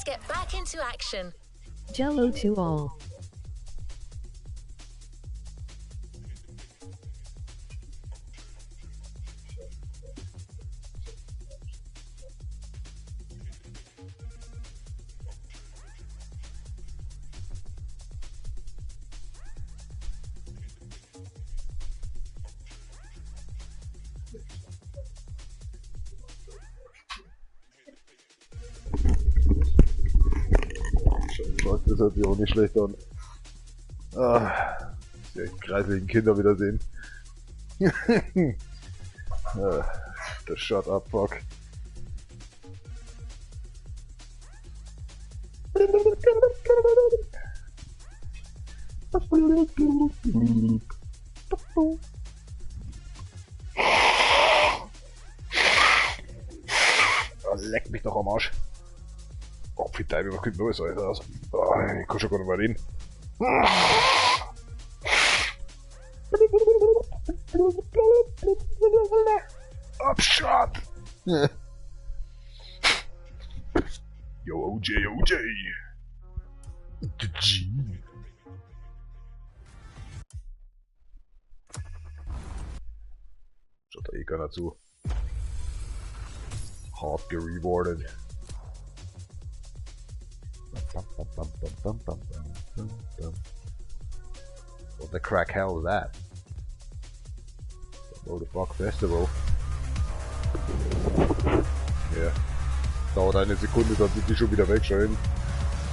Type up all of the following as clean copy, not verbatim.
get back into action. Jello to all. Das hört sich auch nicht schlecht an. Die kreiseligen Kinder wiedersehen. Das Shut Up Fuck. Leck mich doch am Arsch. Oh, wie Teil, was kommt los, Alter? Ich kann schon gar nicht mehr reden. Abschad! Yo, OJ. Schaut da eh keiner zu. Hart gerewarded. What the crack hell is that? Oh, the fuck Festival. Ja. Dauert eine Sekunde, dann sind die schon wieder wegscheiden.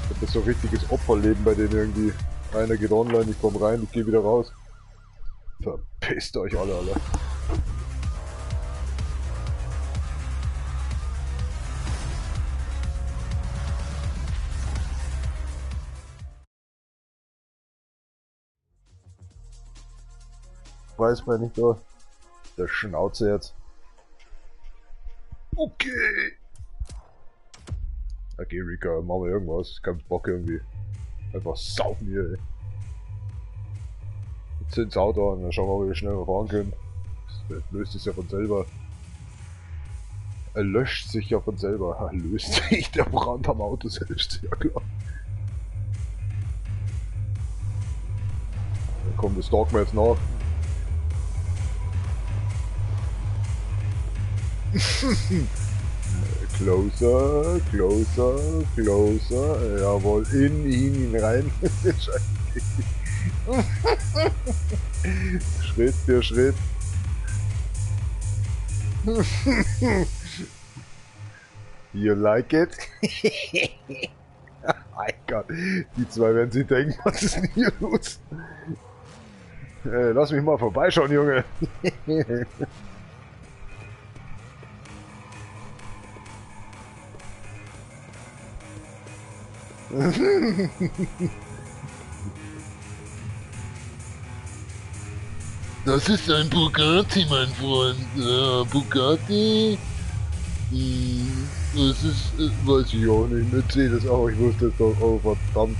Das ist so ein richtiges Opferleben bei denen irgendwie. Einer geht online, ich komm rein, ich geh wieder raus. Verpisst euch alle, Alter. Weiß man nicht da. Der Schnauze jetzt. Okay. Okay, Rika, machen wir irgendwas. Kein Bock irgendwie. Einfach saufen hier, ey. Jetzt sind das Auto an, dann schauen wir mal, wie schnell wir fahren können. Das löst sich ja von selber. Er löscht sich ja von selber. Er löst sich, der Brand am Auto selbst, ja klar. Dann kommt das stalken wir jetzt nach. Closer. Jawohl, in ihn rein. Schritt für Schritt. You like it? Mein Gott, die zwei werden sich denken, was ist denn hier los? Lass mich mal vorbeischauen, Junge. Das ist ein Bugatti, mein Freund. Bugatti. Das ist, weiß ich auch nicht. Mercedes auch, ich wusste es doch. Oh, verdammt.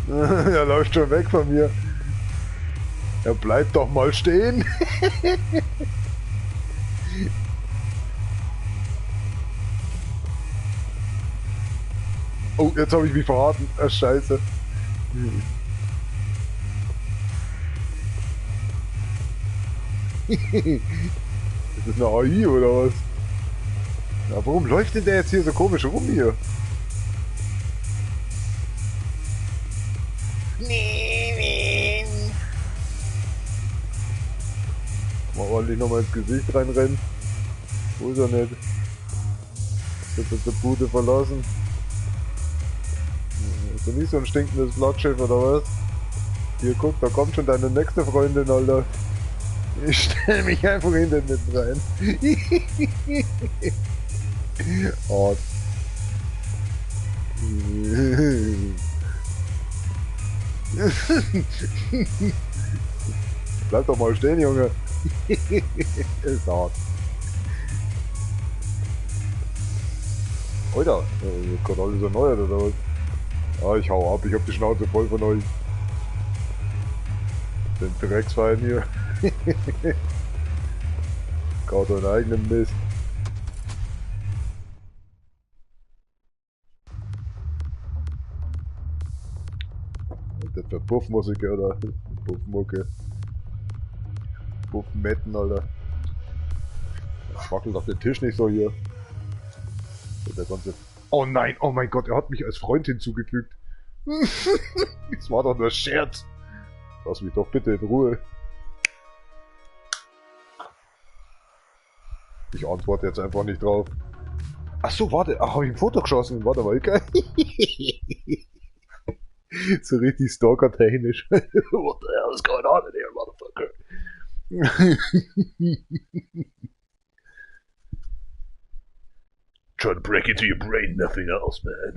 Er läuft schon weg von mir. Er bleibt doch mal stehen. Oh, jetzt habe ich mich verraten. Scheiße. Ist das eine AI oder was? Na, warum läuft denn der jetzt hier so komisch rum hier? Mal ordentlich nochmal ins Gesicht reinrennen. Wo ist er nicht? Jetzt hat er die Bude verlassen. Ist doch nicht so ein stinkendes Blattschiff oder was? Hier, guck, da kommt schon deine nächste Freundin, Alter. Ich stell mich einfach hinter mit rein. Oh. Bleib doch mal stehen, Junge. Ist hart. Alter, kommt alles erneuert oder was? Ah, ich hau ab, ich hab die Schnauze voll von euch. Den Drecksverein hier. Kaut euren eigenen Mist. für Puffmusik, oder? Puffmucke. Puffmetten, Alter. Das wackelt auf den Tisch nicht so hier. Der ganze... Oh nein, oh mein Gott, er hat mich als Freund hinzugefügt. Das war doch nur Scherz. Lass mich doch bitte in Ruhe. Ich antworte jetzt einfach nicht drauf. Ach so, warte, hab ich ein Foto geschossen? Warte mal, okay? So richtig stalker-technisch. What the hell is going on in here, motherfucker? Try to break into your brain, nothing else, man.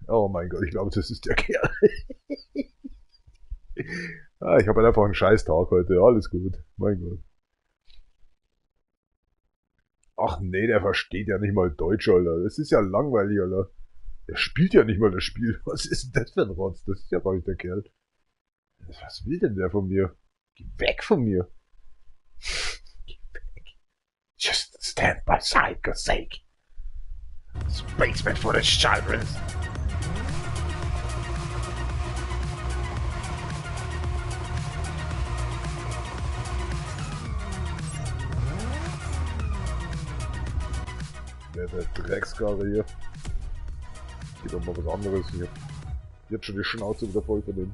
Oh mein Gott, ich glaube, das ist der Kerl. Ich habe einfach einen scheiß Tag heute, alles gut. Mein Gott. Ach nee, der versteht ja nicht mal Deutsch, Alter. Das ist ja langweilig, Alter. Der spielt ja nicht mal das Spiel. Was ist denn das für ein Rotz? Das ist ja gar nicht der Kerl. Was will denn der von mir? Geh weg von mir. Geh weg. Just stand by side, God's sake. Spaceman for the children. Der Dreckskarre hier. Geht doch mal was anderes hier. Jetzt schon die Schnauze wieder voll von dem.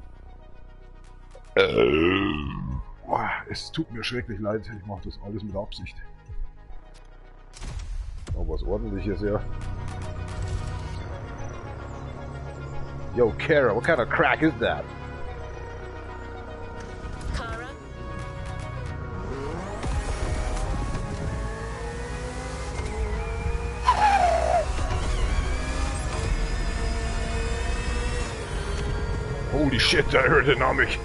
Es tut mir schrecklich leid, ich mache das alles mit Absicht. Aber was ordentliches, ja. Yo, Kara, what kind of crack is that? Holy shit, der Aerodynamik!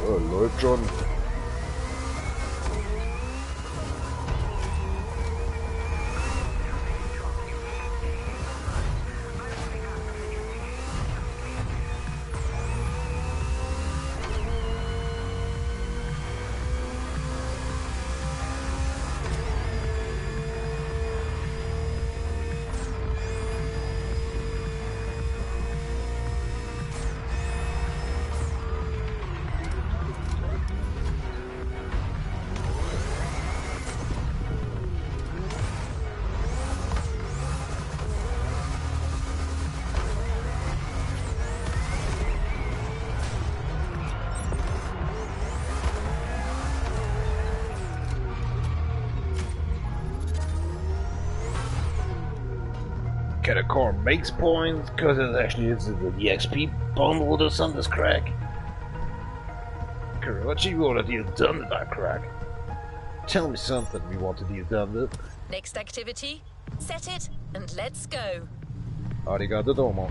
Oh, läuft schon. Can a car makes points because it actually is the XP bundle or something, this crack? Karachi, what have you done to that crack? Tell me something we wanted you done with. Next activity, set it and let's go. Arigato domo.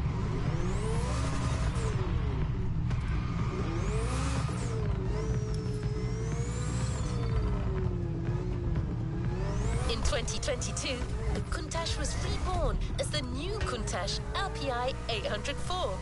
In 2022, the Countach was reborn as the new Countach LPI 804.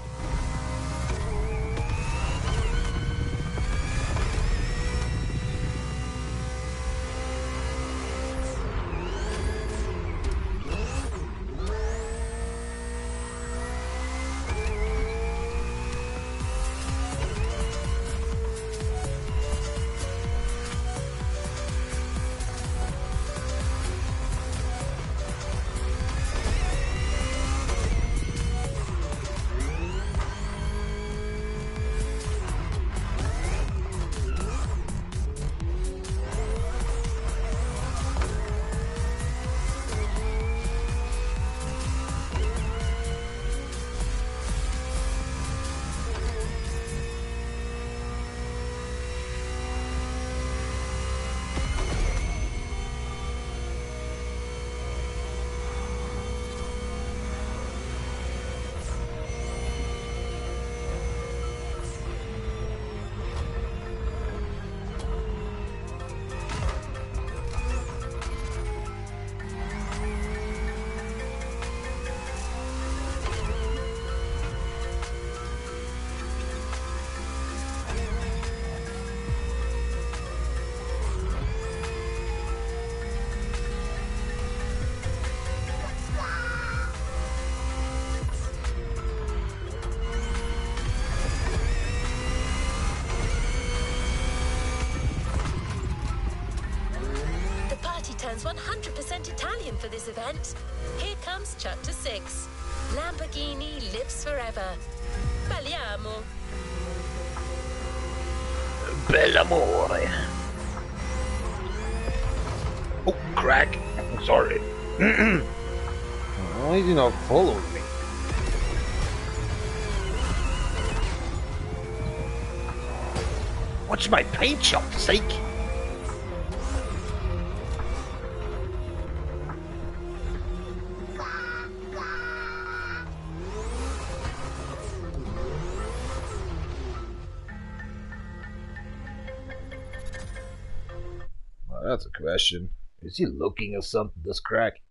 Milan's 100% Italian for this event. Here comes Chapter 6. Lamborghini lives forever. Balliamo. Bell'amore. Oh, crack. Sorry. Why is he not following me? Watch my paint shop, sake. Well, that's a question. Is he looking at something, this crack?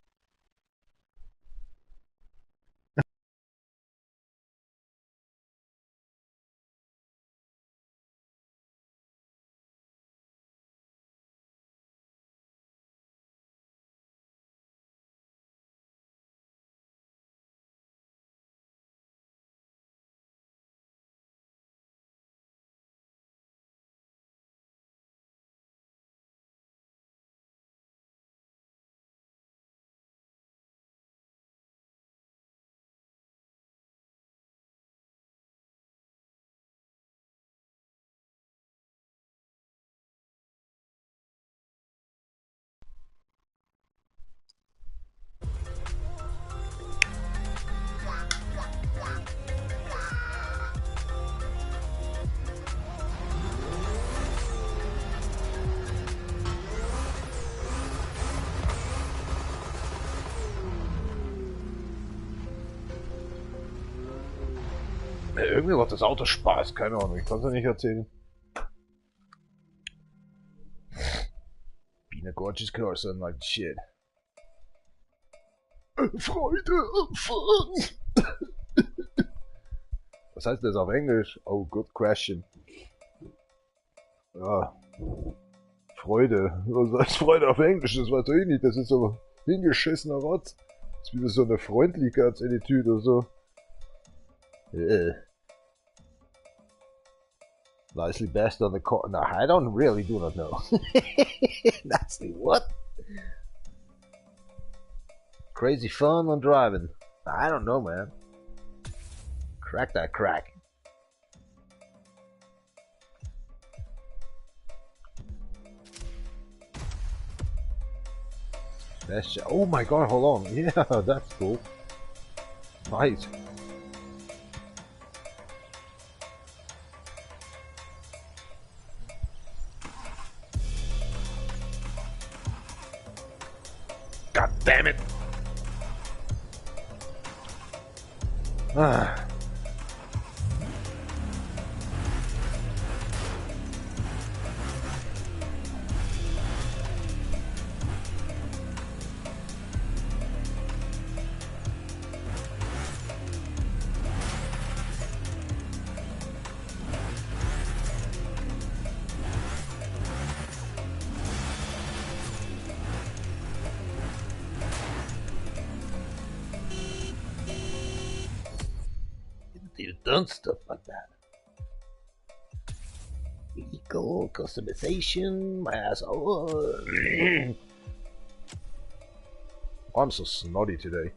Irgendwie macht das Auto Spaß, keine Ahnung, ich kann es ja nicht erzählen. Being a gorgeous car, sound like shit. Freude am Fahren! Was heißt das auf Englisch? Oh, good question. Ja. Freude. Was heißt Freude auf Englisch? Das weiß ich nicht, das ist so hingeschissener Rotz. Das ist wieder so eine Freundlichkeitsattitüde oder so. Nicely best on the car. No, I don't really do not know. That's the what? Crazy fun on driving. I don't know, man. Crack that crack. That's, oh my god, hold on. Yeah, that's cool. Nice. God damn it! Ah. You've done stuff like that. Vehicle customization, my ass. Oh. I'm so snotty today.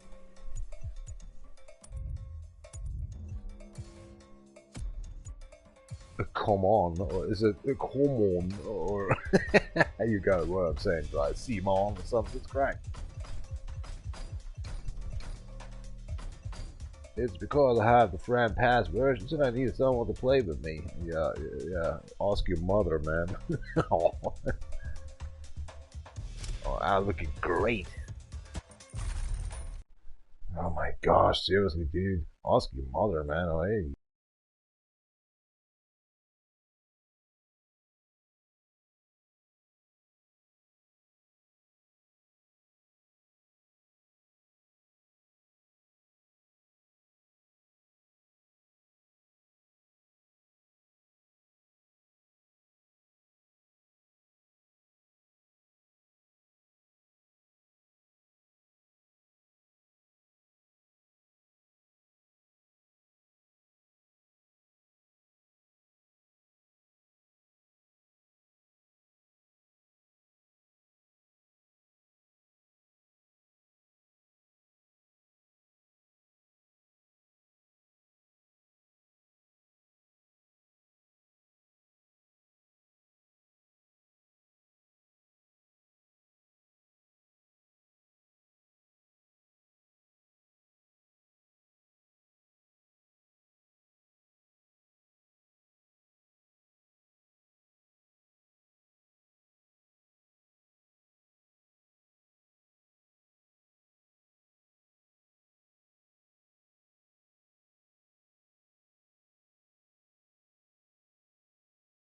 Come on, or is it a come on, or you got what I'm saying, right? Simon or something's cracked. It's because I have the friend pass versions and I need someone to play with me. Yeah. Ask your mother, man. Oh, I'm looking great. Oh my gosh, seriously, dude. Ask your mother, man. Oh, hey.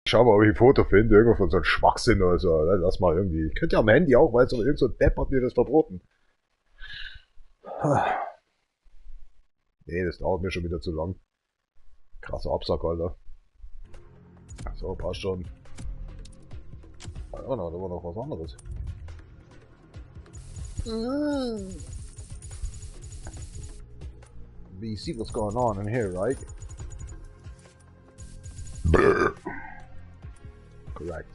Schau mal, ob ich ein Foto finde, irgendwo von so einem Schwachsinn oder so. Lass mal irgendwie. Könnt ihr am Handy auch, weil so irgend so ein Depp hat mir das verboten. Nee, das dauert mir schon wieder zu lang. Krasser Absack, Alter. So, passt schon. Ah, ja, da war noch was anderes. You see what's going on in here, right? Correct.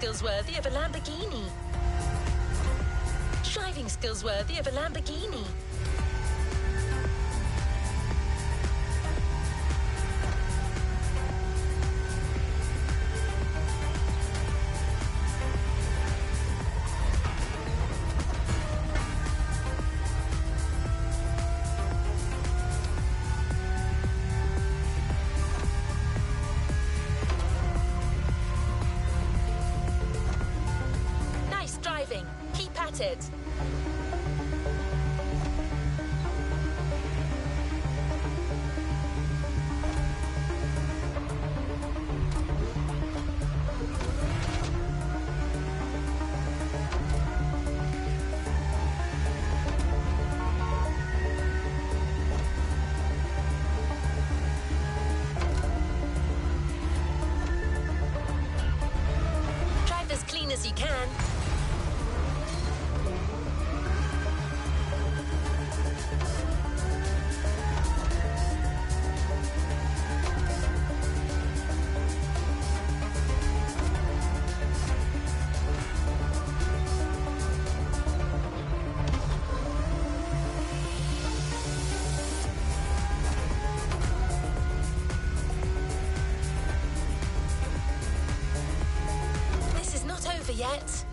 skills worthy of a Lamborghini. Driving skills worthy of a Lamborghini. Nice driving. Keep at it. Drive as clean as you can. This is not over yet.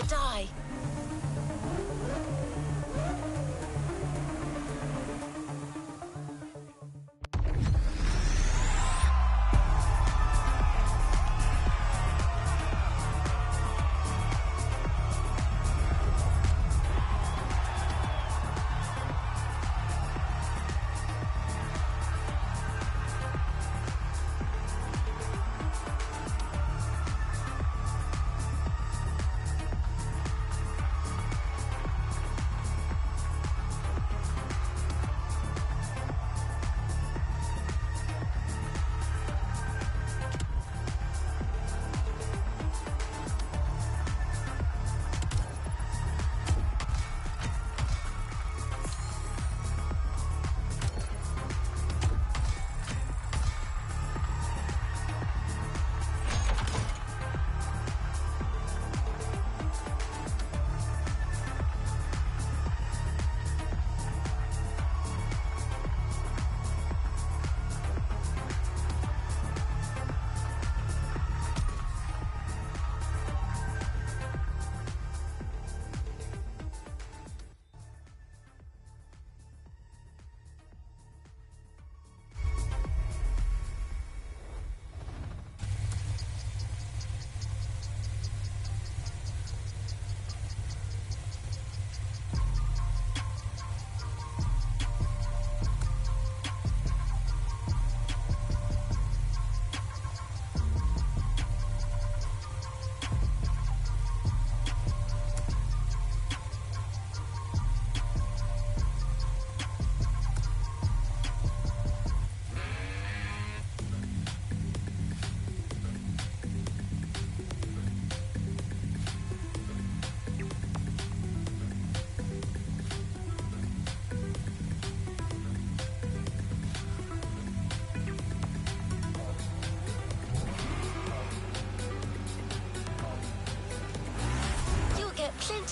die.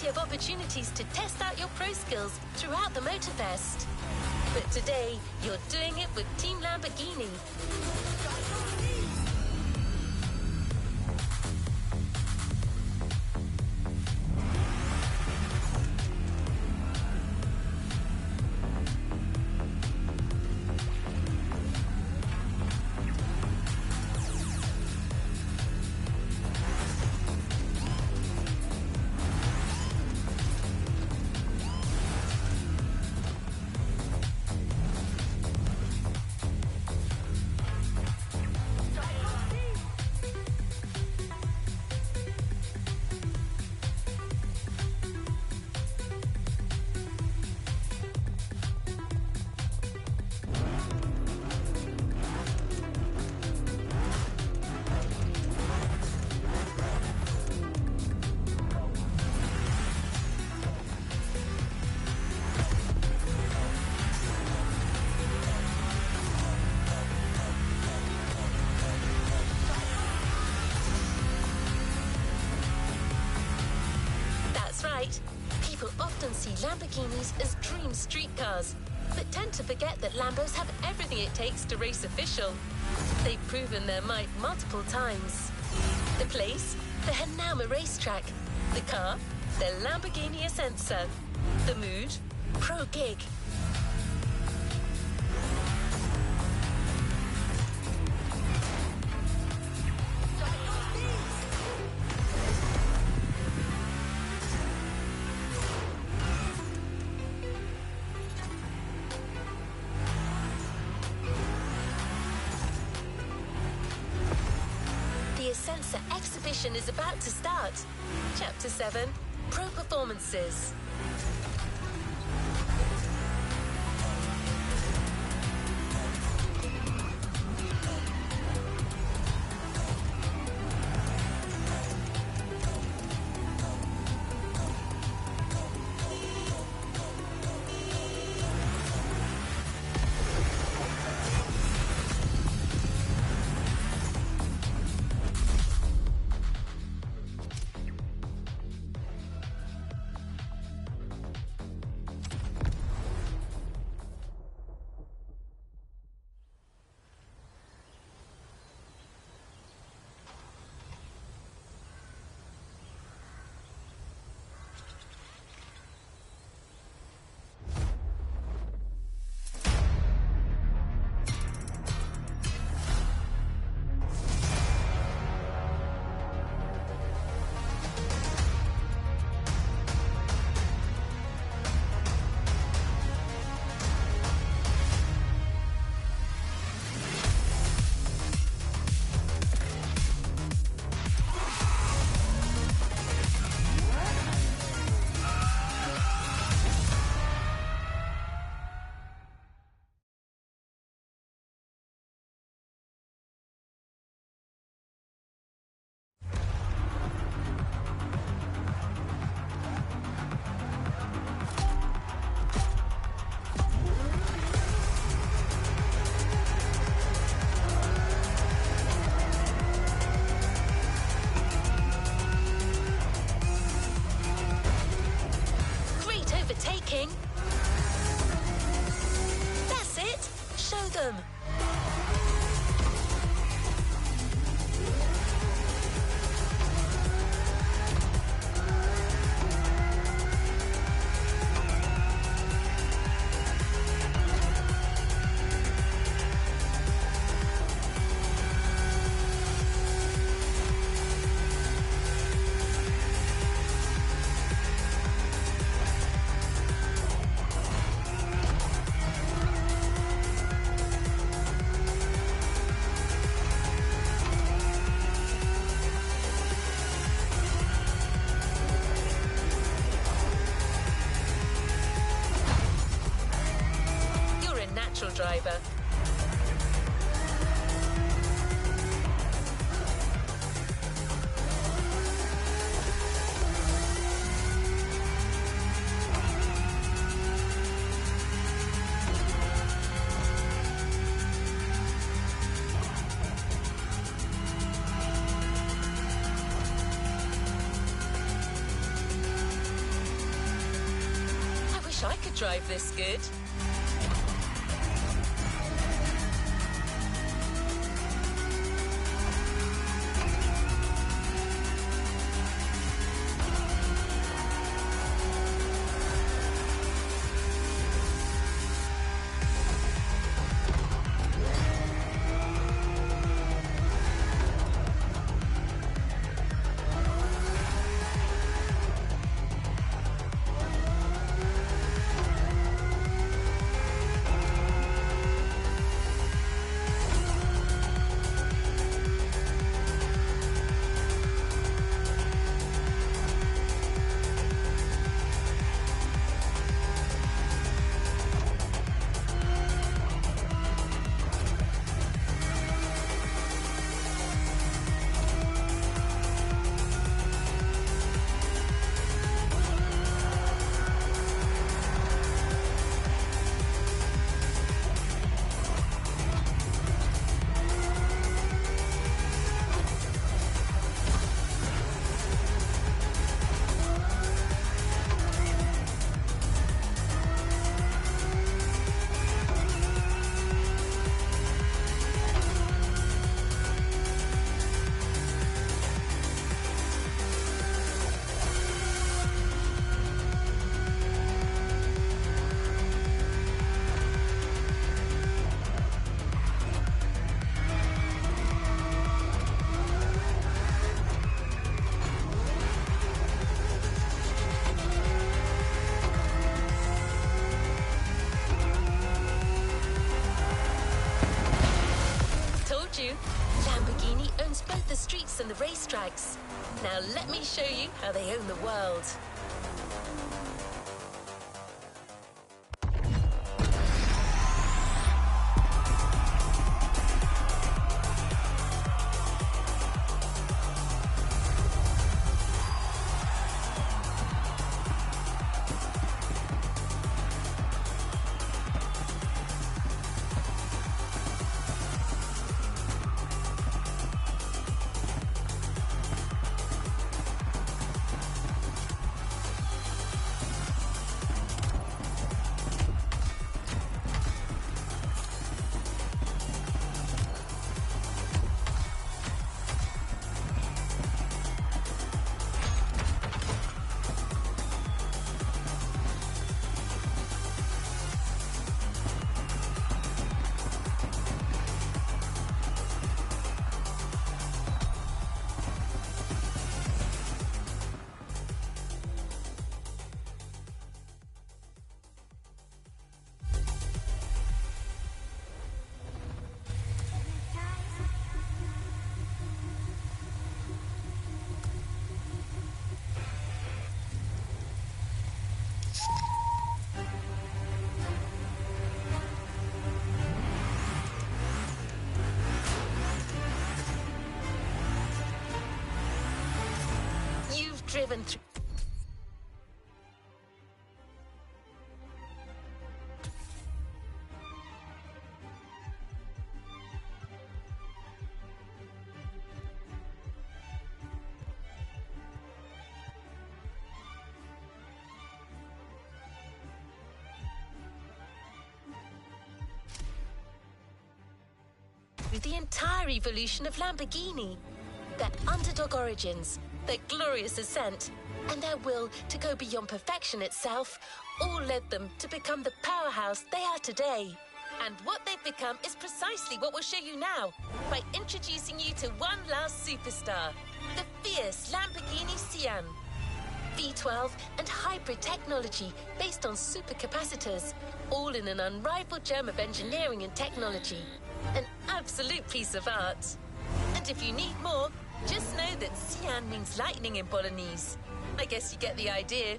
plenty of opportunities to test out your pro skills throughout the Motorfest. But today, you're doing it with Team Lamborghini. People often see Lamborghinis as dream street cars, but tend to forget that Lambos have everything it takes to race official. They've proven their might multiple times. The place? The Hanama racetrack. The car? The Lamborghini Essenza. The mood? Pro gig. The exhibition is about to start. Chapter 7, Pro Performances. That's it! Show them! Driver. wish I could drive this good. Lamborghini owns both the streets and the racetracks. Now let me show you how they own the world. Driven through. The entire evolution of Lamborghini, their underdog origins, their glorious ascent, and their will to go beyond perfection itself all led them to become the powerhouse they are today. And what they've become is precisely what we'll show you now by introducing you to one last superstar, the fierce Lamborghini Sian. V12 and hybrid technology based on supercapacitors, all in an unrivaled gem of engineering and technology. An absolute piece of art. And if you need more, just know that Sian means lightning in Bolognese. I guess you get the idea.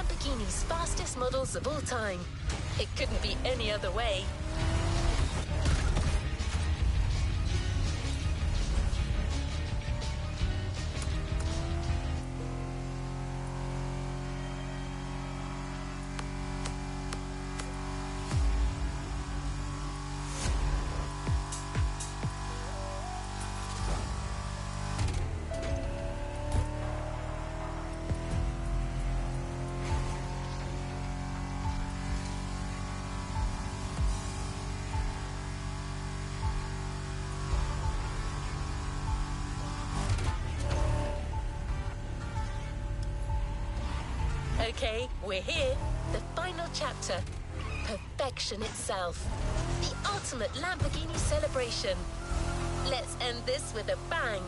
Lamborghini's fastest models of all time. It couldn't be any other way. Okay, we're here. The final chapter. Perfection itself. The ultimate Lamborghini celebration. Let's end this with a bang.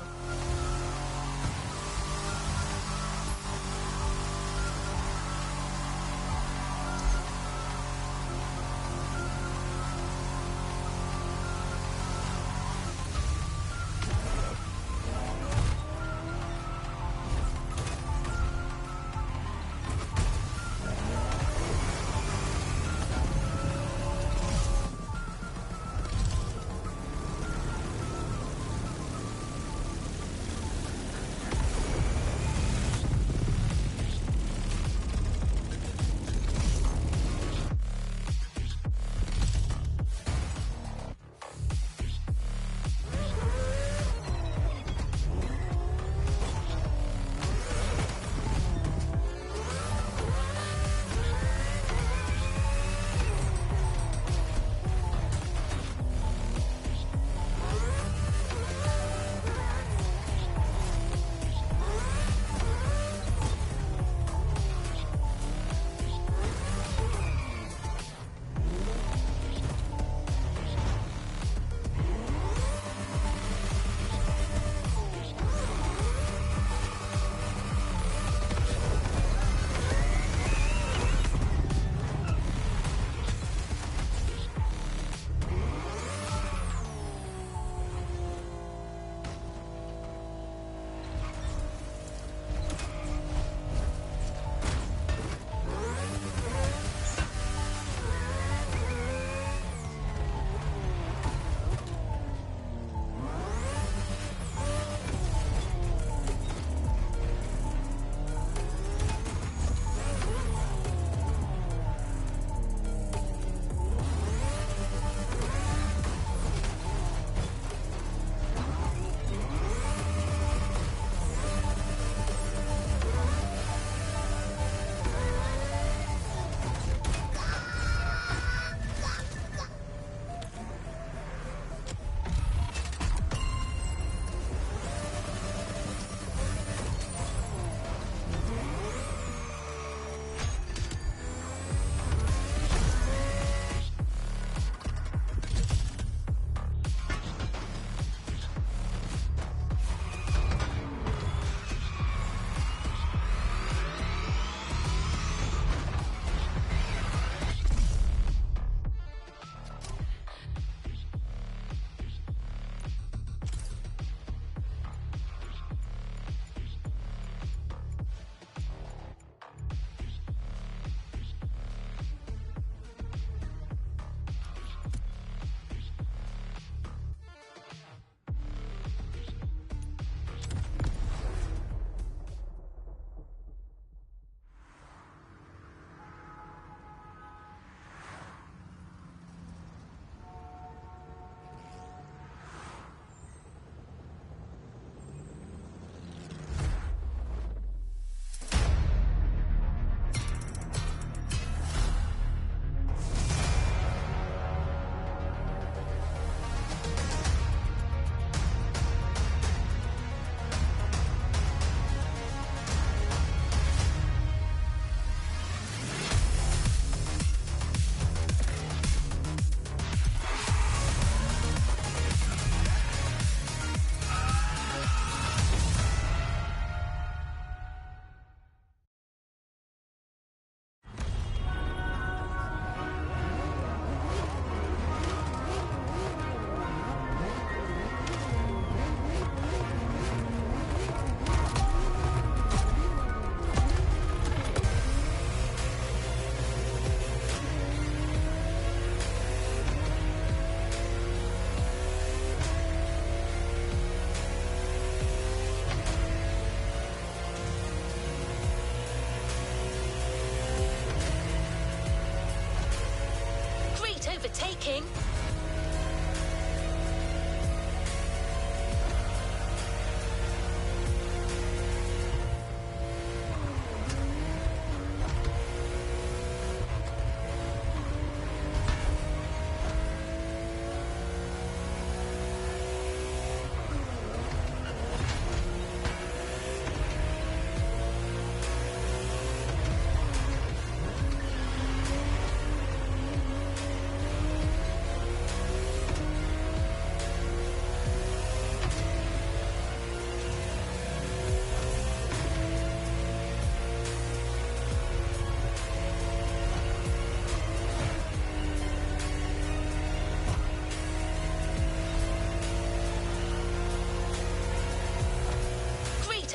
overtaking.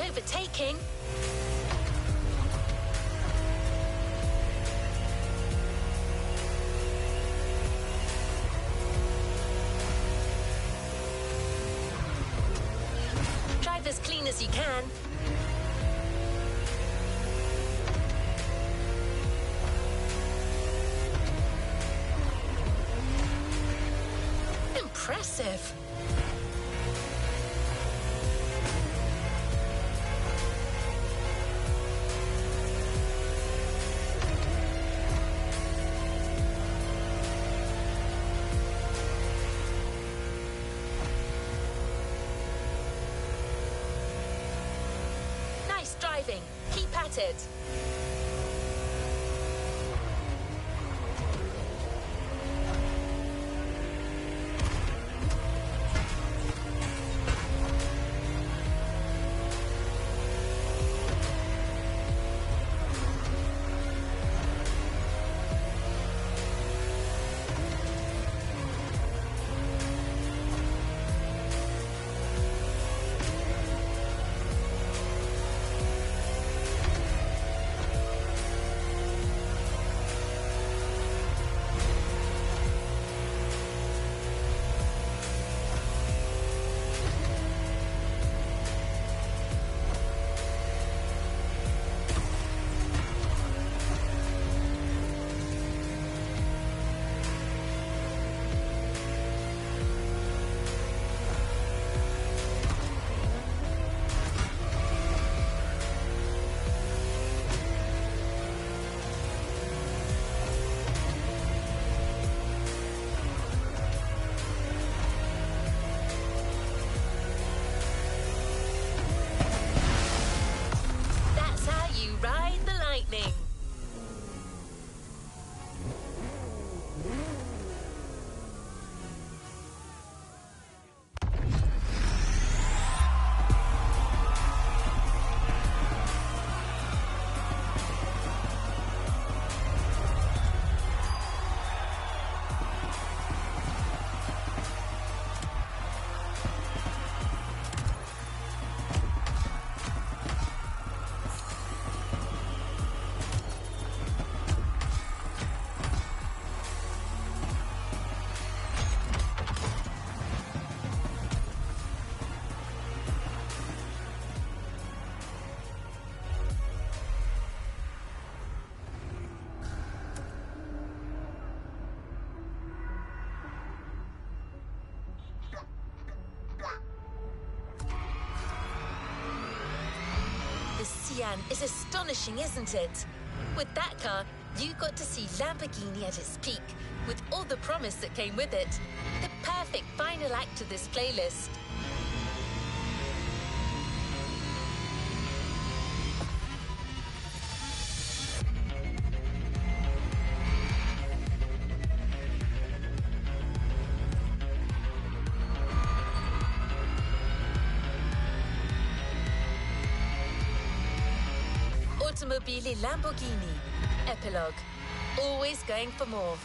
Overtaking. Drive as clean as you can. Impressive. Driving. Keep at it. Cyan is astonishing, isn't it? With that car, you got to see Lamborghini at its peak, with all the promise that came with it. The perfect final act to this playlist. Automobili Lamborghini. Epilogue. Always going for more.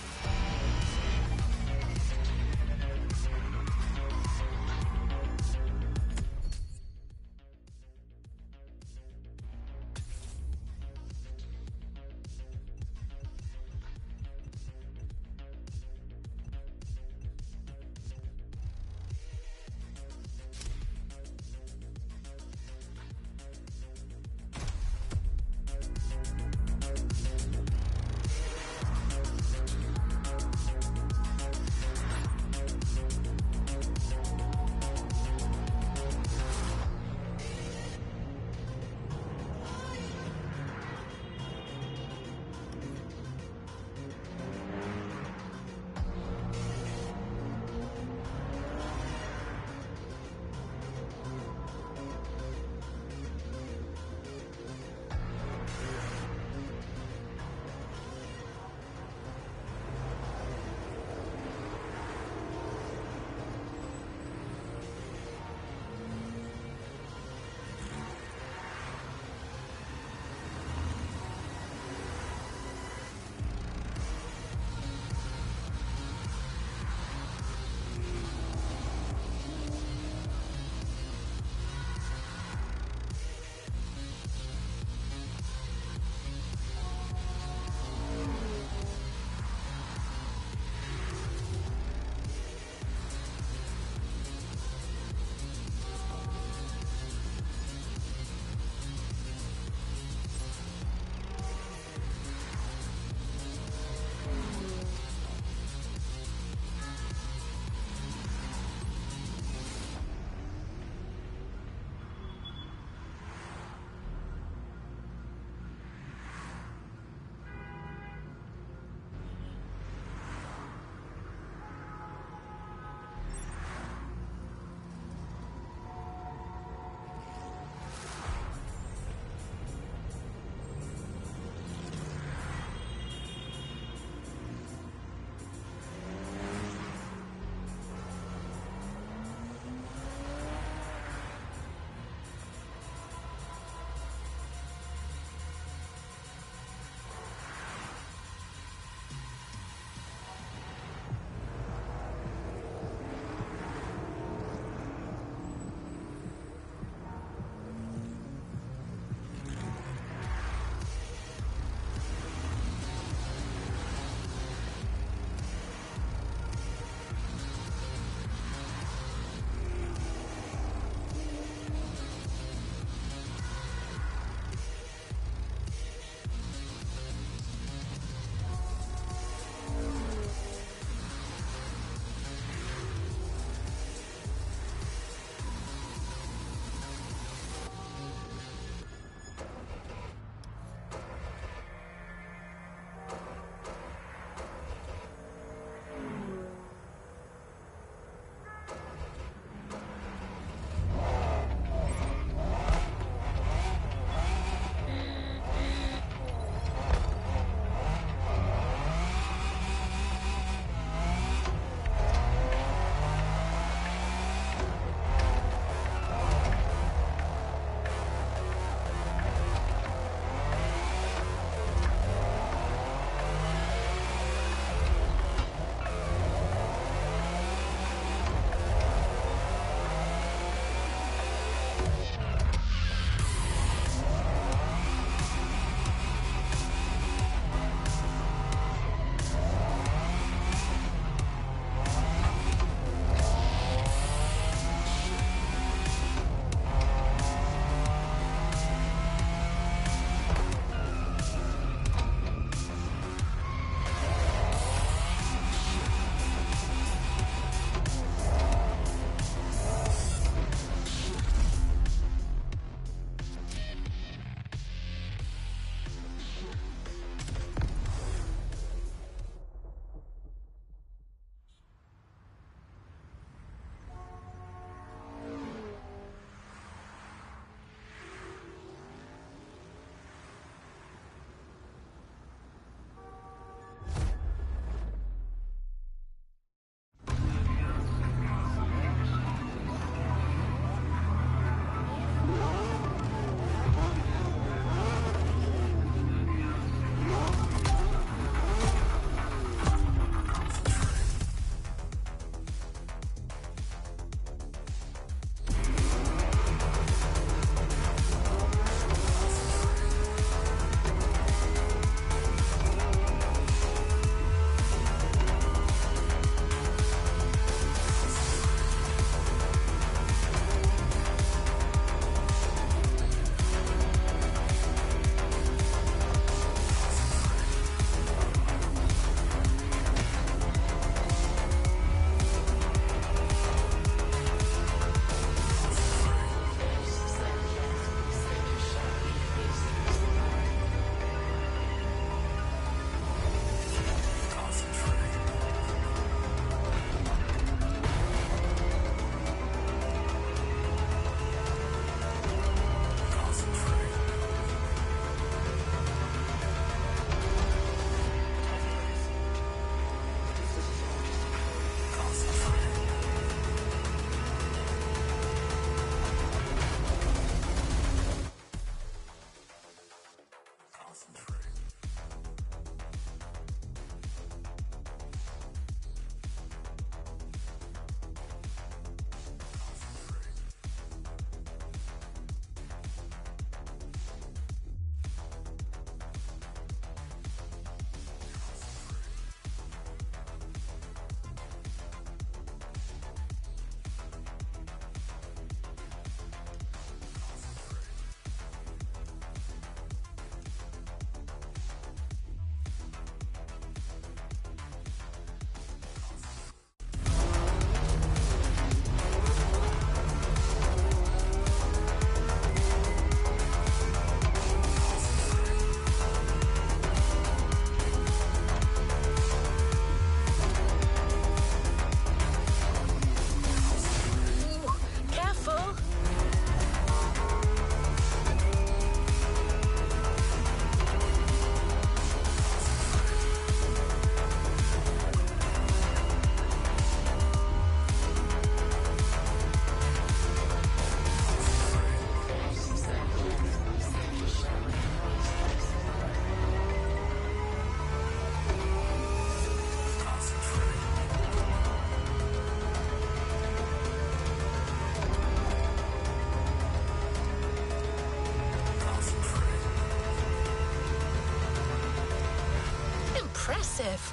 impressive.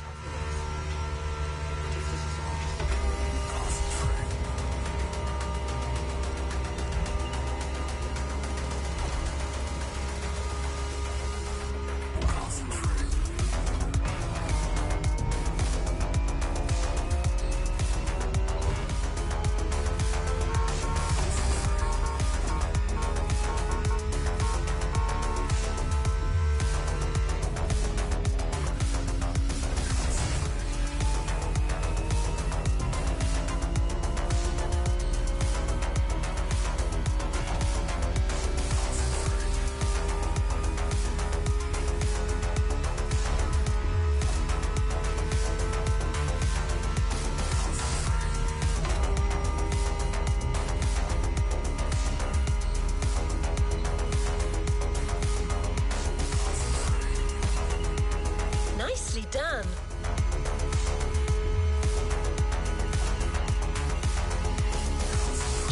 Nicely done.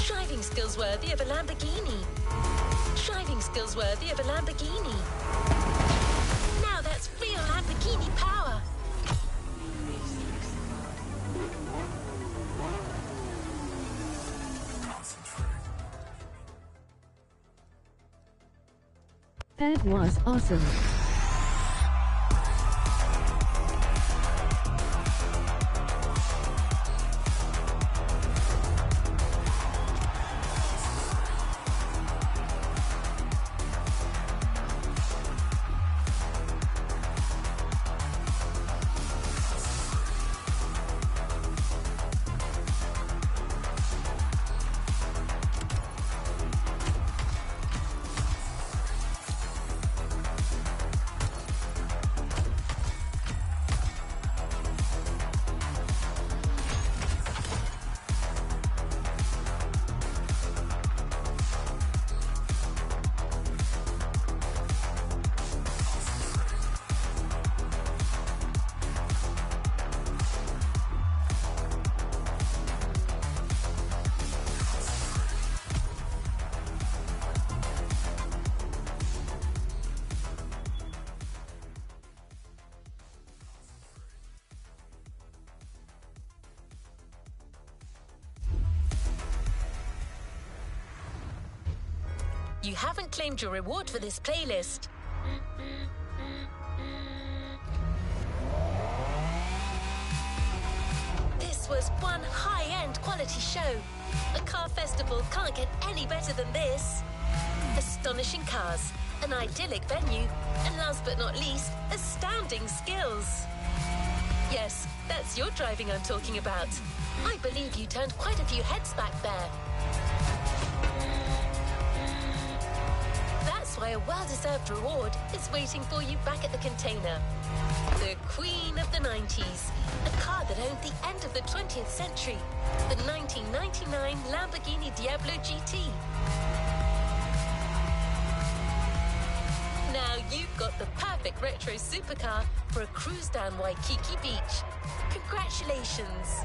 Driving skills worthy of a Lamborghini. Driving skills worthy of a Lamborghini. Now that's real Lamborghini power. That was awesome. You haven't claimed your reward for this playlist. This was one high-end quality show. A car festival can't get any better than this. Astonishing cars, an idyllic venue, and last but not least, astounding skills. Yes, that's your driving I'm talking about. I believe you turned quite a few heads back there. That's why a well-deserved reward is waiting for you back at the container. The Queen of the 90s, a car that owned the end of the 20th century, the 1999 Lamborghini Diablo GT. Now you've got the perfect retro supercar for a cruise down Waikiki Beach. Congratulations!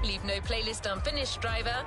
Leave no playlist unfinished, driver.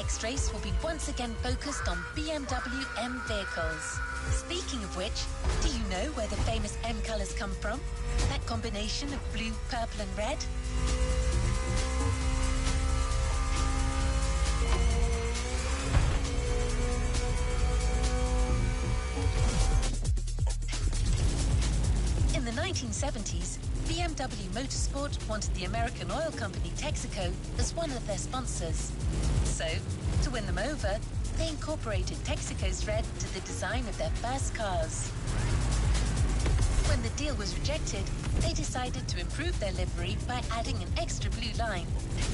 next race will be once again focused on BMW M vehicles. Speaking of which, do you know where the famous M colours come from? That combination of blue, purple and red? In the 1970s, BMW Motorsport wanted the American oil company Texaco as one of their sponsors. So, to win them over, they incorporated Texaco's red to the design of their first cars. When the deal was rejected, they decided to improve their livery by adding an extra blue line,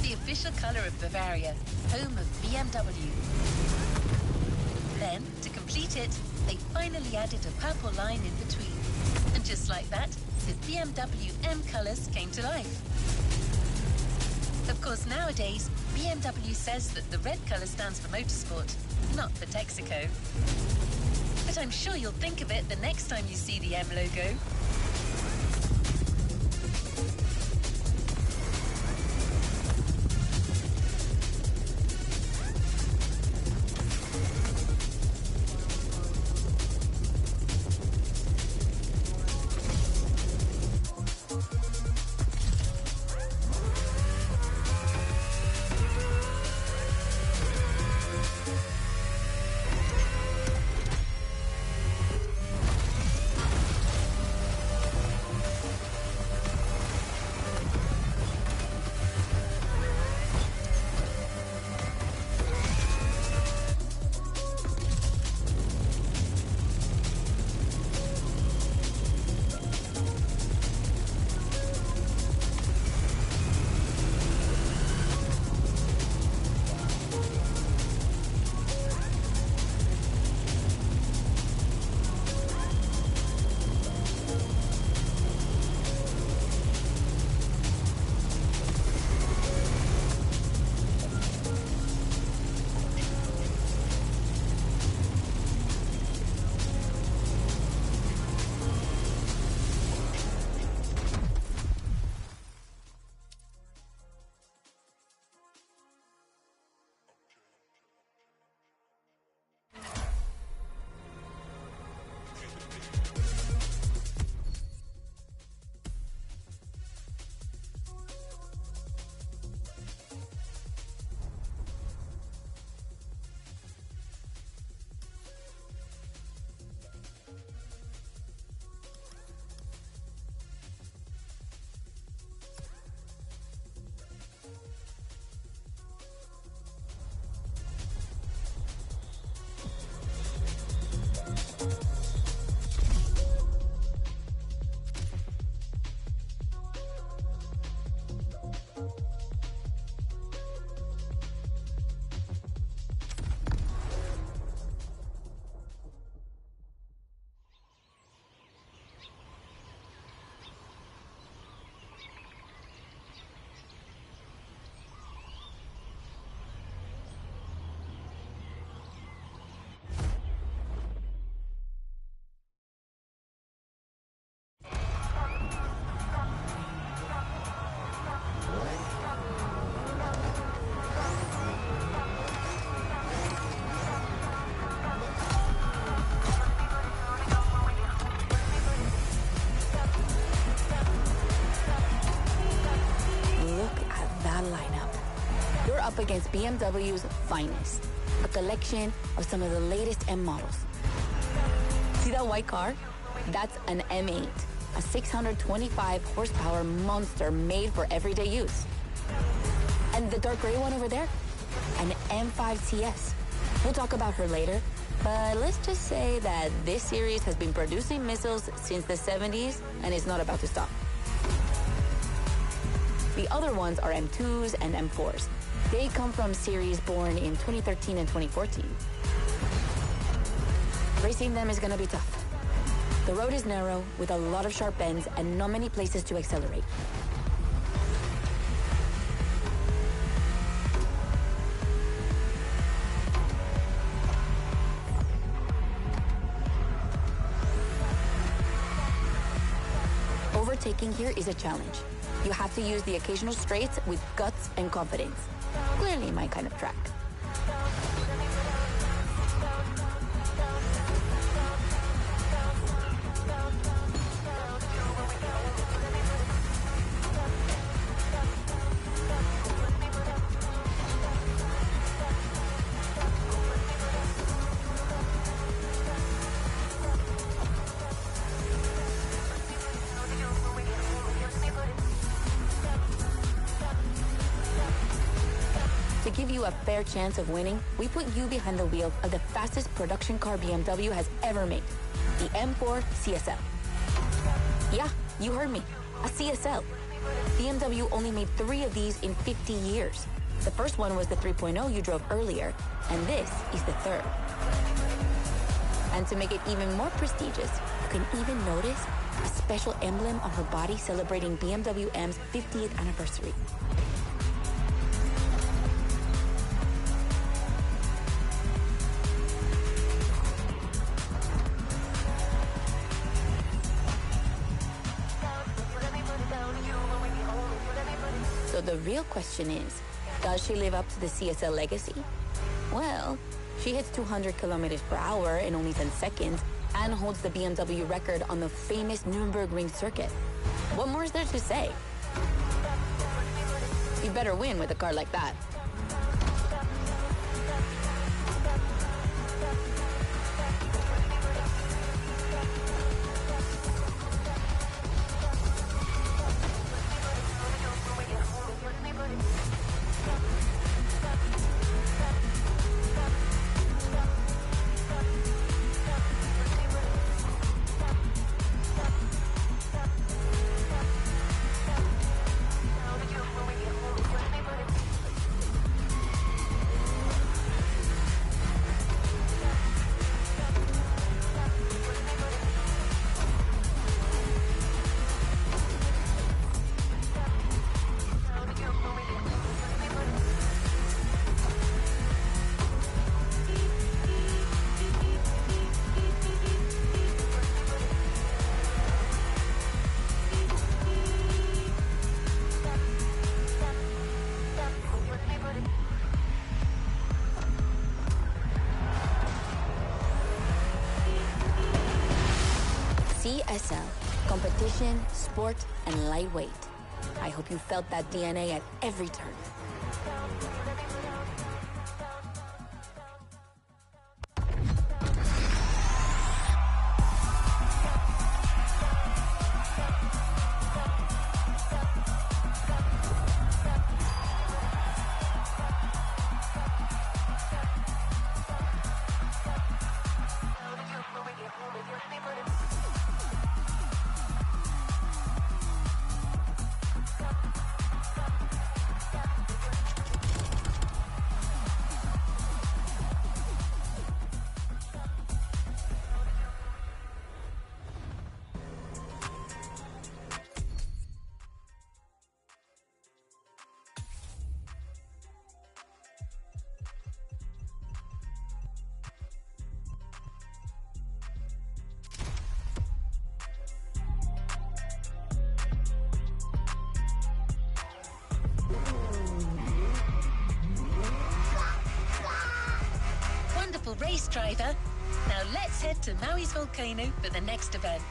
the official colour of Bavaria, home of BMW. Then, to complete it, they finally added a purple line in between. And just like that, the BMW M colours came to life. Of course, nowadays, BMW says that the red colour stands for motorsport, not for Texaco. But I'm sure you'll think of it the next time you see the M logo. Up against BMW's finest, a collection of some of the latest M models. See that white car? That's an M8, a 625 horsepower monster made for everyday use. And the dark gray one over there? An M5 TS. We'll talk about her later, but let's just say that this series has been producing missiles since the 70s and is not about to stop. The other ones are M2s and M4s. They come from series born in 2013 and 2014. Racing them is gonna be tough. The road is narrow with a lot of sharp bends and not many places to accelerate. Overtaking here is a challenge. You have to use the occasional straights with guts and confidence. Clearly my kind of track. To give you a fair chance of winning, we put you behind the wheel of the fastest production car BMW has ever made, the M4 CSL. Yeah, you heard me, a CSL. BMW only made 3 of these in 50 years. The first one was the 3.0 you drove earlier, and this is the third. And to make it even more prestigious, you can even notice a special emblem on her body celebrating BMW M's 50th anniversary. So the real question is, does she live up to the CSL legacy? Well, she hits 200 kilometers per hour in only 10 seconds and holds the BMW record on the famous Nürburgring circuit. What more is there to say? You better win with a car like that. CSL, competition, sport, and lightweight. I hope you felt that DNA at every turn. Race driver. Now let's head to Maui's volcano for the next event.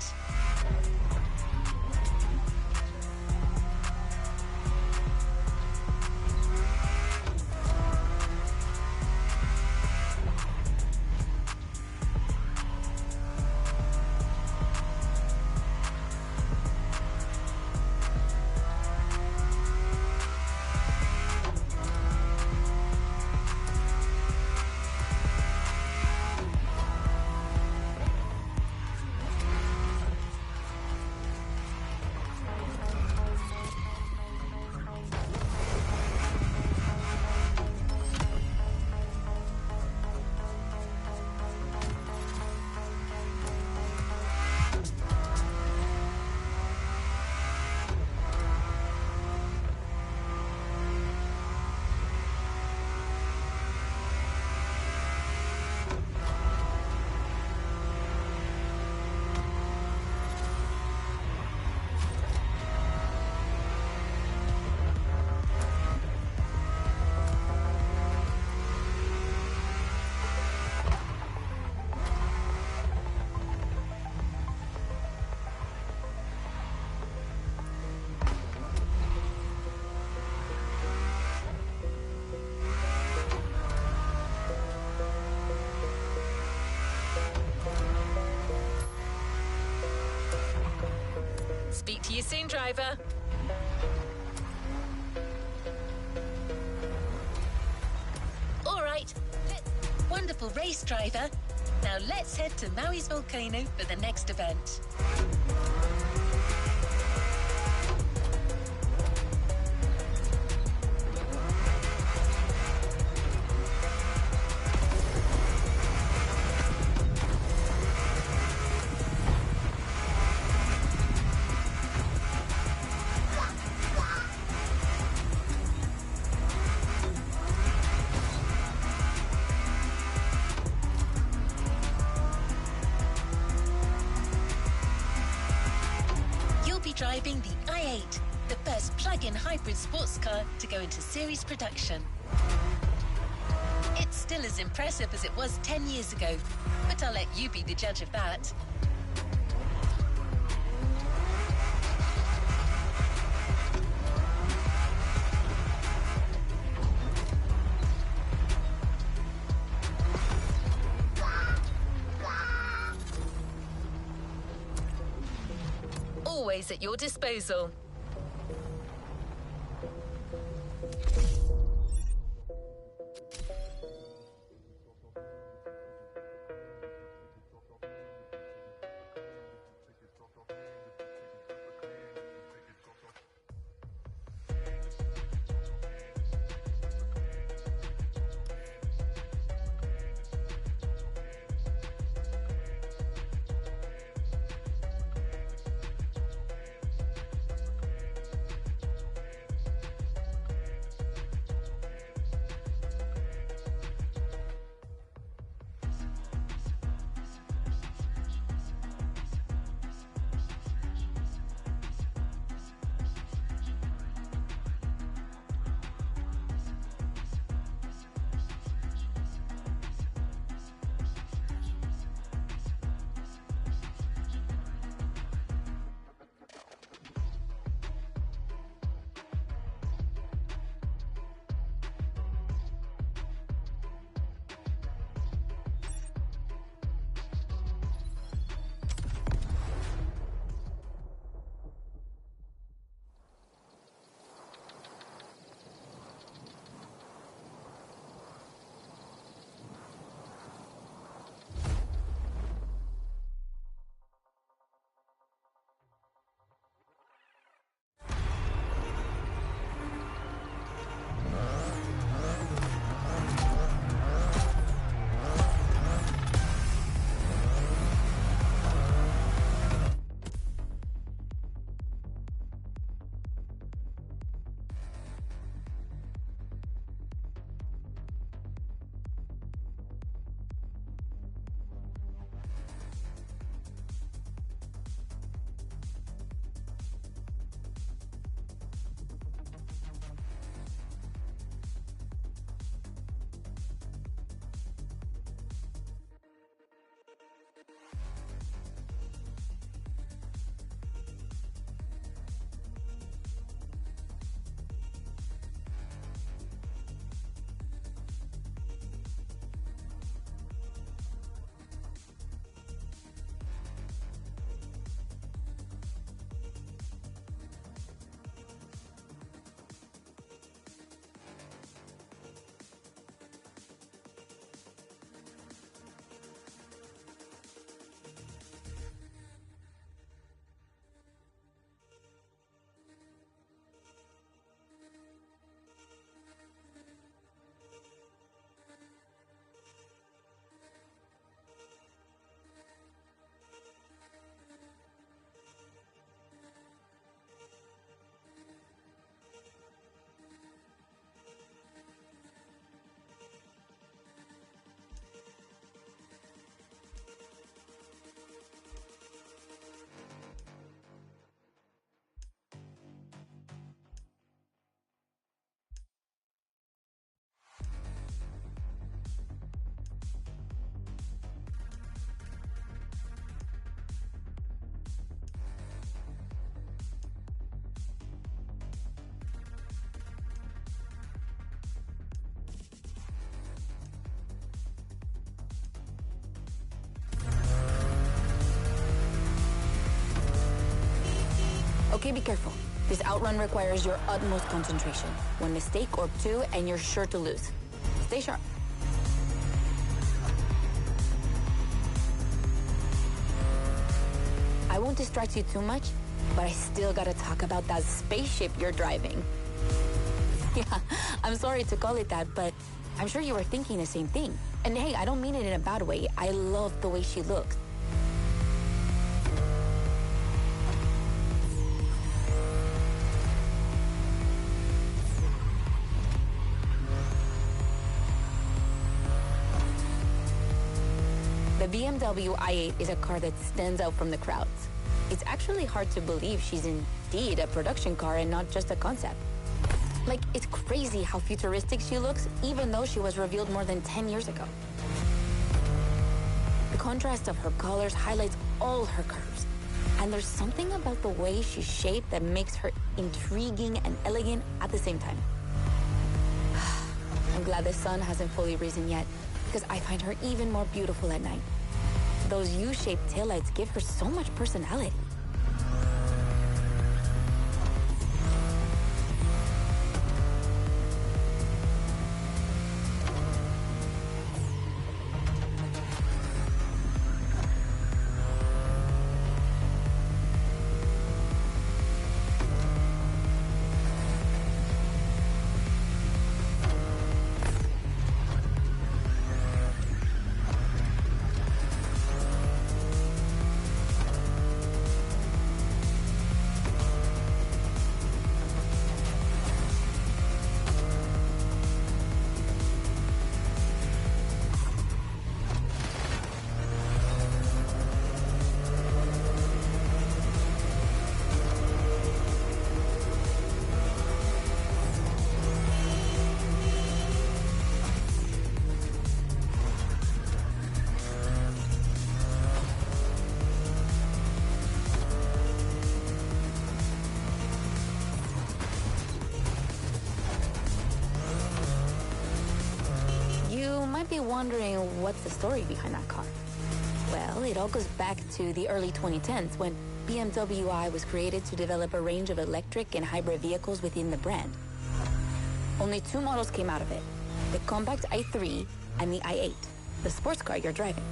Speak to you soon, driver. All right. Wonderful race, driver. Now let's head to Maui's volcano for the next event. Driving the i8, the first plug-in hybrid sports car to go into series production. It's still as impressive as it was 10 years ago, but I'll let you be the judge of that. Always at your disposal. Okay, be careful. This outrun requires your utmost concentration. One mistake or two, and you're sure to lose. Stay sharp. I won't distract you too much, but I still gotta talk about that spaceship you're driving. Yeah, I'm sorry to call it that, but I'm sure you were thinking the same thing. And hey, I don't mean it in a bad way. I love the way she looks. The BMW i8 is a car that stands out from the crowds. It's actually hard to believe she's indeed a production car and not just a concept. Like, it's crazy how futuristic she looks, even though she was revealed more than 10 years ago. The contrast of her colors highlights all her curves. And there's something about the way she's shaped that makes her intriguing and elegant at the same time. I'm glad the sun hasn't fully risen yet, because I find her even more beautiful at night. Those U-shaped taillights give her so much personality. Be wondering what's the story behind that car. Well, it all goes back to the early 2010s when BMW i was created to develop a range of electric and hybrid vehicles within the brand. Only two models came out of it, the compact i3 and the i8, the sports car you're driving.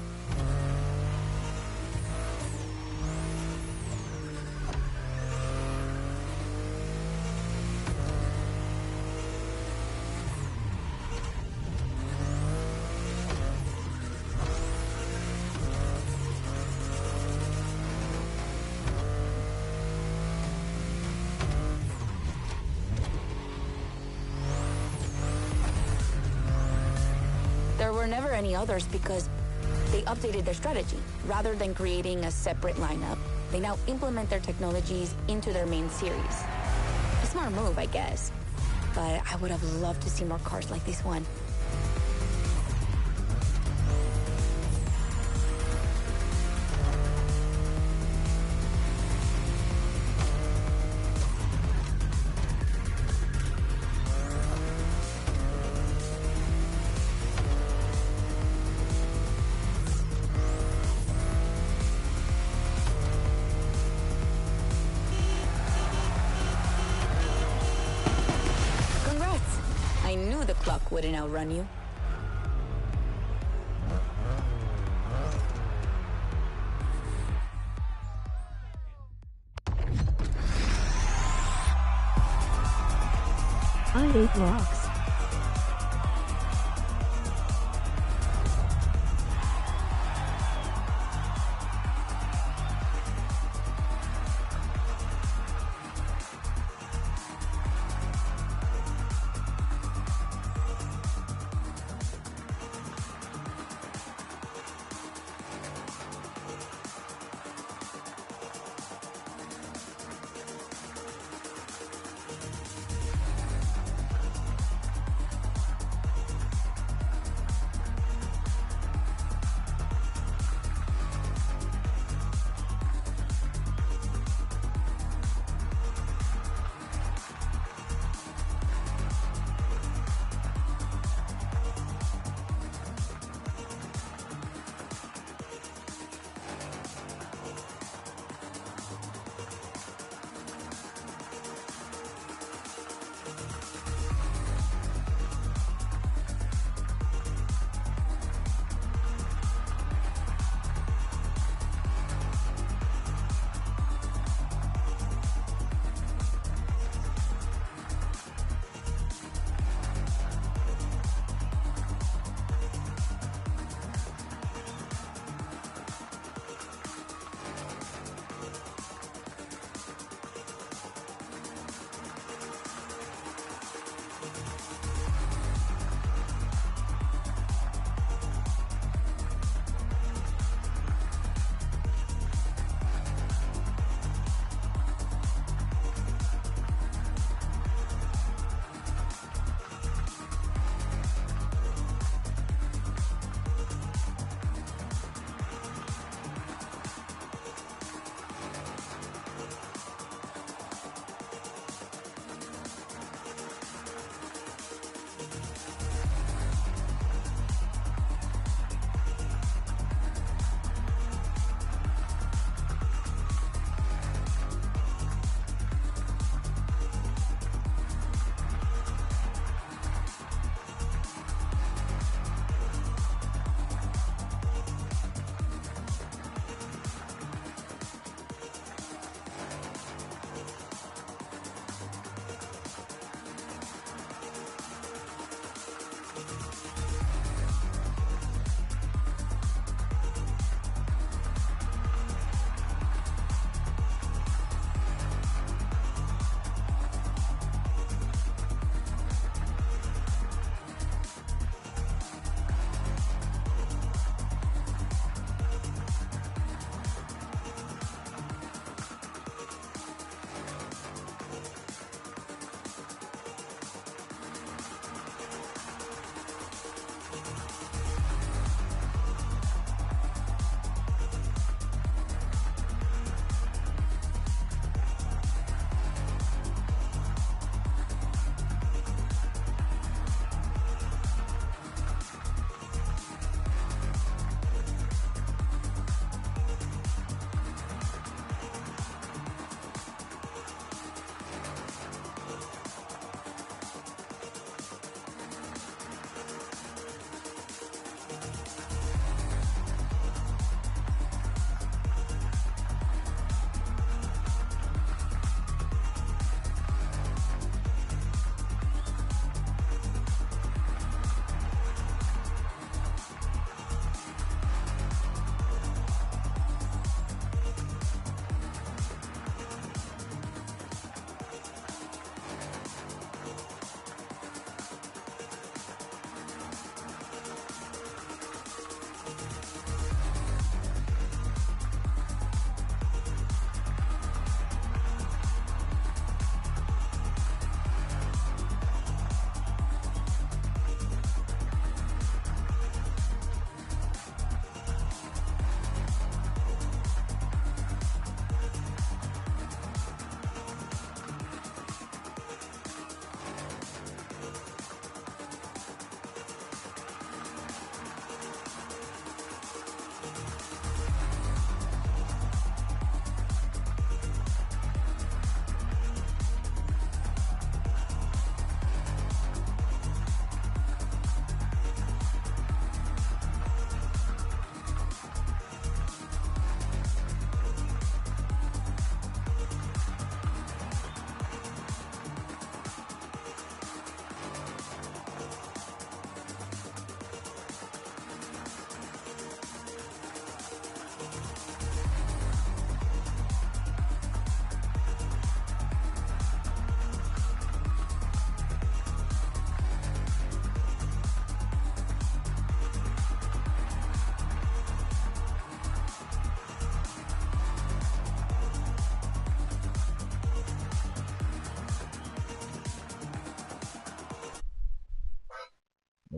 There were never any others because they updated their strategy. Rather than creating a separate lineup, they now implement their technologies into their main series. A smart move, I guess. But I would have loved to see more cars like this one. I knew the clock wouldn't outrun you. i8 rocks.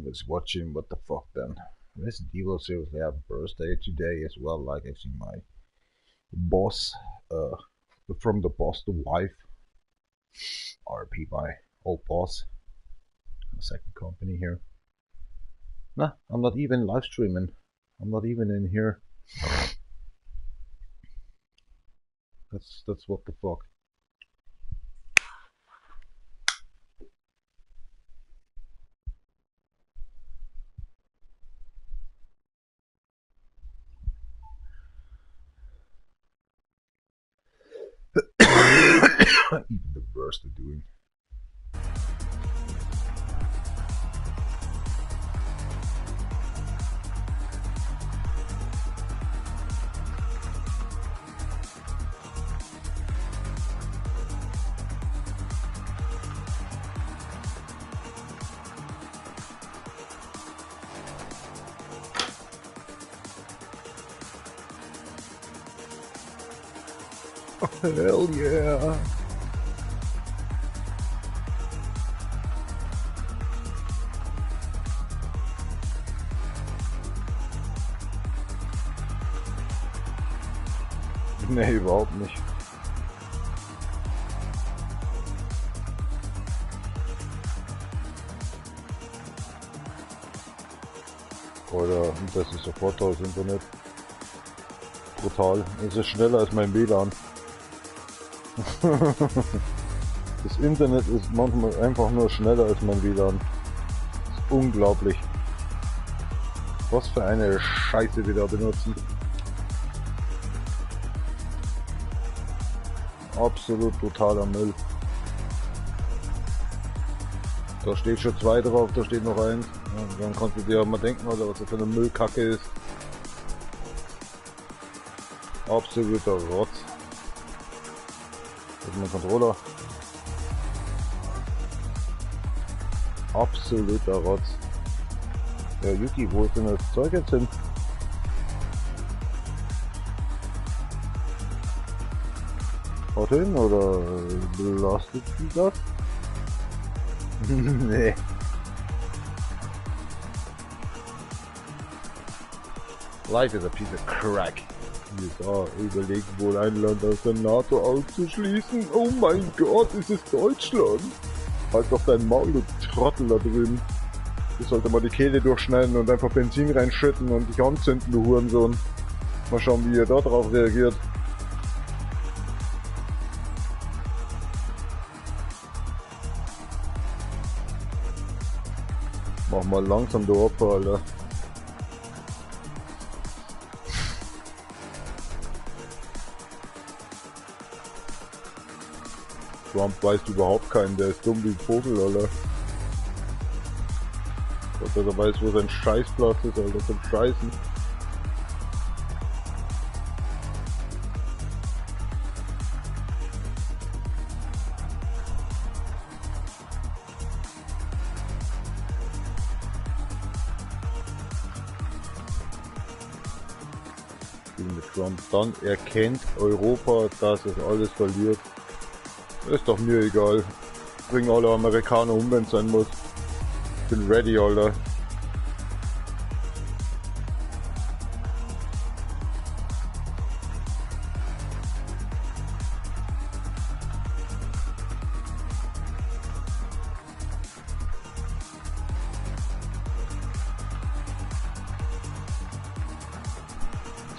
was watching, what the fuck then? Resident Evil series, they have birthday today as well, like actually my boss, from the boss, the wife, R.I.P my old boss, second company here. Nah, I'm not even live streaming, I'm not even in here. That's what the fuck. Even the worst are doing. Hell yeah! Nee, überhaupt nicht. Oder das ist sofort das Internet. Brutal. Es ist schneller als mein WLAN. Das Internet ist manchmal einfach nur schneller als mein WLAN. Das ist unglaublich. Was für eine Scheiße wir da benutzen. Absolut totaler Müll. Da steht schon 2 drauf, da steht noch 1. Ja, dann kannst du dir mal denken, was das für eine Müllkacke ist. Absoluter Rotz. Das ist mein Controller. Absoluter Rotz. Ja, Yuki, wo ist denn das Zeug jetzt hin? Haut hin oder belastet sie das? Nee. Life is a piece of crack. Die USA überlegt wohl ein Land aus der NATO auszuschließen. Oh mein Gott, ist es Deutschland? Halt doch dein Maul, du Trottel da drüben. Du sollte mal die Kehle durchschneiden und einfach Benzin reinschütten und dich anzünden, du Hurensohn. Mal schauen, wie ihr da drauf reagiert. Mach mal langsam, du Opfer, Alter. Trump weist überhaupt keinen, der ist dumm wie ein Vogel, Alter. Dass er weiß, wo sein Scheißplatz ist, Alter, zum Scheißen. Mit Trump, dann erkennt Europa, dass es alles verliert. Ist doch mir egal. Bring alle Amerikaner um, wenn es sein muss. Bin ready, Alter.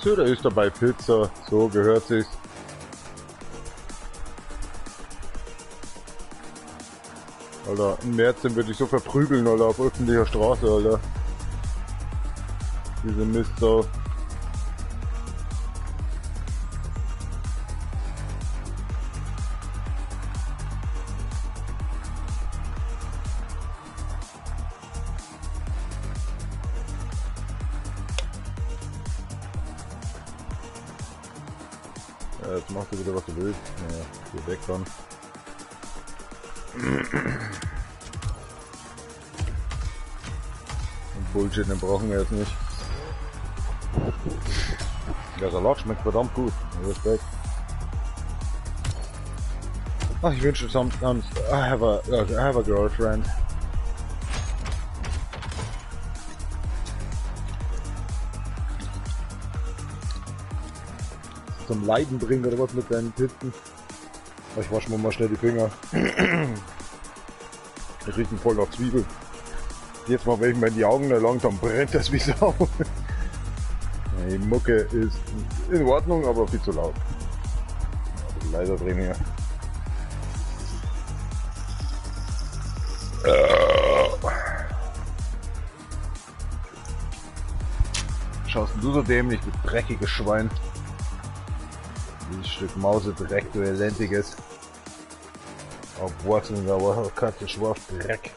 So, da ist dabei Pizza. So gehört sich's. Alter, im März würde ich so verprügeln, Alter, auf öffentlicher Straße, Alter. Diese Mistsau. Ja, jetzt machst du wieder, was du willst. Ja, geh weg dann. Bullshit, den brauchen wir jetzt nicht. Der Salat schmeckt verdammt gut. Respekt. Ach, ich wünsche sometimes I have a girlfriend. zum Leiden bringen oder was mit deinen Titten. Ich wasche mir mal schnell die Finger. Die riechen voll nach Zwiebel. Jetzt mal, wenn ich mir in die Augen erlangt, dann brennt das wie Sau. Die Mucke ist in Ordnung, aber viel zu laut. Leiser drehen hier. Schaust du so dämlich, du dreckiges Schwein. Dieses Stück Mausedreck, du elendiges. Auf Wurzeln, aber Katze, Schwarz, Dreck.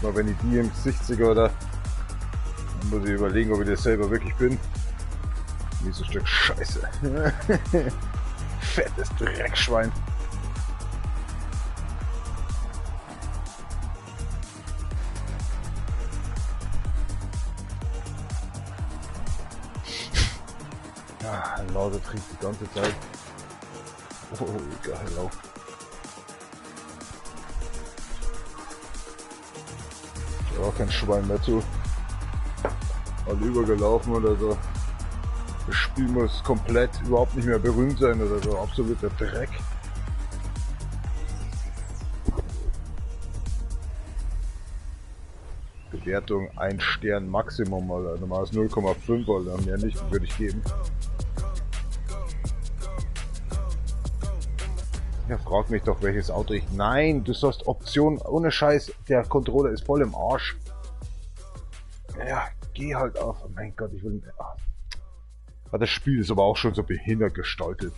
Mal wenn ich die im Gesicht sehe, oder? Dann muss ich überlegen, ob ich das selber wirklich bin. Dieses Stück Scheiße. Fettes Dreckschwein. Ah, Laude trinkt die ganze Zeit. Oh, geil, hello. Ich habe auch kein Schwein mehr zu. All übergelaufen oder so. Das Spiel muss komplett überhaupt nicht mehr berühmt sein oder so. Absoluter Dreck. Bewertung 1 Stern Maximum, Alter. Normales 0,5, Alter. Mehr nicht, würde ich geben. Ja, frag mich doch, welches Auto ich... Nein, du sollst Option, ohne Scheiß, der Controller ist voll im Arsch. Ja, geh halt auf. Oh mein Gott, ich will... Ah, das Spiel ist aber auch schon so behindert gestaltet.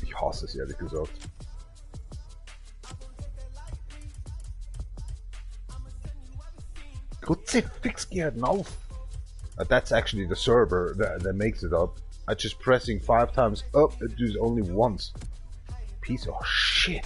Ich hasse es, ehrlich gesagt. Kruzifix, geh halt auf. That's actually the server that makes it up. I just pressing 5 times up, it does only once. Piece of shit.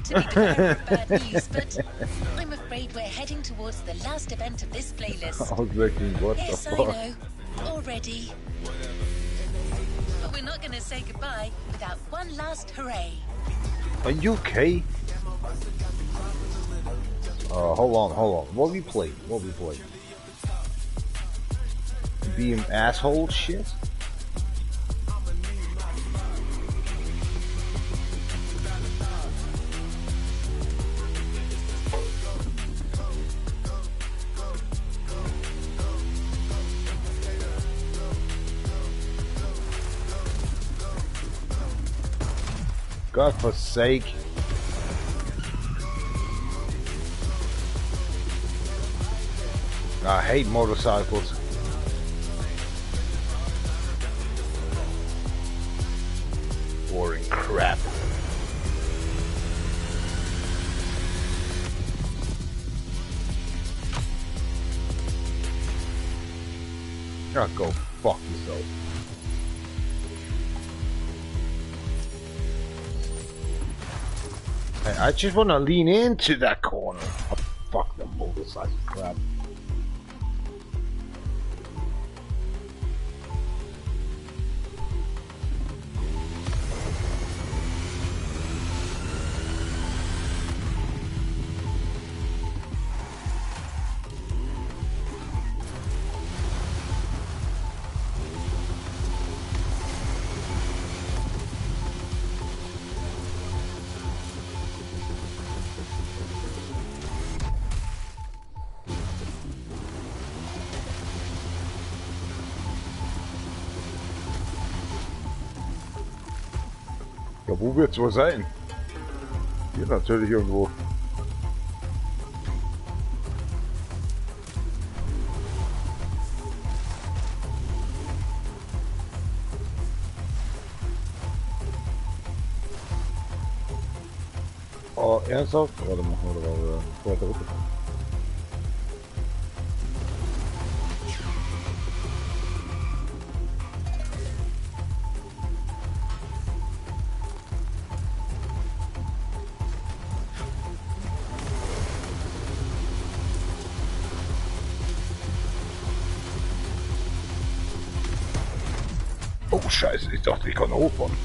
To be clear with bad news, but I'm afraid we're heading towards the last event of this playlist. I was thinking, what yes, the fuck? I know, already. But we're not going to say goodbye without one last hooray. Are you okay? Hold on. What we play? Being asshole shit? God for sake. I hate motorcycles. Boring crap. Oh, go fuck yourself. I just want to lean into that corner. Oh, fuck the motorcycle crap. Ja, wo wird's wohl sein? Hier natürlich irgendwo. Oh, ernsthaft? Warte mal, oder war wir weiter runter? Oh Scheiße, ich dachte, ich kann hochfahren.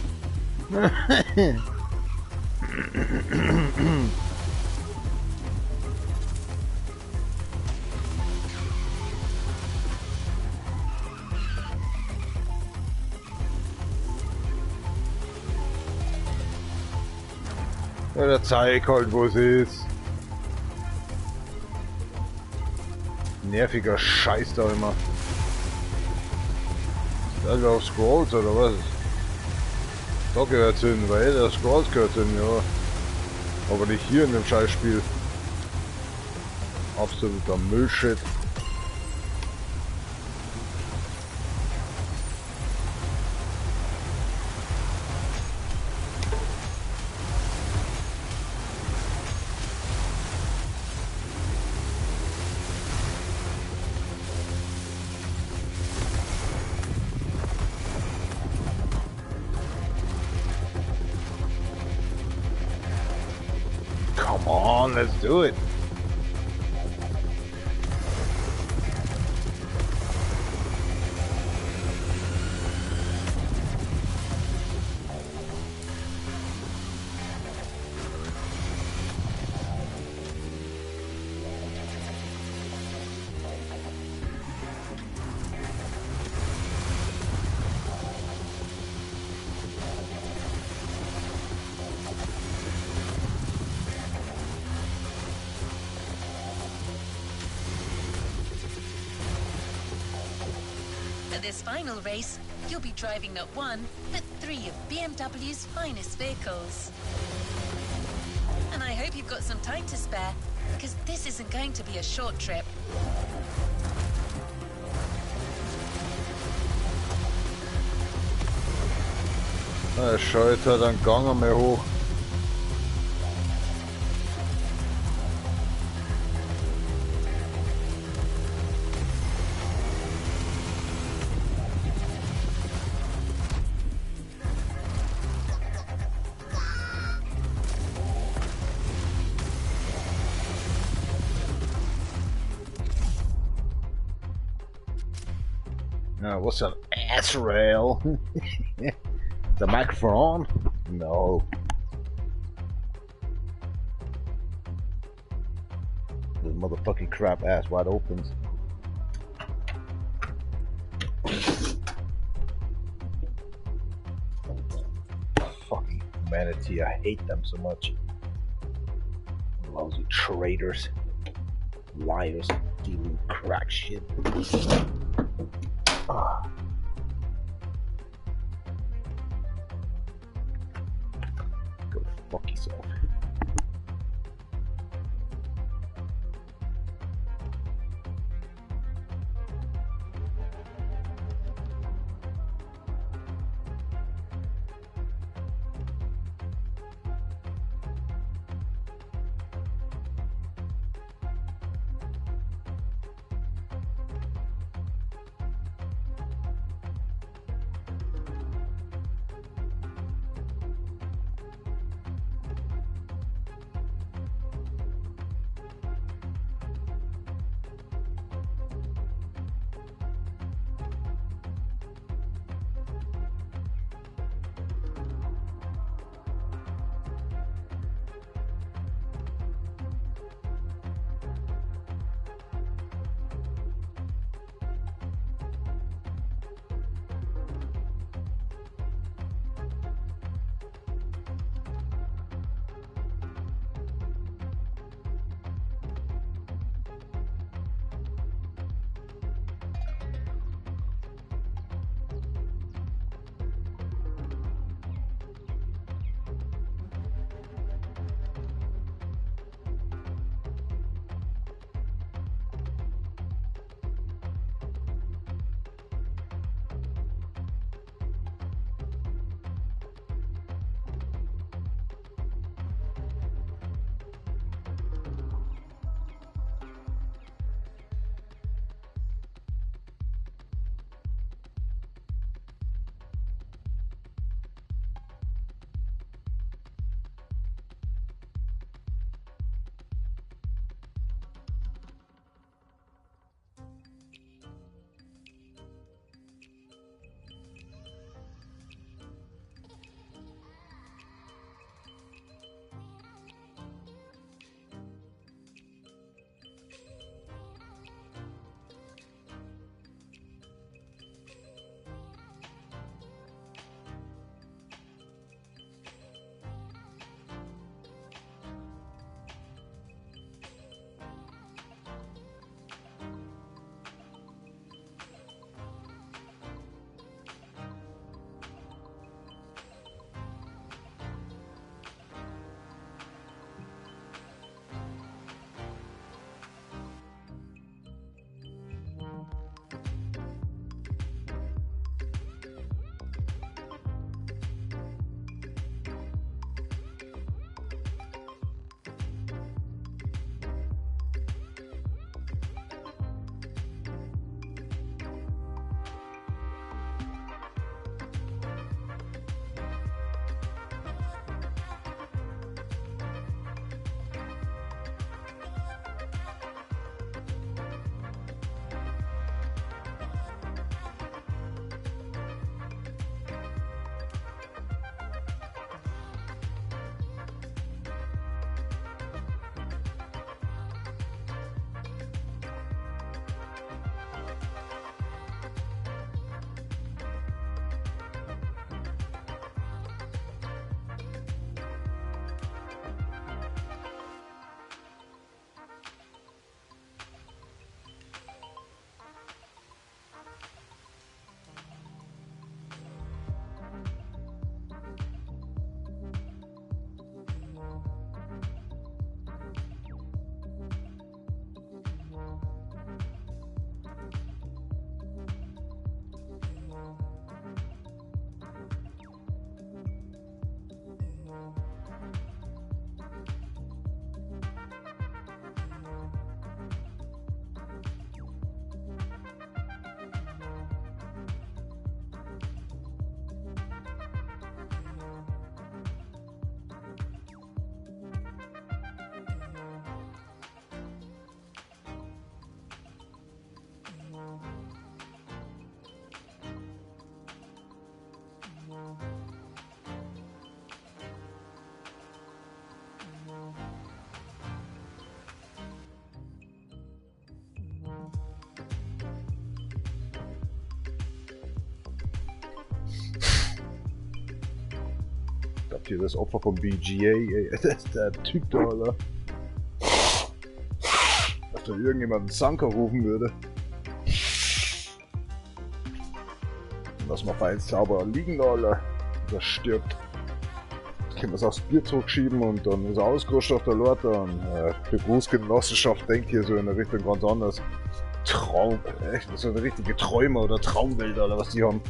Ja, der zeigt halt, wo es ist. Nerviger Scheiß da immer. Also auf Scrolls oder was? Da gehört hin, weil der Scrolls gehört hin, ja. Aber nicht hier in dem Scheißspiel. Absoluter Müllshit. Come on, let's do it. For this final race, you'll be driving not one, but 3 of BMW's finest vehicles. And I hope you've got some time to spare, because this isn't going to be a short trip. Er scheut halt einen Gang mehr hoch. What's an ass rail? The microphone? No. The motherfucking crap ass wide opens. Fucking humanity, I hate them so much. Lousy traitors. Liars, stealing crack shit. Ah. Go fuck yourself. Gott, hier das Opfer vom BGA, ey. Das ist der Typ da, Alter. Dass da irgendjemand einen Sanker rufen würde. Und lass mal fein sauber liegen, Alter. Das stirbt. Können wir es aufs Bier zurückschieben und dann ist er ausgerustet auf der Lorte und die Berufsgenossenschaft denkt hier so in eine Richtung ganz anders. Traum, echt, so eine richtige Träume oder Traumwelt oder was die haben.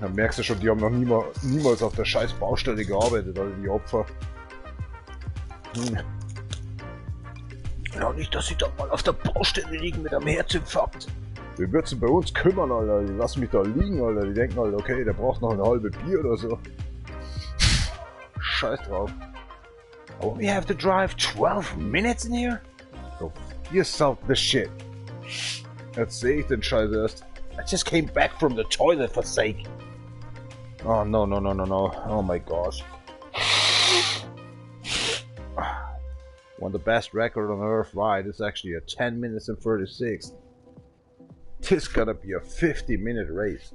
Da merkst du schon, die haben noch niemals auf der scheiß Baustelle gearbeitet, also die Opfer. Ja, nicht, dass sie doch mal auf der Baustelle liegen mit einem Herzinfarkt. Wie wird's denn bei uns kümmern, Alter? Die lassen mich da liegen, Alter. Die denken, Alter, okay, der braucht noch eine halbe Bier oder so. Scheiß drauf. Oh, we have to drive 12 minutes in here? Go yourself the shit. Jetzt sehe ich den Scheiß erst. I just came back from the toilet for sake. Oh no. Oh my gosh. Won the best record on earth ride is actually a 10 minutes and 36. This gotta be a 50-minute race.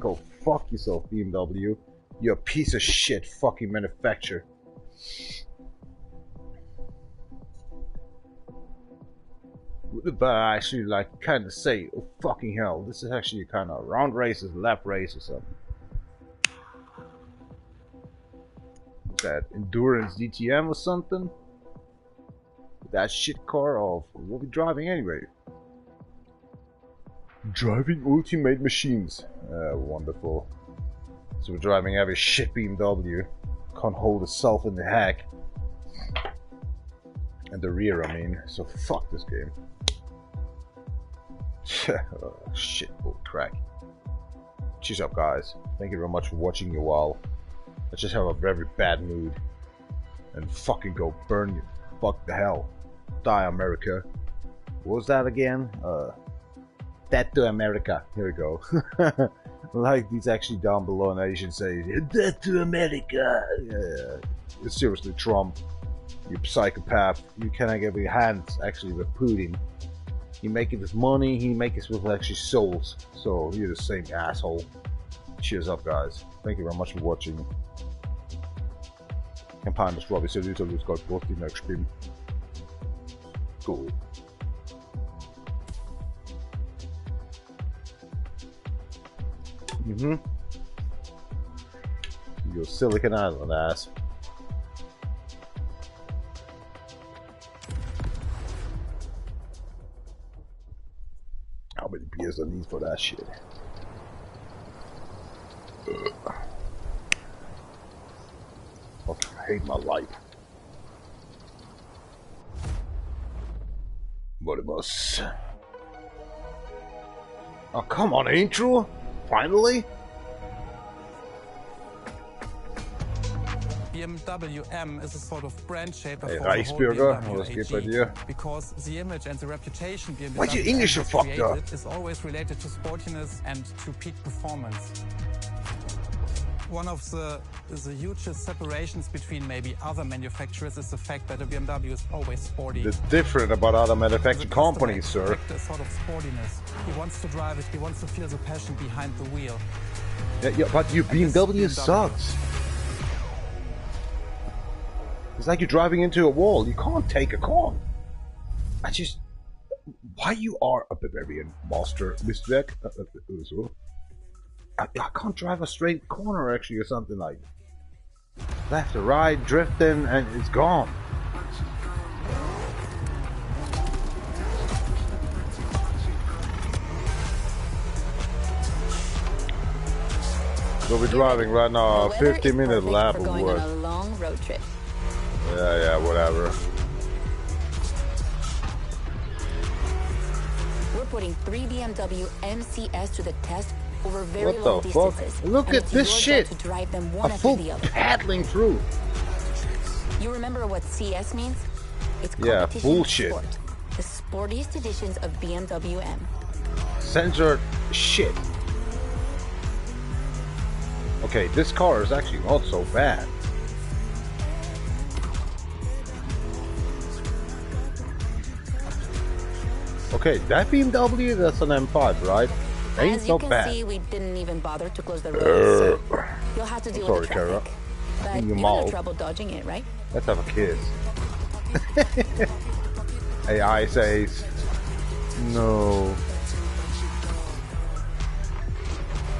Go fuck yourself, BMW. You're a piece of shit fucking manufacturer. But I actually like kind of say, oh fucking hell, this is actually kind of round races, lap race or something. That endurance DTM or something? That shit car of what we driving anyway? Driving ultimate machines. Wonderful. So we're driving every shit BMW. Can't hold itself in the hack. And the rear, I mean. So fuck this game. Oh, shit, bull crack. Cheers up, guys. Thank you very much for watching you all. I just have a very bad mood. And fucking go burn you. Fuck the hell. Die, America. What was that again? Death to America. Here we go. Like these actually down below, and I should say, Death to America. Yeah. Seriously, Trump. You psychopath. You cannot get your hands actually with Putin. You make it with money, he make it with actually souls. So you're the same asshole. Cheers up, guys. Thank you very much for watching. Campaign das Robbie so little who's got both the next game. Cool. Your Silicon Island ass. How many beers I need for that shit? Fucking hate my life. But it must. Oh, come on, intro! Finally? BMW M is a sort of brand shaper Hey, for Reichsbürger, the whole was geht BMW bei dir? because the image and the reputation BMW Why'd you English has so fucked up? created is always related to sportiness and to peak performance. One of the hugest separations between maybe other manufacturers is the fact that a BMW is always sporty. That's different about other manufacturing companies, sir. A sort of sportiness. He wants to drive it. He wants to feel the passion behind the wheel. Yeah, but your BMW sucks. It's like you're driving into a wall. You can't take a corner. Why you are a Bavarian master, Mr. Deck? I can't drive a straight corner actually or something like left or right, drifting, and it's gone. So we're driving right now a 50-minute lap of going work. on a long road trip. Yeah, whatever. We're putting 3 BMW MCS to the test over very What long the fuck? distances. Look and at it's this your shit! job to drive them one A after full the other. paddling through. You remember what CS means? It's Yeah, competition bullshit. sport. The sportiest editions of BMW M. Censored shit. Okay, this car is actually not so bad. Okay, that BMW, that's an M5, right? Ain't As so you can bad. see, we didn't even bother to close the road, so you'll have had to deal sorry, with the traffic. Kara. But In you your had no mouth. trouble dodging it, right? Let's have a kiss. AI says, no.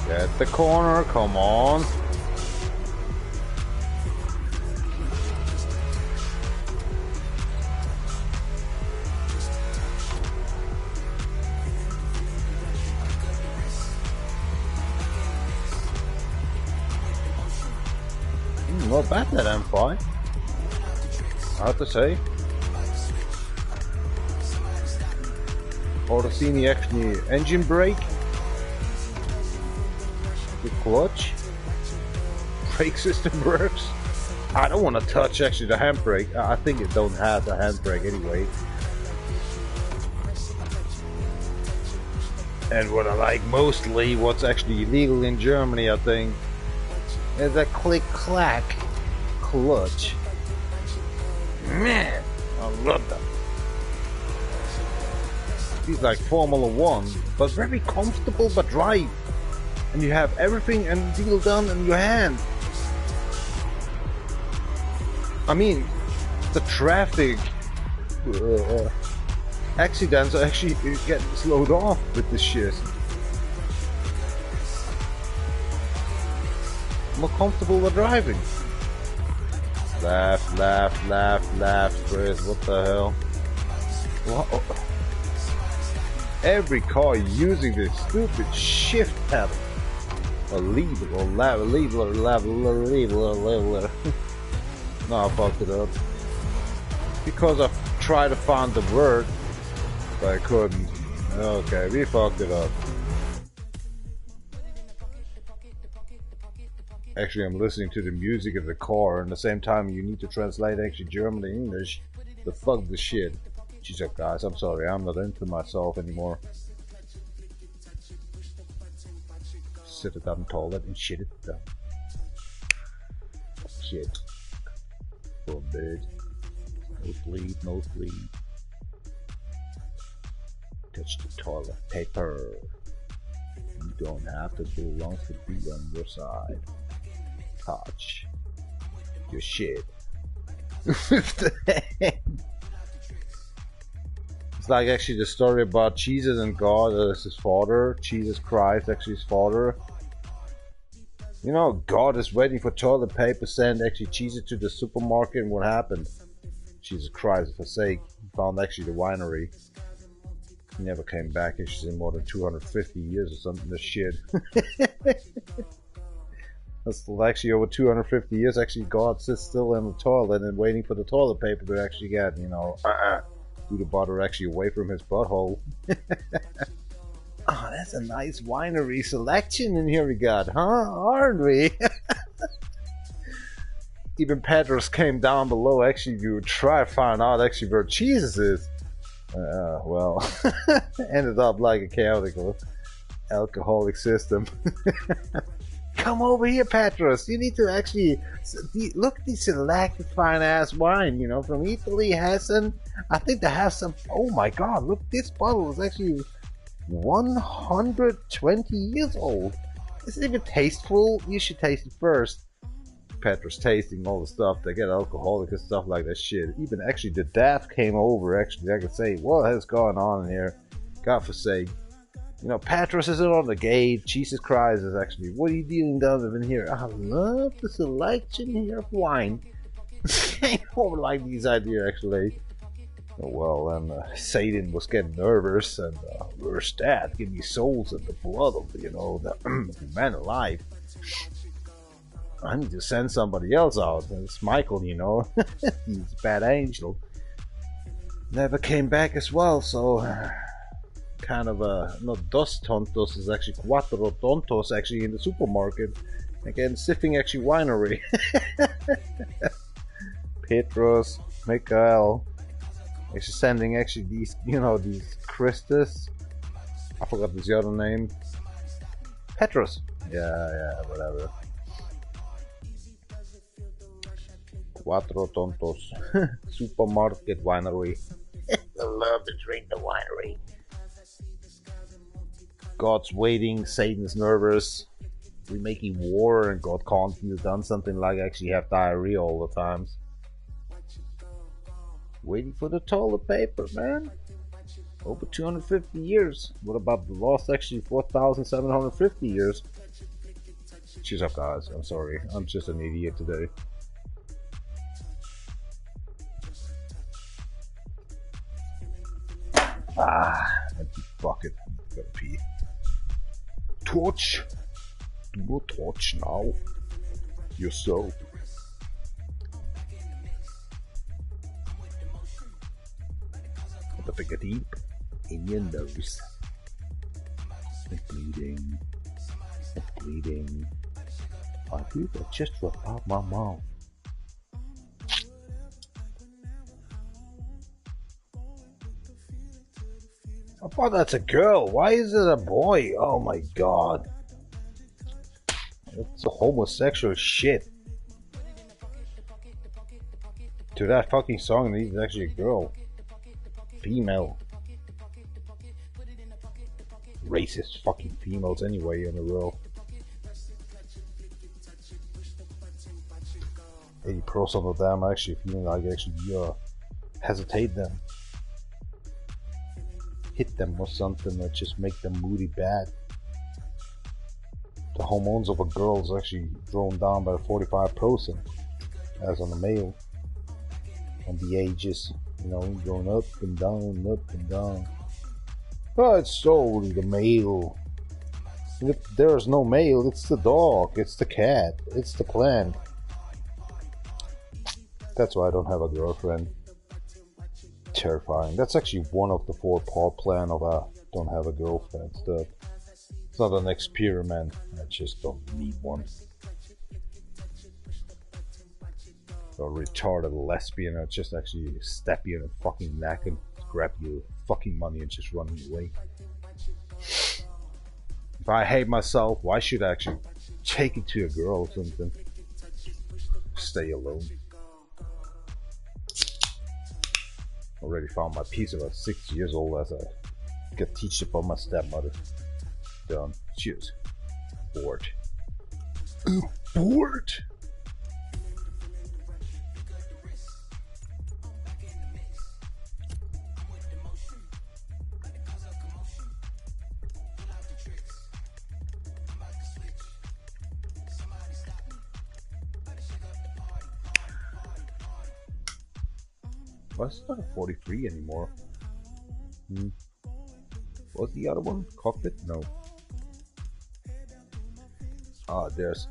Get the corner, come on. Not bad that M5. I have to say. Orsini actually engine brake. The clutch. Brake system works. I don't want to touch actually the handbrake. I think it don't have the handbrake anyway. And what I like mostly, what's actually illegal in Germany, I think, is a click-clack clutch. Man, I love that. It's like Formula 1, but very comfortable but drive. And you have everything and deal done in your hand. I mean, the traffic accidents are actually getting slowed off with this shit. More comfortable with driving. Left, Chris, what the hell? What? Every car using this stupid shift pedal. Or lever, or lever. No, I fucked it up. Because I tried to find the word, but I couldn't. Okay, we fucked it up. Actually, I'm listening to the music of the car, and at the same time you need to translate actually German to English. The fuck the shit. She said, guys, I'm sorry, I'm not into myself anymore. Sit it down toilet and shit it down. Shit. Poor bird. No sleep, no sleep. Touch the toilet paper. You don't have to belong to be on your side. Touch your shit. It's like actually the story about Jesus and God as his father. Jesus Christ actually his father. You know, God is waiting for toilet paper, send actually Jesus to the supermarket, and what happened? Jesus Christ, for sake, found actually the winery. He never came back. It's in more than 250 years or something. This shit. That's actually over 250 years. Actually, God sits still in the toilet and waiting for the toilet paper to actually get, you know, do the butter actually away from his butthole. Oh, that's a nice winery selection in here we got, huh? Aren't we? Even Petrus came down below actually to try to find out actually where Jesus is. Well, ended up like a chaotic alcoholic system. Come over here, Petrus. You need to actually look at these selected fine ass wine, you know, from Italy, Hessen. I think they have some. Oh my god, look, this bottle is actually 120 years old. Is it even tasteful? You should taste it first. Petrus tasting all the stuff. They get alcoholic and stuff like that shit. Even actually the DAF came over. Actually, I could say, what has gone on in here? God forsake. You know, Petrus is on the gate. Jesus Christ is actually, what are you dealing down in here? I love the selection here of wine. I don't like these ideas actually. Well, and Satan was getting nervous, and where's that? Give me souls and the blood of, you know, the man alive. I need to send somebody else out. It's Michael, you know. He's a bad angel. Never came back as well, so kind of not dos tontos, is actually cuatro tontos actually in the supermarket. Again, sipping actually winery. Petrus, Mikael. Actually sending actually these, you know, these Christus. I forgot his other name. Petrus. Yeah, whatever. Cuatro tontos. Supermarket winery. I love to drink the winery. God's waiting, Satan's nervous. We're making war and God can't have done something like actually have diarrhea all the times. Waiting for the toilet paper, man. Over 250 years. What about the last actually 4,750 years? Cheers up, guys. I'm sorry. I'm just an idiot today. Empty bucket. Gotta pee. Torch. Do not torch now. Yourself. The pick deep in your nose. I'm bleeding. I'm bleeding. I think I just dropped out my mouth. I thought that's a girl. Why is it a boy? Oh my god. That's a homosexual shit. To that fucking song, he's actually a girl. Female. Racist fucking females anyway in a row. 80% of them actually feeling like actually hesitate them. Hit them or something that just make them moody bad. The hormones of a girl is actually drawn down by 45% as on a male. And the ages, you know, going up and down, up and down. But it's solely the male. If there's no male, it's the dog, it's the cat, it's the plant. That's why I don't have a girlfriend. Terrifying. That's actually one of the 4-part plan of a don't have a girlfriend stuff. It's not an experiment. I just don't need one. A retarded lesbian that just actually stab you in the fucking neck and grab your fucking money and just run away. If I hate myself, why should I actually take it to a girl or something? Stay alone. Already found my piece about 6 years old as I got teached it by my stepmother. Done. Cheers. Bored. Bored. Well, it's not a 43 anymore. What's the other one? Cockpit? No. There's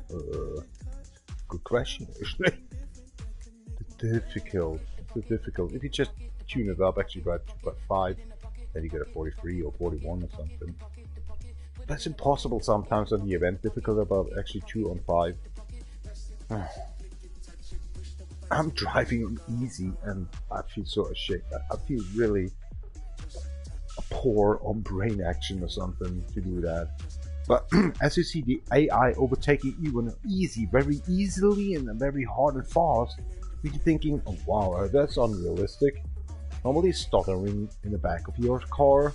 good question. Difficult. It's difficult. If you just tune it up actually by 2.5, then you get a 43 or 41 or something. That's impossible sometimes on the event. Difficult about actually 2 on 5. I'm driving on easy and I feel so ashamed. I feel really poor on brain action or something to do that. But as you see the AI overtaking you on easy, very easily and very hard and fast, you're thinking, oh wow, that's unrealistic. Normally stuttering in the back of your car,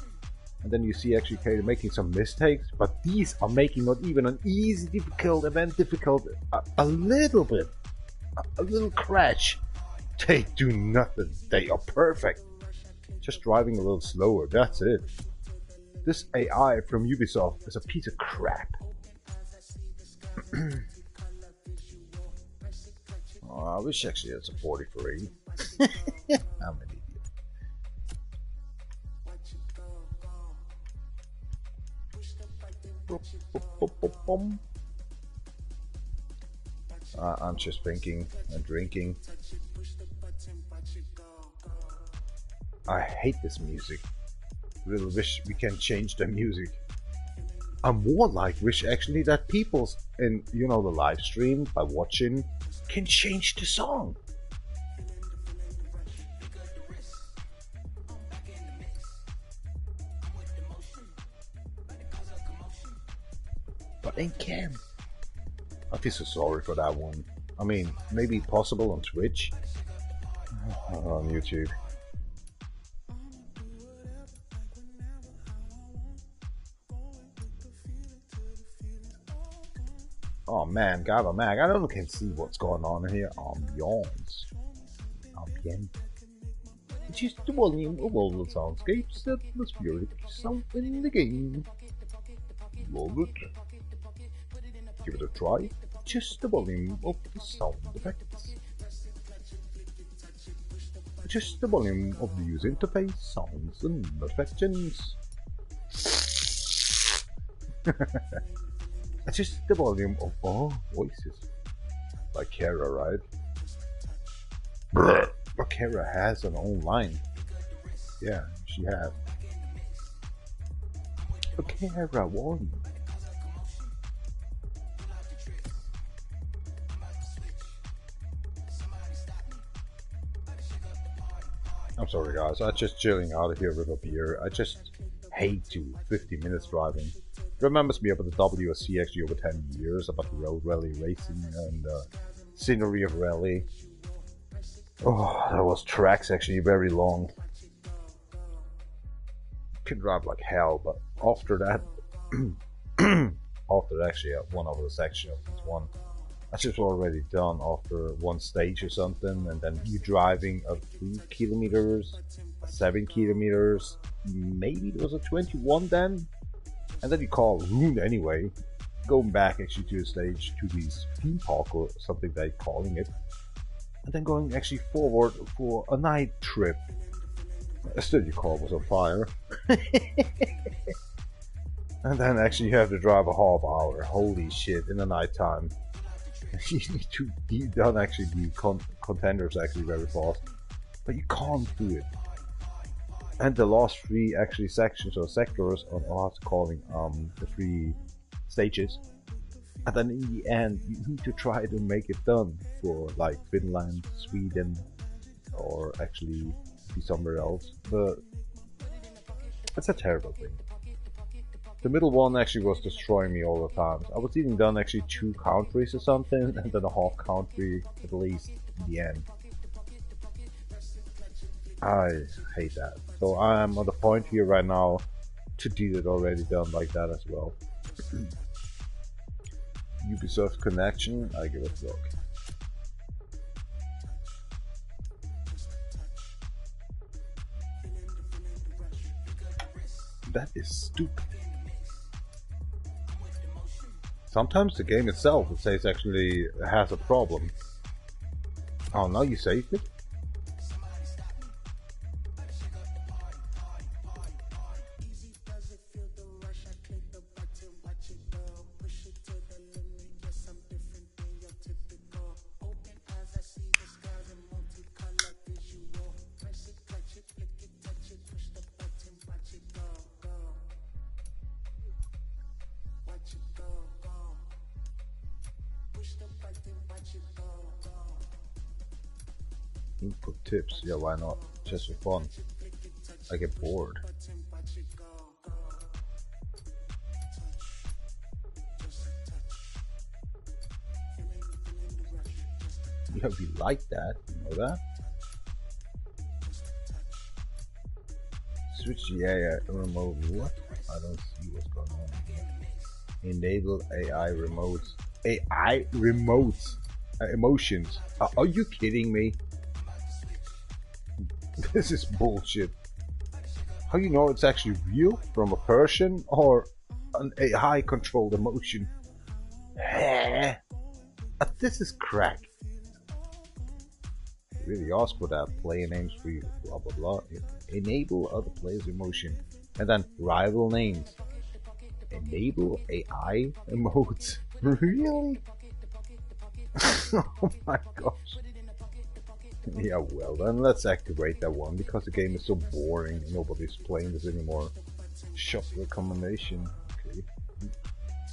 and then you see actually Katie making some mistakes, but these are making not even an easy, difficult event difficult, a little bit. A little crash. They do nothing. They are perfect. Just driving a little slower. That's it. This AI from Ubisoft is a piece of crap. Oh, I wish actually it's a 43. I'm an idiot. I'm just thinking and drinking. I hate this music. Really wish we can change the music. I more like wish actually that people in the live stream by watching can change the song. But they can. I feel so sorry for that one. I mean, maybe possible on Twitch, on YouTube. man, got a mag. I don't can see what's going on here. Ambiance. Ambient. Adjust the volume of all the soundscapes, atmospheric sound in the game. Love it. Give it a try. Adjust the volume of the sound effects. Adjust the volume of the user interface, sounds and effects. Adjust the volume of all voices. Like Kara, right? But Kara has an own line. Yeah, she has. But Kara won. I'm sorry guys, I'm just chilling out of here with a beer. I just hate 50 minutes driving. It remembers me about the WSC actually over 10 years, about the road rally racing and scenery of rally. Oh, that was tracks actually very long. Could drive like hell, but after that, after actually one of the section of this one, I just already done after one stage or something, and then you driving a 3 kilometers, 7 kilometers, maybe it was a 21 then, and then you call route anyway, going back actually to the stage to these theme park or something they're calling it, and then going actually forward for a night trip. Still your car was on fire. And then actually you have to drive a half hour, holy shit, in the night time. You need to be done actually the contenders actually very fast, but you can't do it. And the last 3 actually sections or sectors on us calling the 3 stages, and then in the end you need to try to make it done for like Finland, Sweden, or actually be somewhere else. But it's a terrible thing. The middle one actually was destroying me all the time. I was even done actually 2 countries or something, and then a half country at least in the end. I hate that. So I'm on the point here right now to do it already done like that as well. Ubisoft connection, I give it a look. That is stupid. Sometimes the game itself, it says actually has a problem. Oh, now you saved it? Input tips, yeah, why not? Just for fun. I get bored. Yeah, we like that, you know that? Switch, yeah, remote, what? I don't see what's going on here. Enable AI remotes. AI remotes? Emotions. Are you kidding me? This is bullshit. How you know it's actually real from a person or an AI controlled emotion? This is crack. Really ask for that. Player names for you. Blah blah blah. Enable other players' emotion. And then rival names. Enable AI emotes. Really? Oh my gosh. Yeah, well then let's activate that one because the game is so boring and nobody's playing this anymore. Shop recommendation. Okay.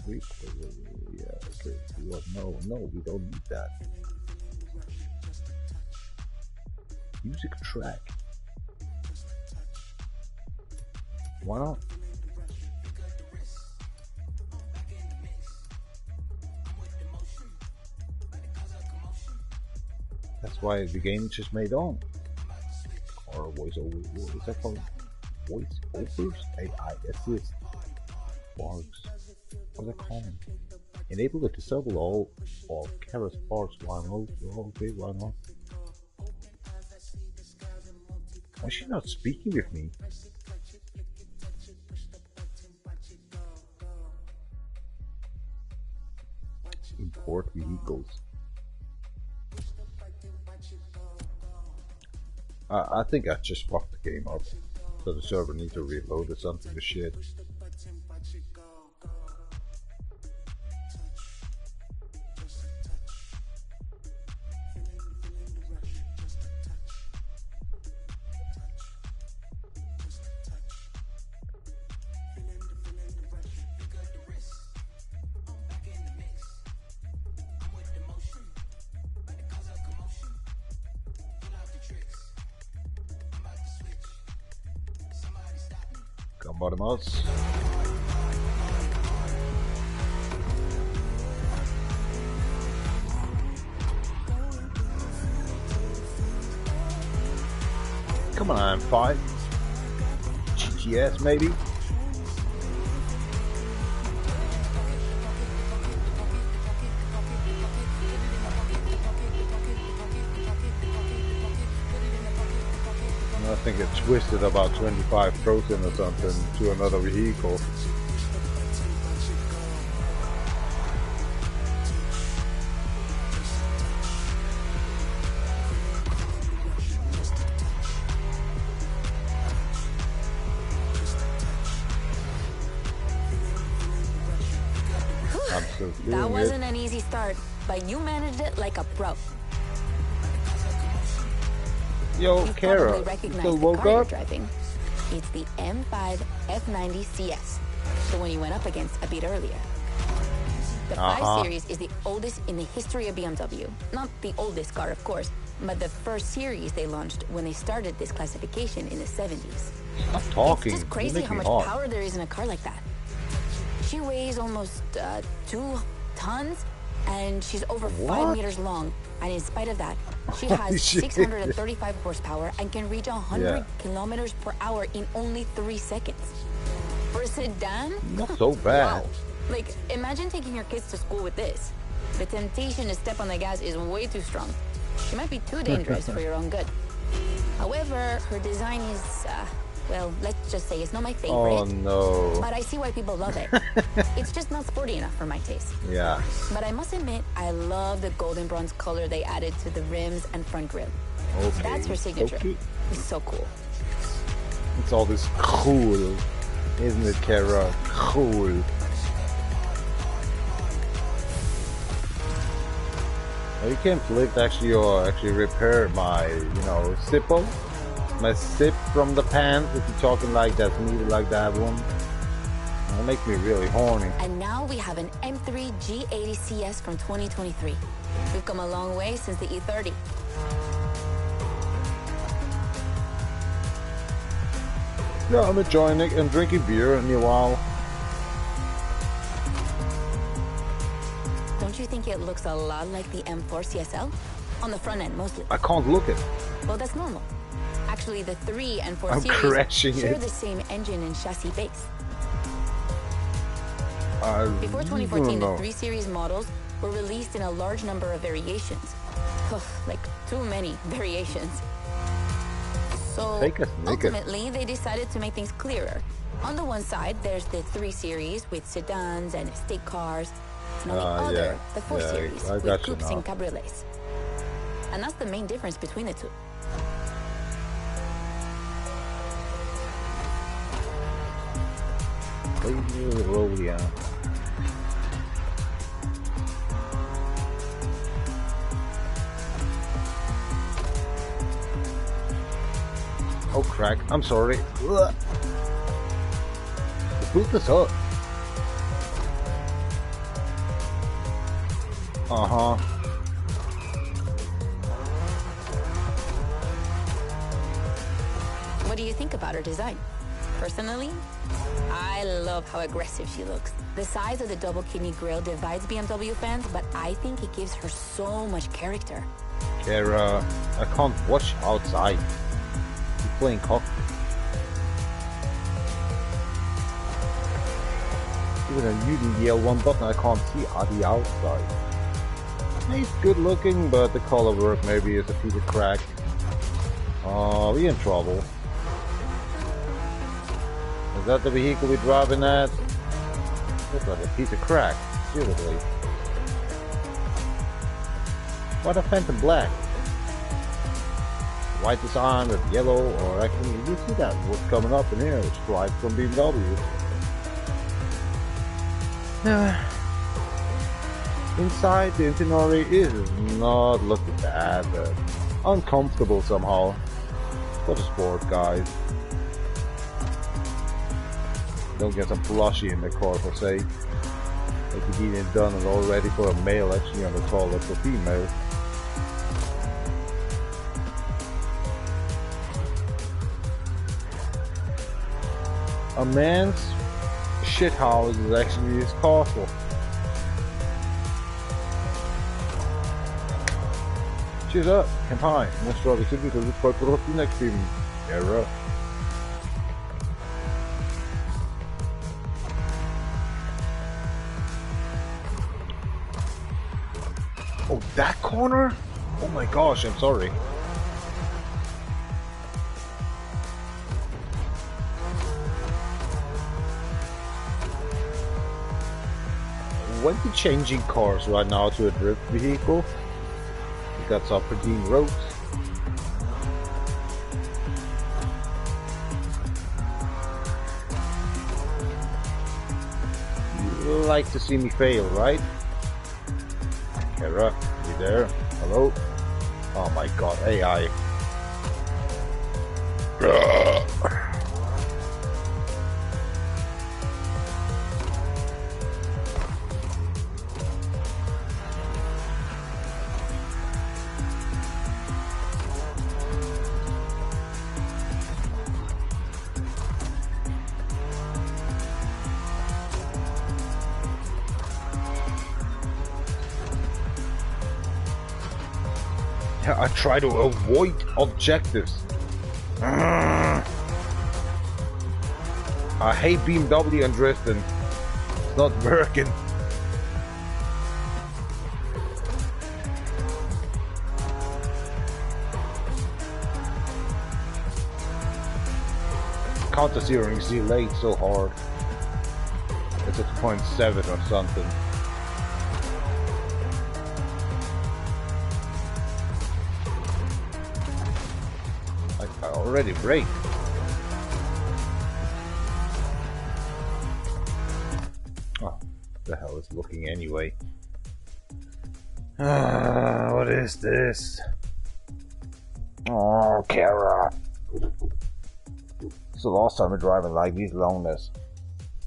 Replay. Yeah, okay. No, we don't need that. Music track. Why not? That's why the game just made on. Or voice over. What is that called? Voice overs? AI assist. Barks. What are they calling? Enable the disable all of Kara's parts while okay, why not? Why is she not speaking with me? Import vehicles. I think I just fucked the game up. So the server needs to reload or something to shit. Come bottom outs. Come on, fight. GGS maybe? I think it twisted about 25 protein or something to another vehicle. I'm still doing that wasn't an easy start, but you managed it like a pro. Yo, You Kara, probably recognize still the woke car you're up? driving. It's the M5 F90 CS, the one you went up against a bit earlier. The 5 Series is the oldest in the history of BMW. Not the oldest car, of course, but the first series they launched when they started this classification in the 70s. Stop talking. It's just crazy how much power there is in a car like that. She weighs almost 2 tons, and she's over 5 meters long. And in spite of that, she has 635 horsepower and can reach 100 kilometers per hour in only 3 seconds. For a sedan? Not so bad. Wow. Like, imagine taking your kids to school with this. The temptation to step on the gas is way too strong. She might be too dangerous for your own good. However, her design is, well, let's just say it's not my favorite. Oh no. But I see why people love it. It's just not sporty enough for my taste. Yeah. But I must admit, I love the golden bronze color they added to the rims and front grille. Okay. That's her signature. Okay. It's so cool. It's all this cool, isn't it, Kara? Cool. You can flip actually or actually repair my, zippo. My zip from the pants, if you're talking like that's needed like that one. That'll make me really horny. And now we have an M3 G80 CS from 2023. We've come a long way since the E30. Yeah, I'm enjoying it and drinking beer in a while. Don't you think it looks a lot like the M4 CSL? On the front end, mostly. I can't look it. Well, that's normal. Actually, the 3 and 4 I'm series crashing share it. the same engine and chassis base. Before Before 2014, the 3 series models were released in a large number of variations. Like, too many variations. So, Take a snicker. ultimately, they decided to make things clearer. On the one side, there's the 3 series with sedans and estate cars. And on the other, the 4 series I with got you coupes now. and cabriolets. And that's the main difference between the two. Yeah. Oh crack, I'm sorry. Ugh. Boot this up. Uh-huh. What do you think about her design? Personally, I love how aggressive she looks. The size of the double kidney grille divides BMW fans, but I think it gives her so much character. Kara, I can't watch outside. You're playing cock. Even I'm using the L1 button, I can't see the outside. He's good looking, but the color work maybe is a piece of crack. Oh, we in trouble. Is that the vehicle we're driving at? Looks like a piece of crack, seriously. What a Phantom Black? White design with yellow, or actually, you see that what's coming up in here, it's stripes from BMW. Inside, the interior is not looking bad, but uncomfortable somehow. For the sport guys. Don't get some plushy in the car per se. Like the heating done and all ready for a male actually on the toilet for female. A man's shithouse is actually his castle. Cheers up, campaign. Måste vara riktigt ut för att råtta next team. Era. Oh, that corner? Oh my gosh, I'm sorry. Went to changing cars right now to a drift vehicle. That's upper Dean Road. You like to see me fail, right? Kara, you there? Hello? Oh my god, AI. I try to avoid objectives. I hate BMW and drifting. It's not working. Counter zeroing is delayed so hard. It's at 0.7 or something. Already break. Oh, the hell is looking anyway? What is this? Oh, Kara. It's the last time we're driving like these longness.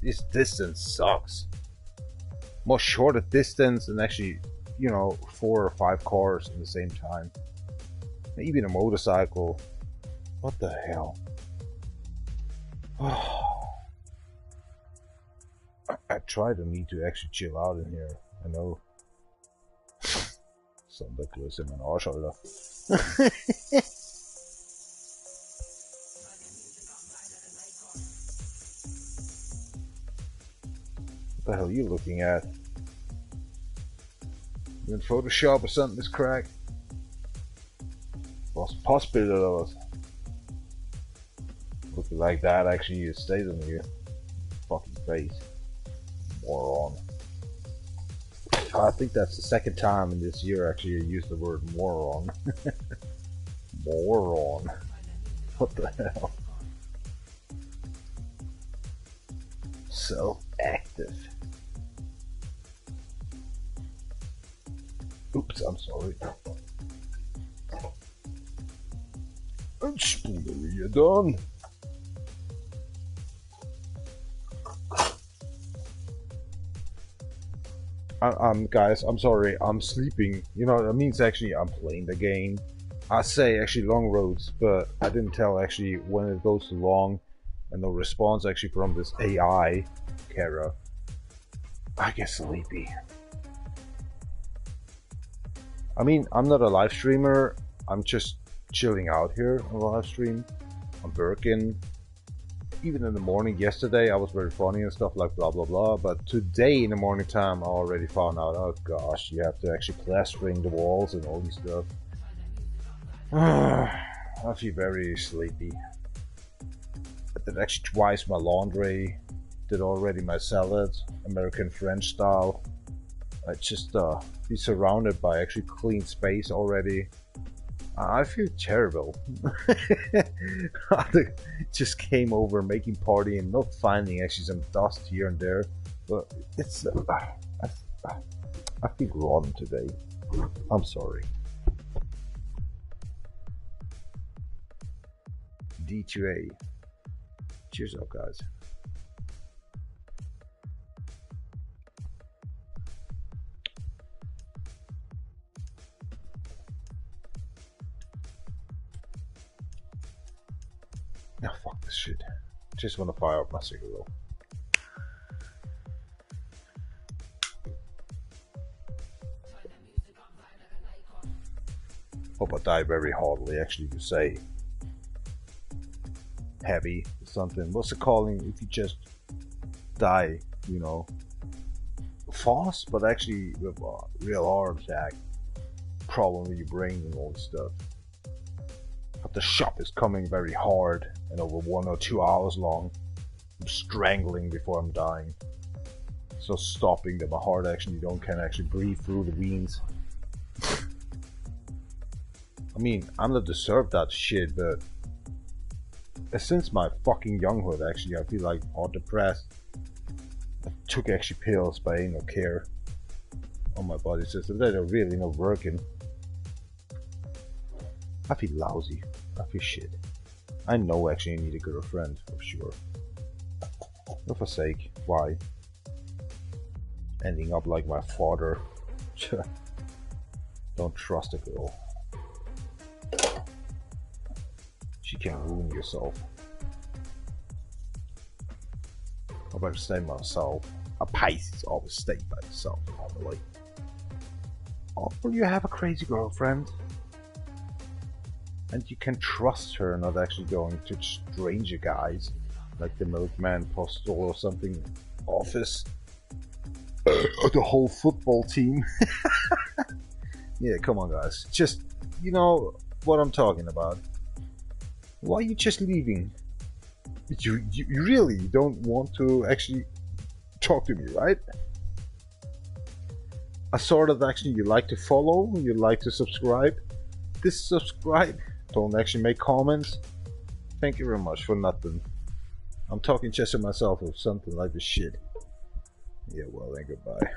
This distance sucks. More shorter distance and actually, you know, 4 or 5 cars at the same time. Even a motorcycle. What the hell? I try to need to actually chill out in here. I know. Sondergröße in mein Arsch, Alter. What the hell are you looking at? You in Photoshop or something, this crack? Lost Postbild oder was? Looking like that actually stays on your fucking face. Moron. I think that's the second time in this year actually I used the word moron. Moron. What the hell? So active. Oops, I'm sorry. And spoolery done. Guys, I'm sorry, I'm sleeping. You know, that means actually I'm playing the game. I say actually long roads, but I didn't tell actually when it goes too long and no response actually from this AI, Kara. I get sleepy. I mean, I'm not a live streamer, I'm just chilling out here on a live stream. I'm working. even in the morning yesterday I was very funny and stuff like blah blah blah, but today in the morning time I already found out, oh gosh, you have to actually plastering the walls and all this stuff. I feel very sleepy. I did actually twice my laundry, did already my salad, American French style. I just be surrounded by actually clean space already. I feel terrible. I just came over making party and not finding actually some dust here and there, but it's I feel rotten today. I'm sorry. D2A. Cheers up, guys. Oh, fuck this shit. Just want to fire up my cigarette. Hope I die very hardly, actually, to say. Heavy or something. What's the calling if you just die, you know, fast, but actually with a real heart attack, problem with your brain and all this stuff. But the shock is coming very hard and over 1 or 2 hours long. I'm strangling before I'm dying. So stopping that my heart actually can actually breathe through the veins. I mean, I'm not deserved that shit, but since my fucking younghood, actually, I feel like all depressed. I took actually pills, but I ain't no care on my body system. They're really not working. I feel lousy. I feel shit. I know actually I need a girlfriend, for sure. For fuck's sake, why? Ending up like my father. Don't trust a girl. She can ruin yourself. I'm about to stay by myself. A Pisces always stay by himself normally. Or you have a crazy girlfriend and you can trust her, not actually going to stranger guys like the milkman postal or something office or the whole football team. Yeah, come on guys, just, you know what I'm talking about. Why are you just leaving? You really don't want to actually talk to me, right? I saw that actually you like to follow, you like to subscribe. Subscribe. Don't actually make comments. Thank you very much for nothing. I'm talking just to myself or something like this shit. Yeah, well then, goodbye.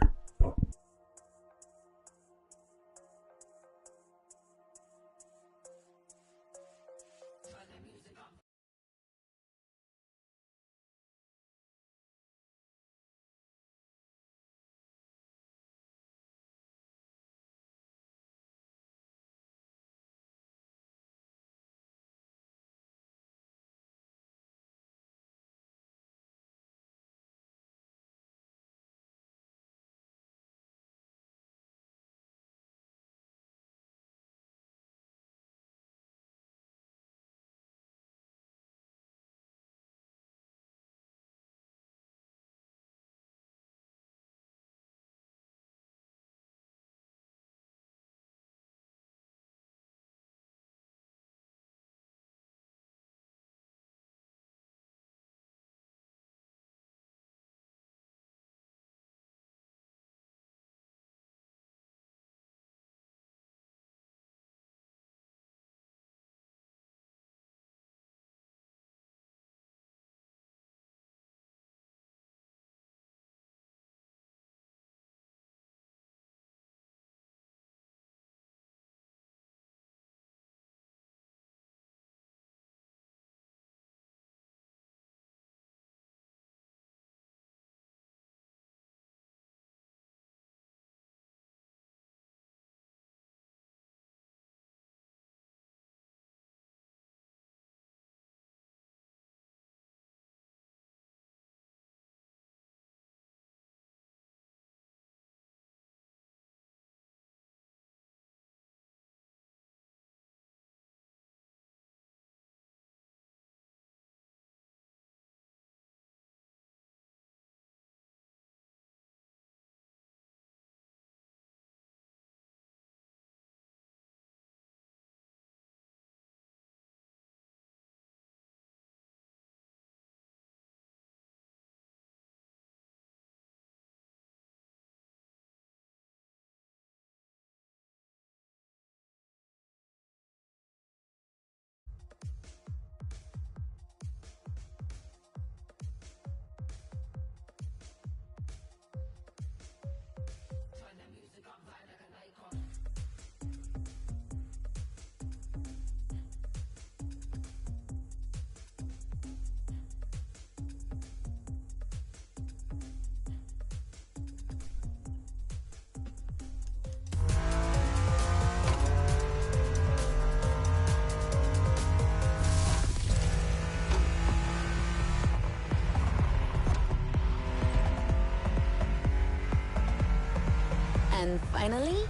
finally,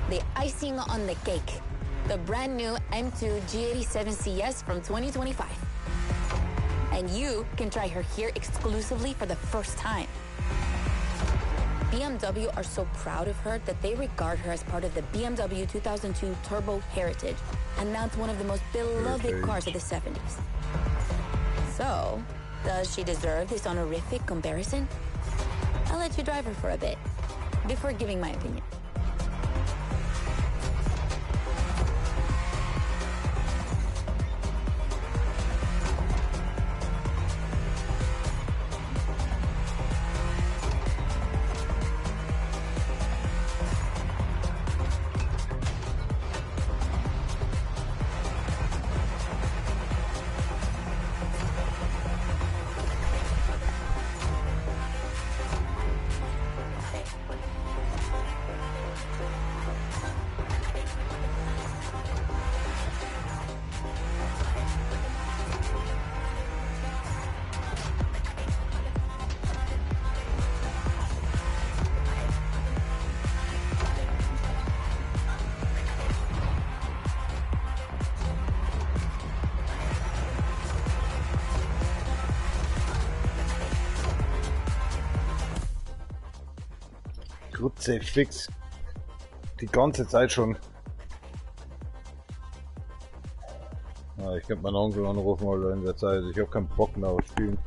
the icing on the cake. The brand new M2 G87 CS from 2025. And you can try her here exclusively for the first time. BMW are so proud of her that they regard her as part of the BMW 2002 Turbo Heritage, and that's one of the most beloved cars of the 70s. So, does she deserve this honorific comparison? I'll let you drive her for a bit, before giving my opinion. Kruzifix. Die ganze Zeit schon. Ah, ich könnte meinen Onkel anrufen, Alter, in der Zeit. Ich habe keinen Bock mehr auf Spielen.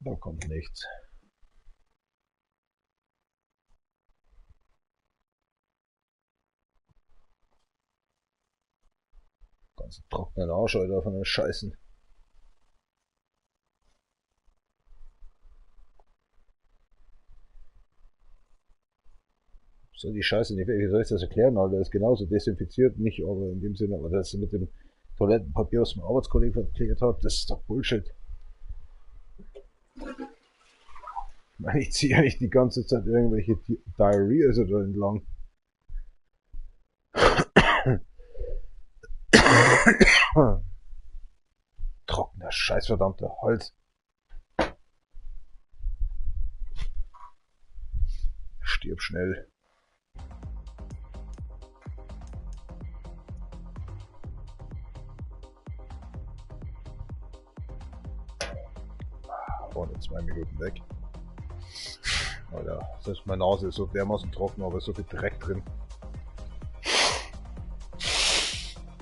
Da kommt nichts. Ganz trockenen Arsch, Alter, von den Scheißen. So die Scheiße nicht, wie soll ich das erklären, Alter? Das ist genauso desinfiziert, nicht aber in dem Sinne, aber das mit dem Toilettenpapier aus dem Arbeitskollegen verklärt hat, das ist doch Bullshit. Ich ziehe ja nicht die ganze Zeit irgendwelche Diarrhea also da entlang. Trockener Scheiß, verdammter Hals. Stirb schnell. Vorne 2 Minuten weg. Alter, selbst meine Nase ist so dermaßen trocken, aber so viel Dreck drin.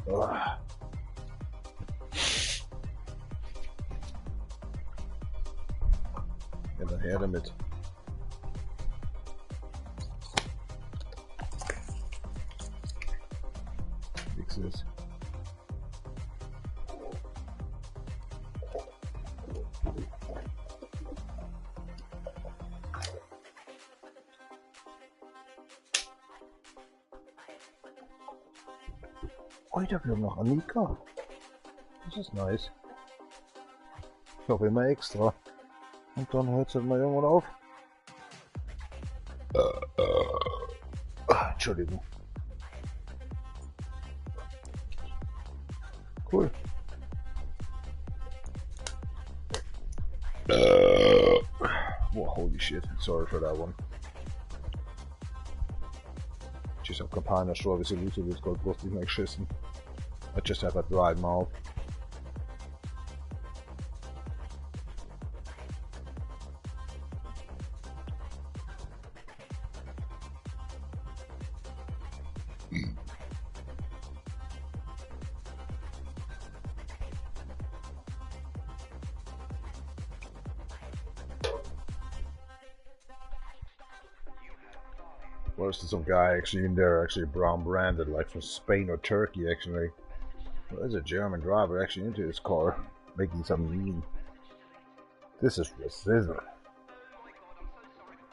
Oh. Ja, dann her damit. Nix ist. Heute wir haben noch Annika. Das ist nice. Ich hoffe immer extra. Und dann hört es halt mal irgendwann auf. Entschuldigung. Cool. Whoa, holy shit. Sorry for that one. Just have Campana straw resolution with gold busting like shissen. I just have a dry mouth. Well, there's some guy actually in there, actually brown branded, like from Spain or Turkey actually. Well, there's a German driver actually into his car, making some mean. This is racism.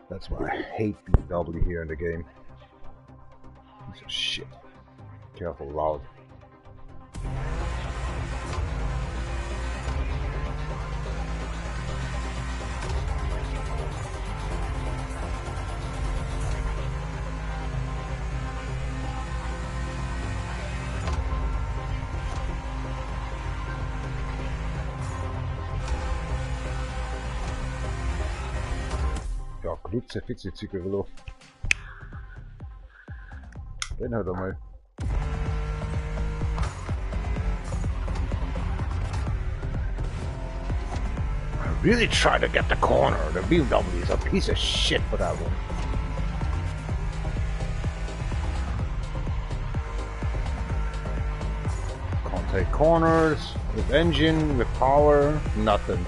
That's why I hate BMW here in the game. Piece of shit. Careful, loud. Ja, Glutze, Fitze, Zigarillo. Den hört er mal. I really try to get the corner. The BMW is a piece of shit for that one. Can't take corners, with engine, with power, nothing.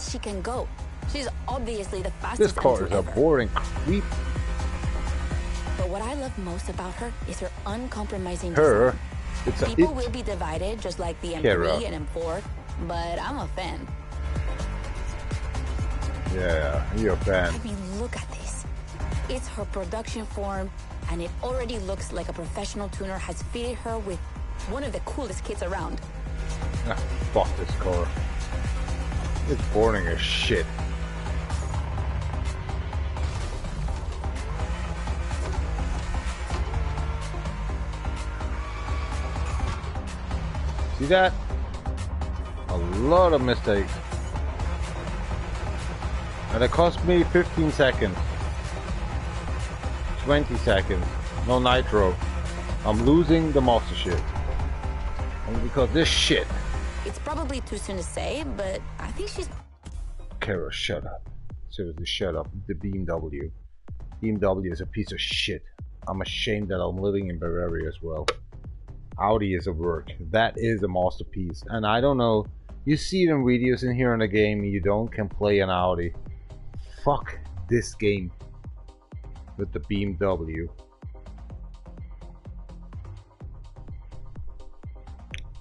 She can go. She's obviously the fastest. This car is a boring creep. But what I love most about her is her uncompromising design. People will be divided just like the M3 and M4, but I'm a fan. Yeah, you're a fan. I mean, look at this. It's her production form, and it already looks like a professional tuner has fitted her with one of the coolest kits around. Ah, fuck this car. It's boring as shit. See that? A lot of mistakes. And it cost me 15 seconds. 20 seconds. No nitro. I'm losing the master shit. Only because this shit. It's probably too soon to say, but I think she's... Kara, shut up. Seriously, shut up. The BMW. BMW is a piece of shit. I'm ashamed that I'm living in Bavaria as well. Audi is a work. That is a masterpiece. And I don't know, you see them videos in here in the game, you don't can play an Audi. Fuck this game with the BMW.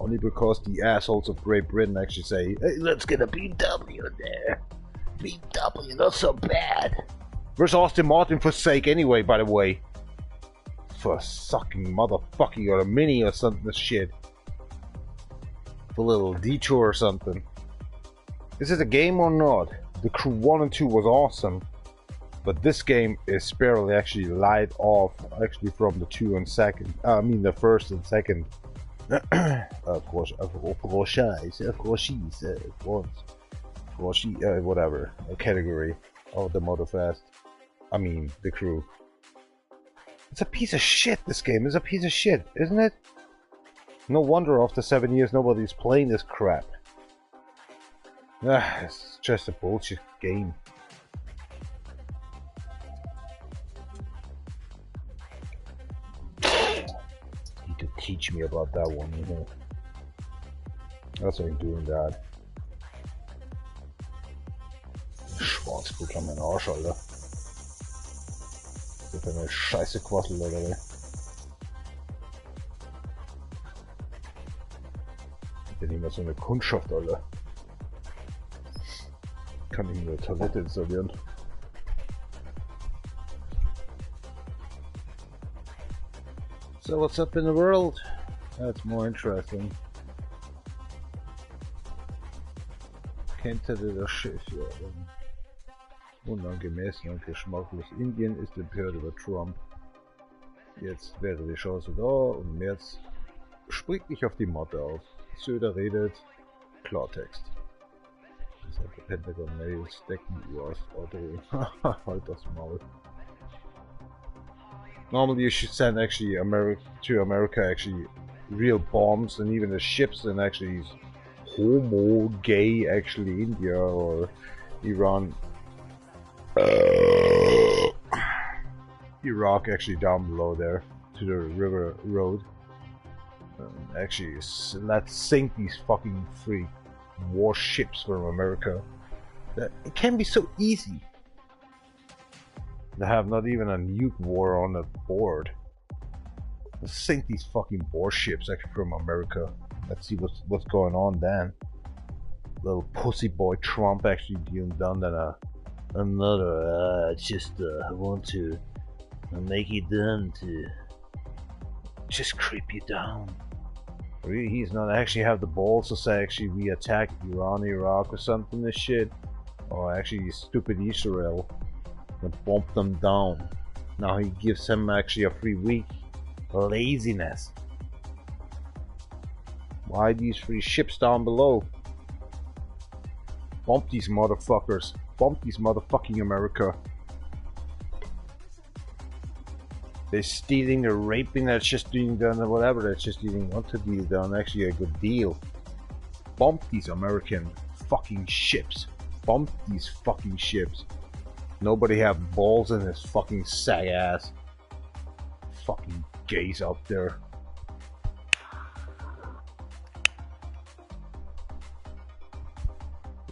Only because the assholes of Great Britain actually say, hey, let's get a BMW in there. BMW, not so bad. Where's Austin Martin for sake anyway, by the way? For a sucking motherfucking or a Mini or something shit. For a little detour or something. Is it a game or not? The Crew 1 and 2 was awesome. But this game is barely actually light off actually from the 2 and second. I mean the first and second. Of course, whatever, a category of the Motorfest. I mean, the Crew. It's a piece of shit, this game is a piece of shit, isn't it? No wonder after 7 years nobody's playing this crap. It's just a bullshit game. You could teach me about that one, you know. That's why I'm doing that. Schwarzblut an meinen Arsch, Alter. Das ist eine scheiße Quassel, Alter. Ich bin nicht mehr so eine Kundschaft, Alter. Kann ich mir eine Toilette installieren. So what's up in the world? That's more interesting. Kennt ihr das Schiff, ja? Unangemessen und geschmacklos. Indien ist empört über Trump. Jetzt wäre die Chance da und Merz springt nicht auf die Matte auf. Söder redet Klartext. Das hat der Pentagon Mails decken US Auto. Halt das Maul. Normally you should send actually America actually real bombs and even the ships and actually homo gay actually India or Iran. Iraq actually down below there to the river road. Actually, let's sink these fucking free warships from America. It can be so easy. They have not even a nuke war on the board. Let's sink these fucking warships actually from America. Let's see what's going on then. Little pussy boy Trump actually being done than another. I want to make it done to just creep you down. Really, he's not actually have the balls to say actually we attack Iran, Iraq or something this shit. Or actually stupid Israel and bump them down. Now he gives him actually a free week. Laziness. Why these free ships down below? Bump these motherfuckers. Bump these motherfucking America. They're stealing, they're raping, that's just being done or whatever, that's just doing not to deal done, actually a good deal. Bump these American fucking ships. Bump these fucking ships. Nobody have balls in his fucking sag ass. Fucking gays out there.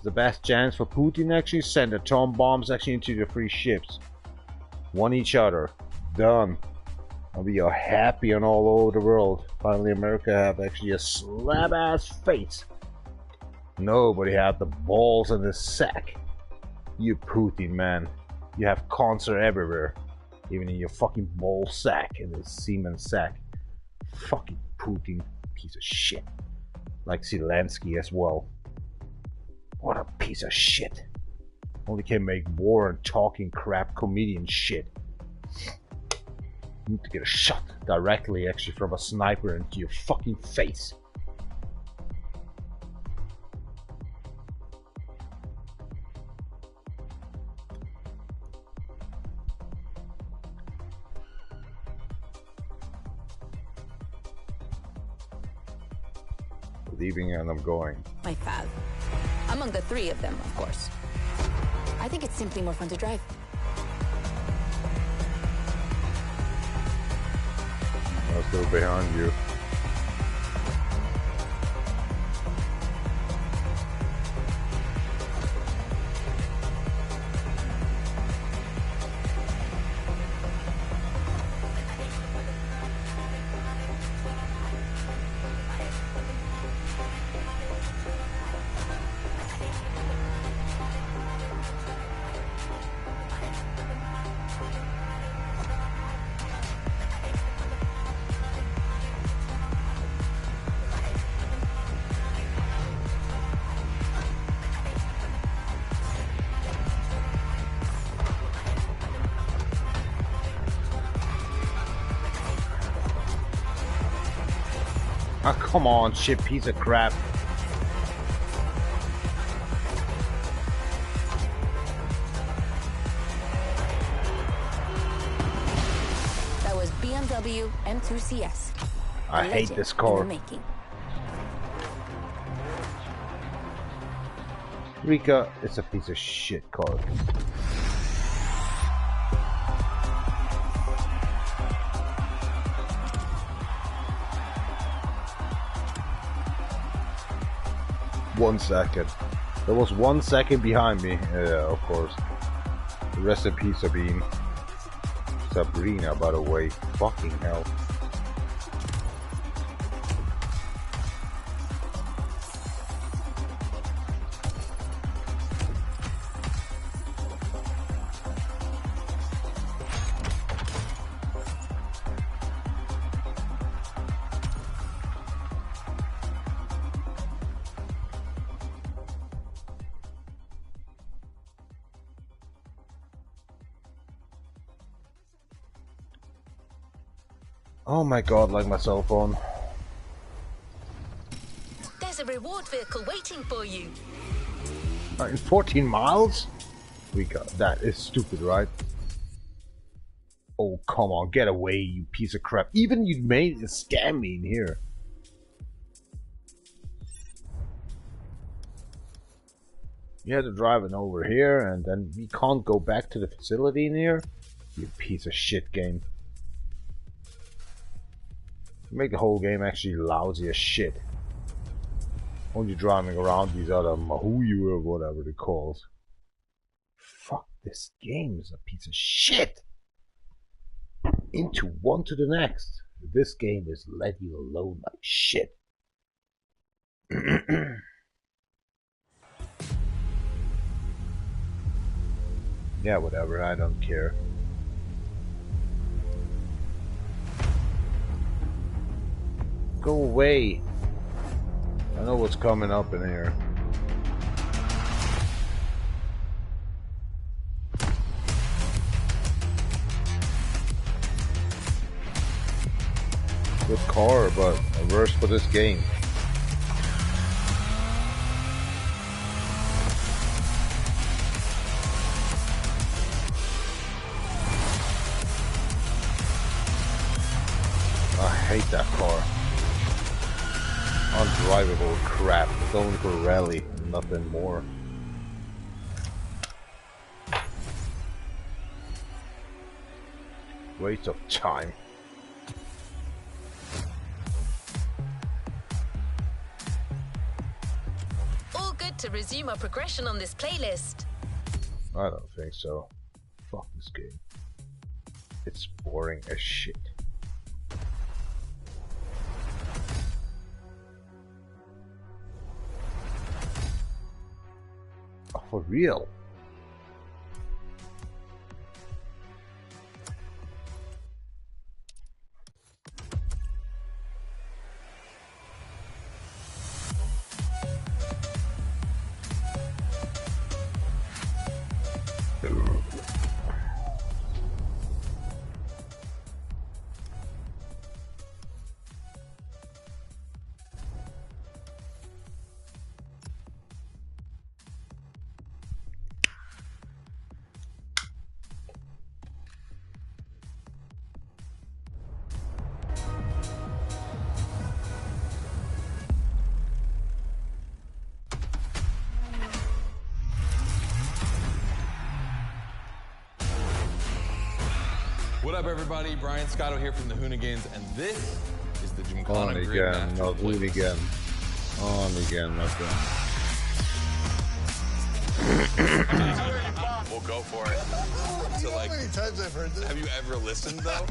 The best chance for Putin actually send atom bombs actually into the free ships. One each other. Done. And we are happy on all over the world. Finally America have actually a slab ass face. Nobody had the balls in the sack. You Putin, man. You have cancer everywhere. Even in your fucking ball sack, in the semen sack. Fucking Putin, piece of shit. Like Zelensky as well. What a piece of shit. Only can make war and talking crap comedian shit. You need to get a shot directly actually from a sniper into your fucking face. Leaving and I'm going. My fab. Among the three of them, of course. I think it's simply more fun to drive. I'm still behind you. Ah, come on, shit, piece of crap. That was BMW M2 CS. I hate this car. Rika, it's a piece of shit car. One second. There was 1 second behind me. Yeah, of course. Rest in peace, Sabine. Sabrina, by the way. Fucking hell. Oh my god, like my cell phone. There's a reward vehicle waiting for you. In 14 miles? We got that is stupid, right? Oh, come on, get away, you piece of crap. Even you made it scam me in here. You had to drive it over here, and then we can't go back to the facility in here? You piece of shit game. Make the whole game actually lousy as shit. Only driving around these other Mahui or whatever they call. Fuck, this game is a piece of shit. Into one to the next. This game is let you alone like shit. Yeah, whatever, I don't care. Go away. I know what's coming up in here. Good car, but worse for this game. I hate that car. Undrivable crap. It's only for rally, nothing more. Waste of time. All good to resume our progression on this playlist. I don't think so. Fuck this game. It's boring as shit. For real? What up, everybody? Brian Scotto here from the Hoonigans, and this is the Gymkhana On Grid again, Master not playlist. again. On again, my friend. We'll go for it. So, like, How many times I've heard this? have you ever listened, though?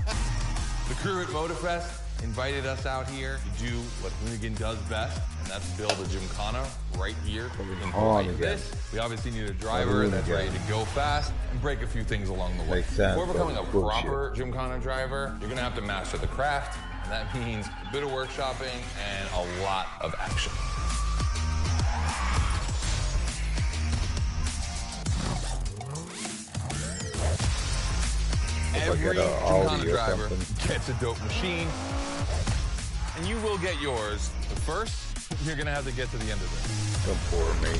The crew at Motorfest invited us out here to do what Hoonigan does best, and that's build a Gymkhana right here in Hawaii. This, we obviously need a driver that's ready to go fast and break a few things along the way. Makes sense. Before becoming a That's bullshit. proper Gymkhana driver, you're gonna have to master the craft, and that means a bit of workshopping and a lot of action. Every Gymkhana driver gets a dope machine, and you will get yours. But first, you're gonna have to get to the end of this. Don't bore me.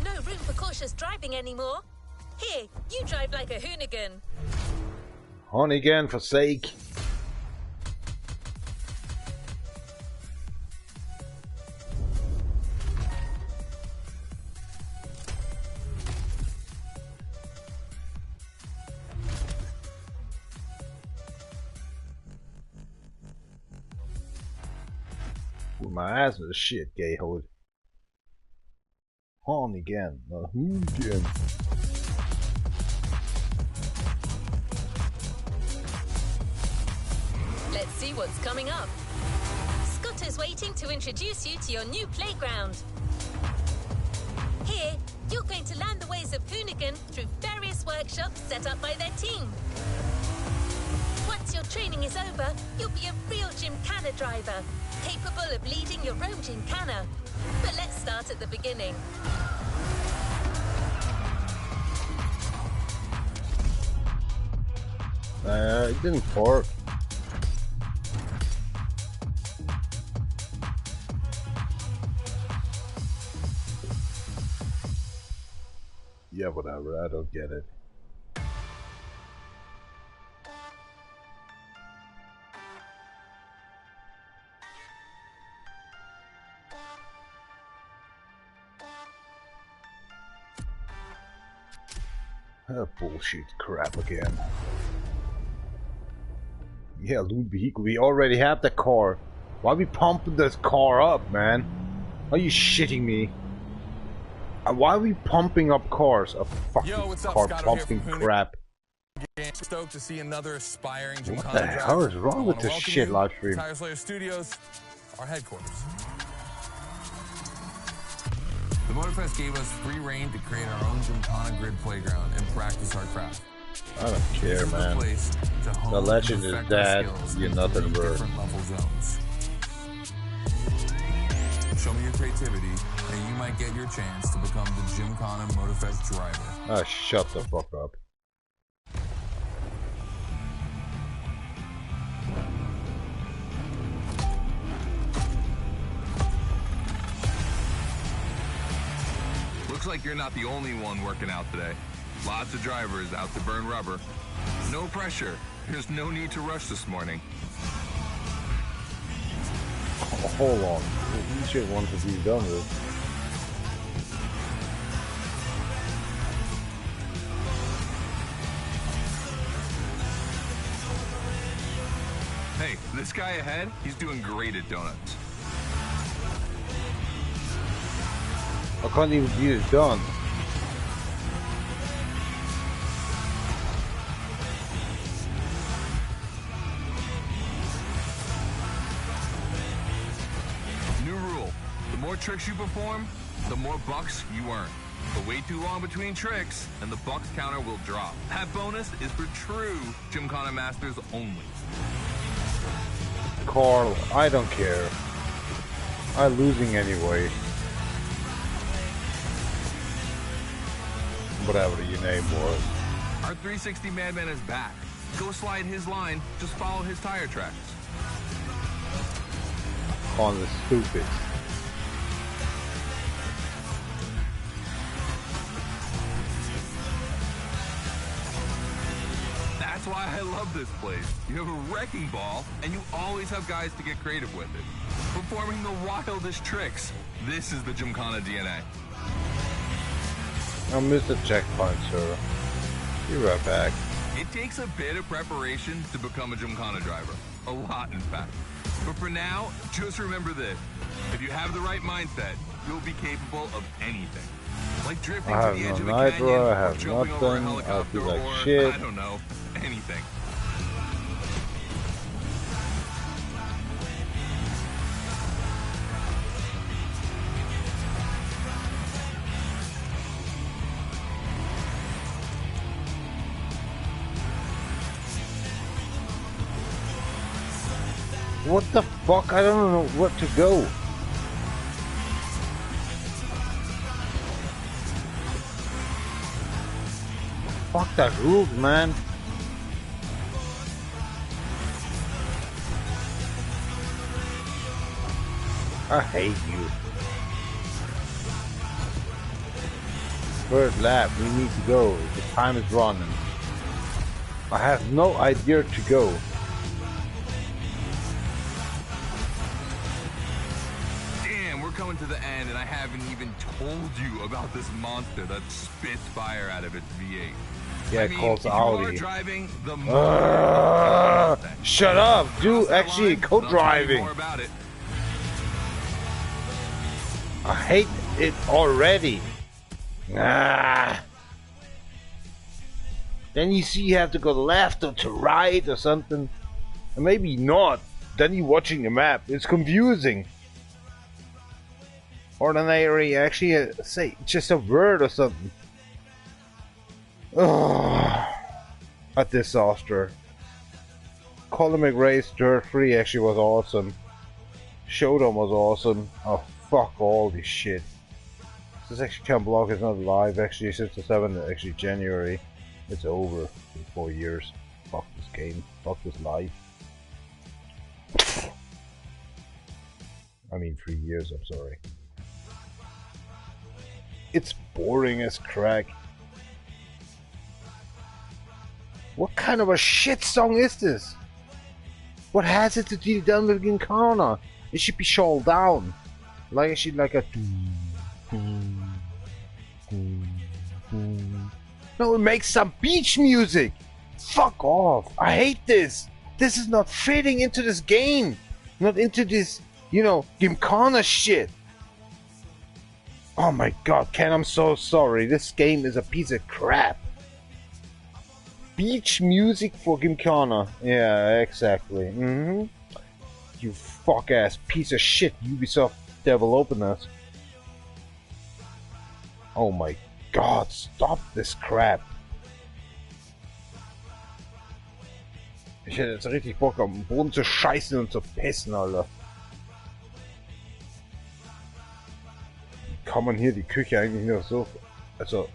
No room for cautious driving anymore. Here, you drive like a hoonigan. Hoonigan for sake. Put my ass in the shit, gay hood. Hoonigan, not hoonigan. Let's see what's coming up. Scott is waiting to introduce you to your new playground. Here, you're going to learn the ways of hoonigan through various workshops set up by their team. Once your training is over, you'll be a real gymkhana driver, capable of leading your own gymkhana. But let's start at the beginning. It didn't fork. Yeah, whatever, I don't get it. Bullshit crap again. Yeah, loot vehicle. We already have the car. Why are we pumping this car up, man? Are you shitting me? Why are we pumping up cars? A fucking car pumping crap. Stoked to see another aspiring What the hell is wrong with this shit live stream? Tire Slayer Studios, our headquarters. The Motorfest gave us free reign to create our own Gymkhana grid playground and practice our craft. I don't care, man. The legend is dead. You're nothing worth. Show me your creativity, and you might get your chance to become the Gymkhana Motorfest driver. Ah, shut the fuck up. Looks like you're not the only one working out today. Lots of drivers out to burn rubber. No pressure. There's no need to rush this morning. Oh, hold on. You shit wants to be done with. Hey, this guy ahead, he's doing great at donuts. I can't even get it done. New rule. The more tricks you perform, the more bucks you earn. But wait too long between tricks, and the bucks counter will drop. That bonus is for true Gymkhana masters only. Carl, I don't care. I'm losing anyway. Whatever your name was. Our 360 Madman is back. Go slide his line, just follow his tire tracks. On the stupid. That's why I love this place. You have a wrecking ball, and you always have guys to get creative with it. Performing the wildest tricks. This is the Gymkhana DNA. I missed the checkpoint, sir. Be right back. It takes a bit of preparation to become a Gymkhana driver. A lot, in fact. But for now, just remember this. If you have the right mindset, you'll be capable of anything. Like drifting to the edge of a canyon, I have jumping over a nothing, I helicopter, feel like or, shit. I don't know, anything. What the fuck? I don't know where to go. Fuck that roof, man. I hate you. First lap, we need to go. The time is running. I have no idea to go. Damn, we're coming to the end and I haven't even told you about this monster that spits fire out of its V8. Yeah, it calls Audi. Driving the shut up! Do actually co-driving. I hate it already. Ah. Then you see you have to go left or to right or something. And maybe not. Then you're watching the map. It's confusing. Ordinary, actually say just a word or something. Oh, a disaster. Colin McRae's Dirt 3 actually was awesome. Showdown was awesome. Oh, fuck all this shit. This actually can't block, it's not live actually since the 7th, actually January. It's over in 4 years. Fuck this game. Fuck this life. I mean 3 years, I'm sorry. It's boring as crack. What kind of a shit song is this? What has it to do with Gymkhana? It should be shawled down. Like it should like a... No, it makes some beach music! Fuck off! I hate this! This is not fitting into this game! Not into this, you know, Gymkhana shit! Oh my god, Ken, I'm so sorry. This game is a piece of crap. Beach music for Gymkhana. Yeah, exactly. You fuck-ass piece of shit Ubisoft developers. Oh my god, stop this crap. Ich hätte jetzt richtig Bock, am Boden zu scheißen und zu pissen, Alter. Wie kann man hier die Küche eigentlich nur so... Also...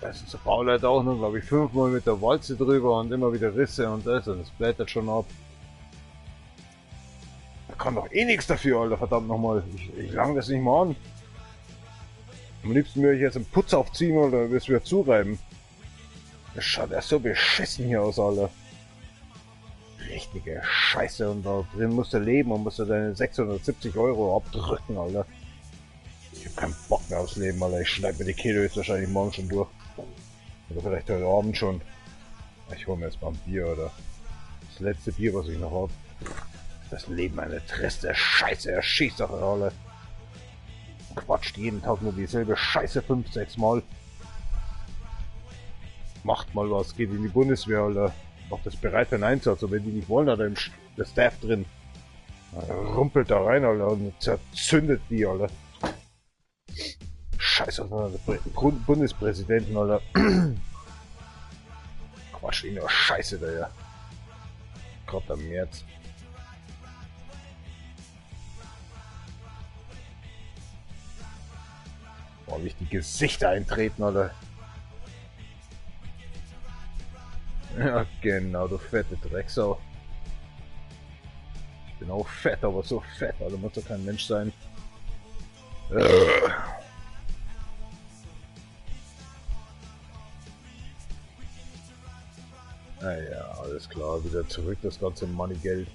Das ist der Bauleiter auch nur, glaube ich, 5-mal mit der Walze drüber und immer wieder Risse und das blättert schon ab. Da kann doch eh nichts dafür, Alter, verdammt nochmal. Ich lang das nicht mal an. Am liebsten würde ich jetzt einen Putz aufziehen oder es wieder zureiben. Das schaut ja so beschissen hier aus, Alter. Richtige Scheiße, und da drin musst du leben und musst du deine 670 € abdrücken, Alter. Ich hab keinen Bock mehr aufs Leben, Alter. Ich schneide mir die Kilo jetzt wahrscheinlich morgen schon durch. Oder vielleicht heute Abend schon. Ich hole mir jetzt mal ein Bier, oder? Das letzte Bier, was ich noch hab. Das Leben eine triste Scheiße, er schießt doch alle. Quatscht jeden Tag nur dieselbe Scheiße 5-6 Mal. Macht mal was, geht in die Bundeswehr, Alter. Macht das bereit für einen Einsatz, und wenn die nicht wollen, hat er der Staff drin. Rumpelt da rein, Alter, und zerzündet die, Alter. Scheiße, Bundespräsidenten, Alter. Quatsch, ihn nur Scheiße da, ja. Gerade am März. Boah, wie ich die Gesichter eintreten, Alter. Ja, genau, du fette Drecksau. Ich bin auch fett, aber so fett, Alter, muss doch kein Mensch sein. Naja, alles klar, wieder zurück, das ganze Money-Geld.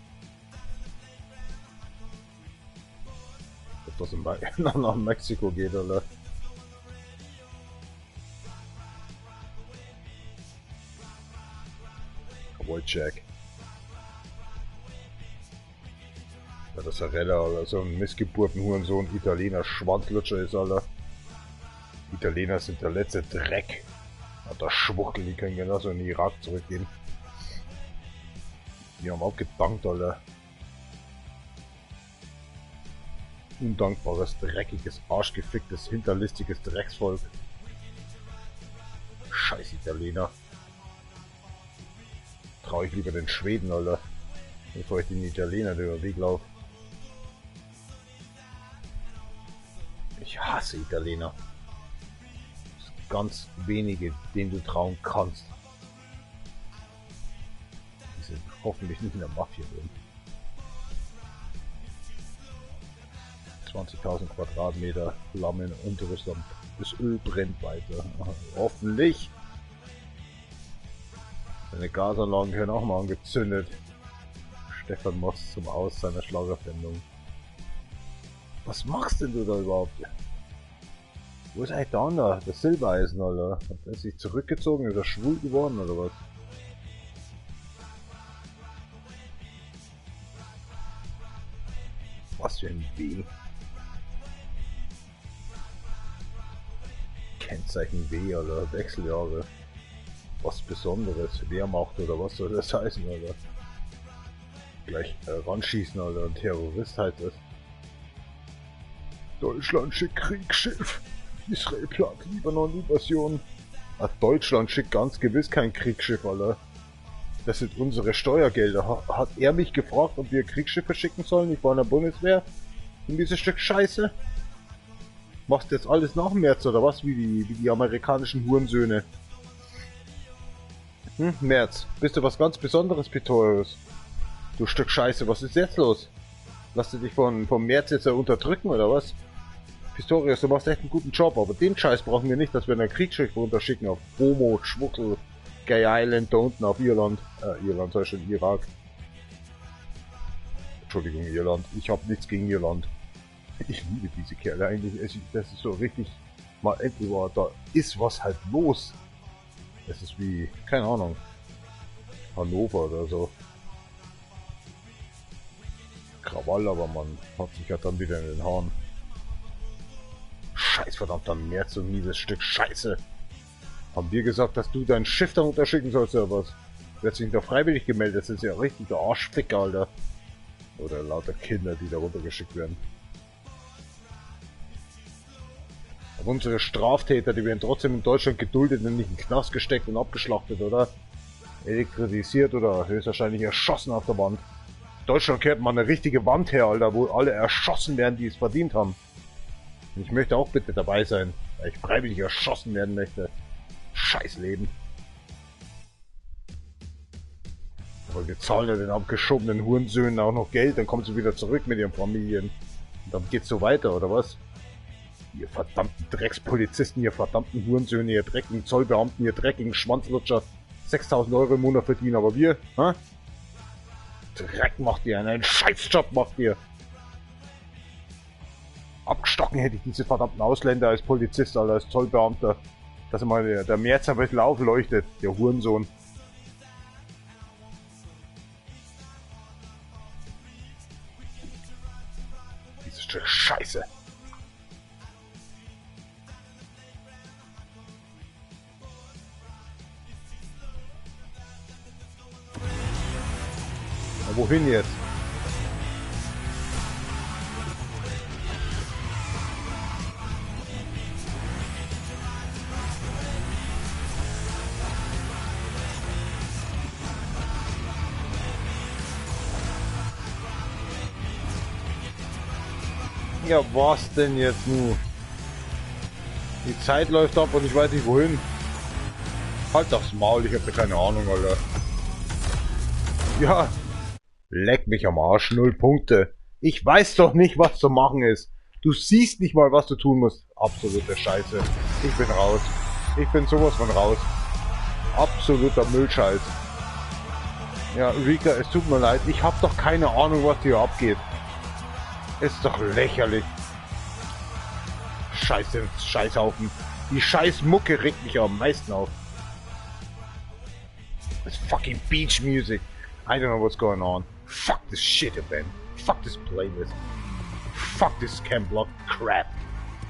Ob das nach Mexiko geht, oder? Wojciech. Ja, das ist ein Renner, oder so ein missgeburten Hurensohn, Italiener, Schwanzlutscher ist, Alter. Italiener sind der letzte Dreck. Hat der Schwuchtel, die können genauso in den Irak zurückgehen. Die haben auch gedankt, Alter. Undankbares, dreckiges, arschgeficktes, hinterlistiges Drecksvolk. Scheiß Italiener. Traue ich lieber den Schweden, Alter, bevor ich den Italiener über den Weg laufe. Ich hasse Italiener. Das ganz wenige, denen du trauen kannst. Die sind hoffentlich nicht in der Mafia drin. 20.000 Quadratmeter, Flammen in Russland. Das Öl brennt weiter. Hoffentlich. Seine Gasanlagen werden auch mal angezündet. Stefan Moss zum Aus seiner Schlagersendung. Was machst denn du da überhaupt? Wo ist eigentlich der andere? Das Silbereisen, Alter? Hat er sich zurückgezogen? Ist er schwul geworden, oder was? Was für ein W. Kennzeichen W, Alter. Wechseljahre. Was Besonderes. Wehrmacht, oder was soll das heißen, Alter? Gleich ranschießen, Alter. Ein Terrorist heißt das. Deutschland schickt Kriegsschiff. Israel plant Libanon-Invasion. Deutschland schickt ganz gewiss kein Kriegsschiff, Alter. Das sind unsere Steuergelder. Hat er mich gefragt, ob wir Kriegsschiffe schicken sollen? Ich war in der Bundeswehr. Und dieses Stück Scheiße. Machst du jetzt alles nach dem März, oder was? Wie die amerikanischen Hurensöhne. März. Bist du was ganz Besonderes, Pistorius? Du Stück Scheiße, was ist jetzt los? Lass du dich vom März jetzt unterdrücken, oder was? Pistorius, du machst echt einen guten Job, aber den Scheiß brauchen wir nicht, dass wir einen Kriegsschiff runterschicken auf Homo, Schwuchtel, Gay Island, da unten auf Irland. Irland sei schon Irak. Entschuldigung, Irland. Ich habe nichts gegen Irland. Ich liebe diese Kerle eigentlich. Das ist so richtig, mal endlich war, da ist was halt los. Das ist wie, keine Ahnung, Hannover oder so. Krawall, aber man hat sich ja dann wieder in den Haaren. Scheiß verdammter März, so ein mieses Stück Scheiße. Haben wir gesagt, dass du dein Schiff da unterschicken sollst oder was? Du hast dich da freiwillig gemeldet, das sind ja richtig der Arschficker, Alter. Oder lauter Kinder, die da runtergeschickt werden. Aber unsere Straftäter, die werden trotzdem in Deutschland geduldet und nicht in den Knast gesteckt und abgeschlachtet, oder? Elektrisiert oder höchstwahrscheinlich erschossen auf der Wand. Deutschland kehrt mal eine richtige Wand her, Alter, wo alle erschossen werden, die es verdient haben. Und ich möchte auch bitte dabei sein, weil ich freiwillig erschossen werden möchte. Scheiß Leben. Aber wir zahlen ja den abgeschobenen Hurensöhnen auch noch Geld, dann kommen sie wieder zurück mit ihren Familien. Und dann geht's so weiter, oder was? Ihr verdammten Dreckspolizisten, ihr verdammten Hurensöhne, ihr dreckigen Zollbeamten, ihr dreckigen Schwanzlutscher. 6.000 € im Monat verdienen, aber wir, hä? Dreck macht ihr, einen Scheißjob macht ihr. Abgestochen hätte ich diese verdammten Ausländer als Polizist, Alter, als Zollbeamter. Dass mal der März ein bisschen aufleuchtet, der Hurensohn. Dieses Stück Scheiße. Na, wohin jetzt? Ja, was denn jetzt nun? Die Zeit läuft ab und ich weiß nicht wohin. Halt das Maul, ich hab da keine Ahnung, Alter. Ja, leck mich am Arsch, 0 Punkte. Ich weiß doch nicht, was zu machen ist. Du siehst nicht mal, was du tun musst. Absolute Scheiße. Ich bin raus. Ich bin sowas von raus. Absoluter Müllscheiß. Ja, Rika, es tut mir leid. Ich hab doch keine Ahnung, was hier abgeht. Ist doch lächerlich. Scheiße, Scheißhaufen. Die Scheißmucke regt mich am meisten auf. This fucking beach music. I don't know what's going on. Fuck this shit event. Fuck this playlist. Fuck this cam block crap.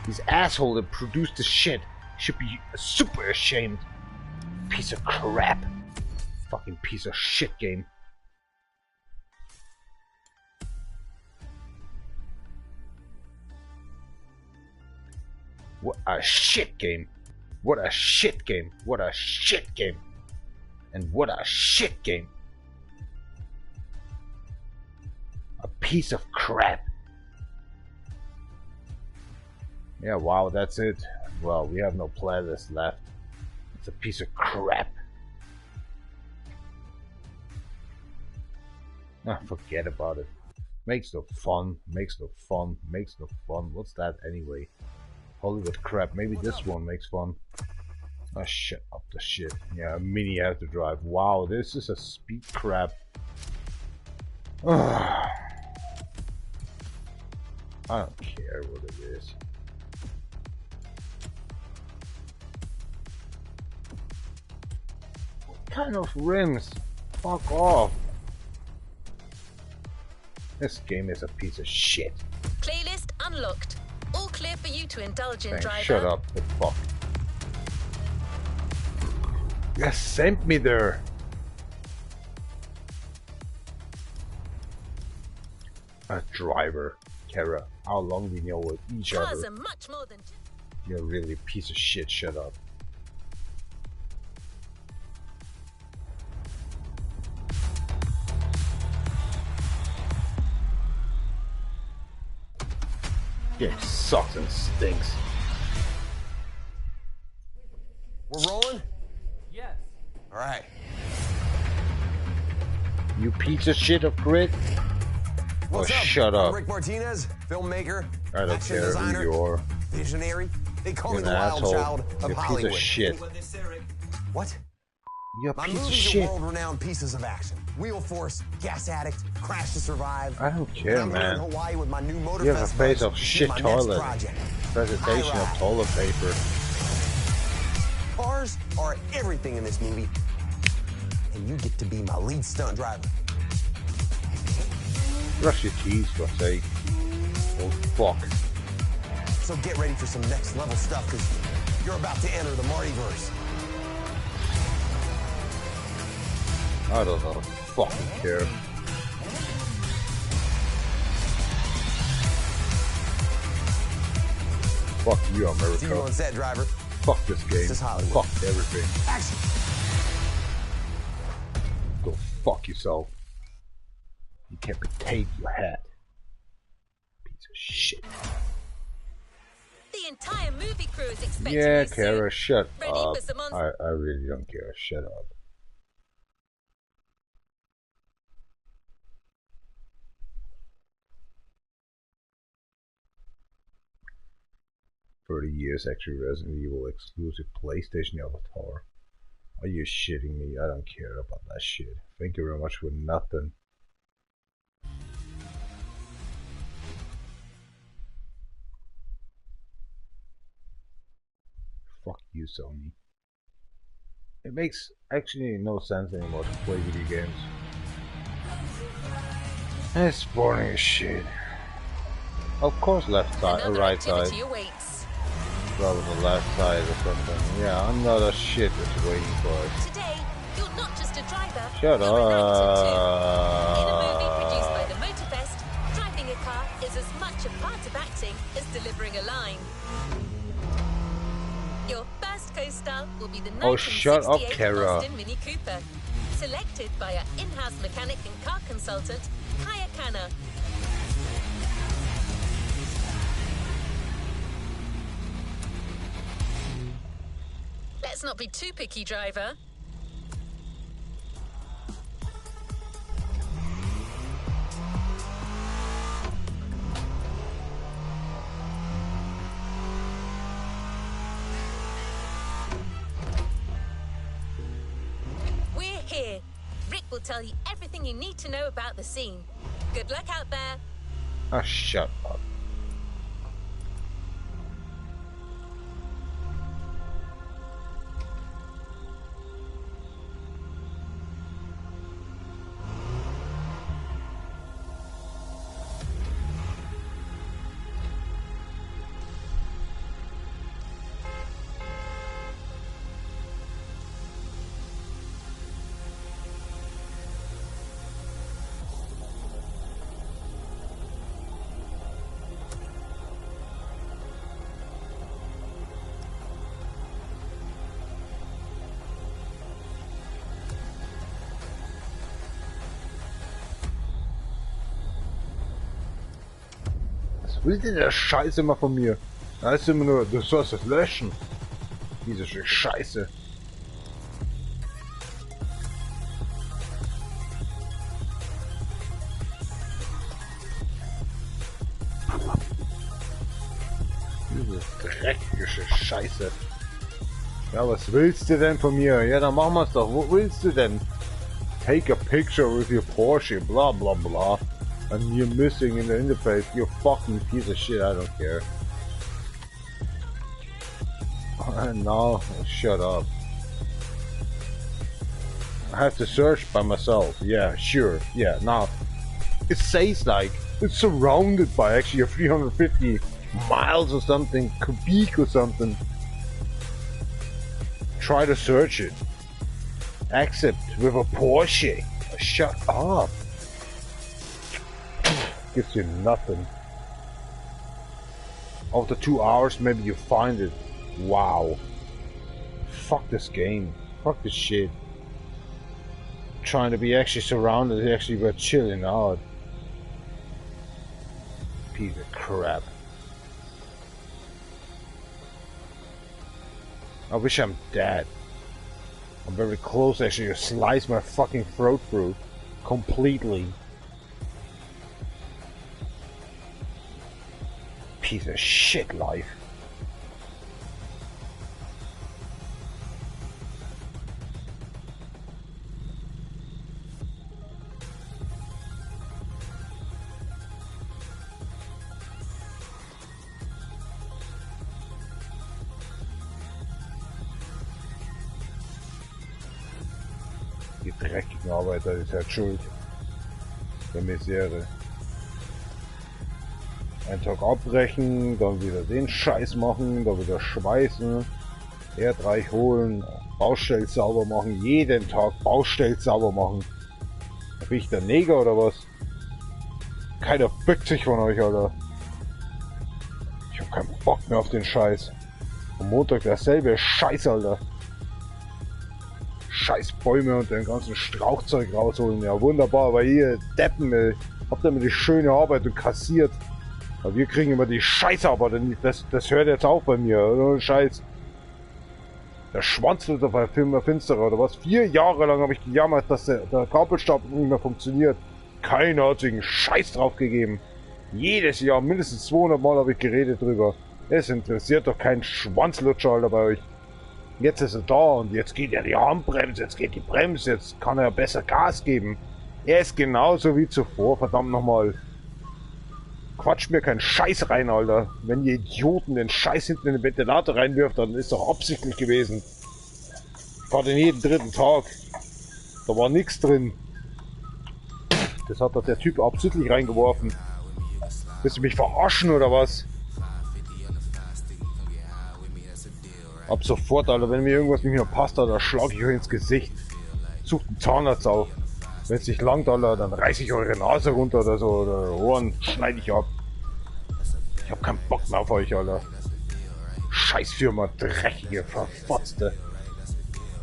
This asshole that produced this shit should be super ashamed. Piece of crap. Fucking piece of shit game. What a shit game. What a shit game. What a shit game. And what a shit game. A piece of crap. Yeah, wow, that's it. Well, we have no playlist left. It's a piece of crap. Ah, forget about it. Makes no fun, makes no fun, makes no fun. What's that anyway? Hollywood crap. Maybe this one makes fun. Ah, shut up the shit. Yeah, a mini has to drive. Wow, this is a speed crap. I don't care what it is. What kind of rims? Fuck off. This game is a piece of shit. Playlist unlocked. All clear for you to indulge in, Thanks, driver. shut up, the fuck. You sent me there. A driver, Kara. How long we know with each Cars other? are much more than just... You're really a piece of shit. Shut up. Game sucks and stinks. We're rolling? Yes. All right. You piece of shit of grid. What's Oh, up? shut I'm up. Rick Martinez, filmmaker, I don't action care designer, who you are. visionary. They call You're me an the wild asshole. child of You're a piece Hollywood. of shit. What? You're a My piece of movies shit. are world-renowned pieces of action. Wheel Force, Gas Addict, Crash to Survive. I don't care, I'm here in man. Hawaii with my new Motor You have a Fest face buds of to shit shoot my toilet. next project. Presentation of R.I.P. toilet paper. Cars are everything in this movie, and you get to be my lead stunt driver. Brush your teeth, for sake. Oh, fuck. So get ready for some next level stuff, because you're about to enter the Martyverse. I don't know. Fucking care. Fuck you, See you on America. set, driver. Fuck this game. This is Hollywood. Fuck everything. Action! Go fuck yourself. You can't potato your hat. Piece of shit. The entire movie crew is expecting Yeah, you soon. Kara, shut Ready up. for some I really don't care. Shut up. For the years, actually, Resident Evil exclusive PlayStation Avatar. Are you shitting me? I don't care about that shit. Thank you very much for nothing. Fuck you, Sony. It makes actually no sense anymore to play video games. It's boring as shit. Of course, left side, Another right side. activity awaits. Rather than left side or something. Yeah, another shit is waiting for us. Today, you're not just a driver, Shut you're an actor too. In a movie up. produced by the Motorfest, driving a car is as much a part of acting as delivering a line. Your first co-star will be the Oh, shut up, 1968 Kara. Austin Mini Cooper, selected by our in-house mechanic and car consultant, Kaya Khanna. Let's not be too picky, driver. We're here. Rick will tell you everything you need to know about the scene. Good luck out there. Ah, shut up. Was will denn der Scheiß immer von mir? Da ist immer nur, du sollst es löschen. Diese Scheiße. Diese dreckige Scheiße. Ja, was willst du denn von mir? Ja, dann machen wir es doch. Wo willst du denn? Take a picture with your Porsche, blah blah blah. And you're missing in the interface. You fucking piece of shit, I don't care. No, shut up. I have to search by myself. Yeah, sure. Yeah, now it says like it's surrounded by actually a 350 miles or something, cubic or something. Try to search it. Accept with a Porsche. Shut up. Gives you nothing. After 2 hours, maybe you find it. Wow. Fuck this game. Fuck this shit. Trying to be actually surrounded, actually we're chilling out. Piece of crap. I wish I'm dead. I'm very close actually to slice my fucking throat through. Completely. Piece of shit life. Die dreckigen Arbeiter ist halt schuld. Der Misere. Einen Tag abbrechen, dann wieder den Scheiß machen, dann wieder schweißen, Erdreich holen, Baustell sauber machen, jeden Tag Baustell sauber machen. Bin ich der Neger oder was? Keiner bückt sich von euch, Alter. Ich hab keinen Bock mehr auf den Scheiß. Am Montag derselbe Scheiß, Alter. Scheiß Bäume und den ganzen Strauchzeug rausholen. Ja, wunderbar, aber ihr Deppen, ey, habt ihr immer die schöne Arbeit und kassiert. Aber wir kriegen immer die Scheißarbeit und das hört jetzt auf bei mir, oder? Scheiß. Der Schwanzelt dabei Firma Finsterer oder was? 4 Jahre lang habe ich gejammert, dass der Gabelstab nicht mehr funktioniert. Keiner hat sich einen Scheiß drauf gegeben. Jedes Jahr, mindestens 200 Mal habe ich geredet drüber. Es interessiert doch keinen Schwanzlutscher, Alter, bei euch. Jetzt ist er da und jetzt geht ja die Handbremse, jetzt geht die Bremse, jetzt kann er besser Gas geben. Er ist genauso wie zuvor, verdammt nochmal. Quatscht mir keinen Scheiß rein, Alter. Wenn ihr Idioten den Scheiß hinten in den Ventilator reinwirft, dann ist doch absichtlich gewesen. Ich fahr den jeden 3. Tag. Da war nichts drin. Das hat doch der Typ absichtlich reingeworfen. Willst du mich verarschen oder was? Ab sofort, Alter, wenn mir irgendwas nicht mehr passt, Alter, schlag ich euch ins Gesicht. Sucht einen Zahnarzt auf. Wenn es nicht langt, Alter, dann reiß ich eure Nase runter oder so, oder Ohren schneide ich ab. Ich hab keinen Bock mehr auf euch, Alter. Scheißfirma, dreckige, verfotzte.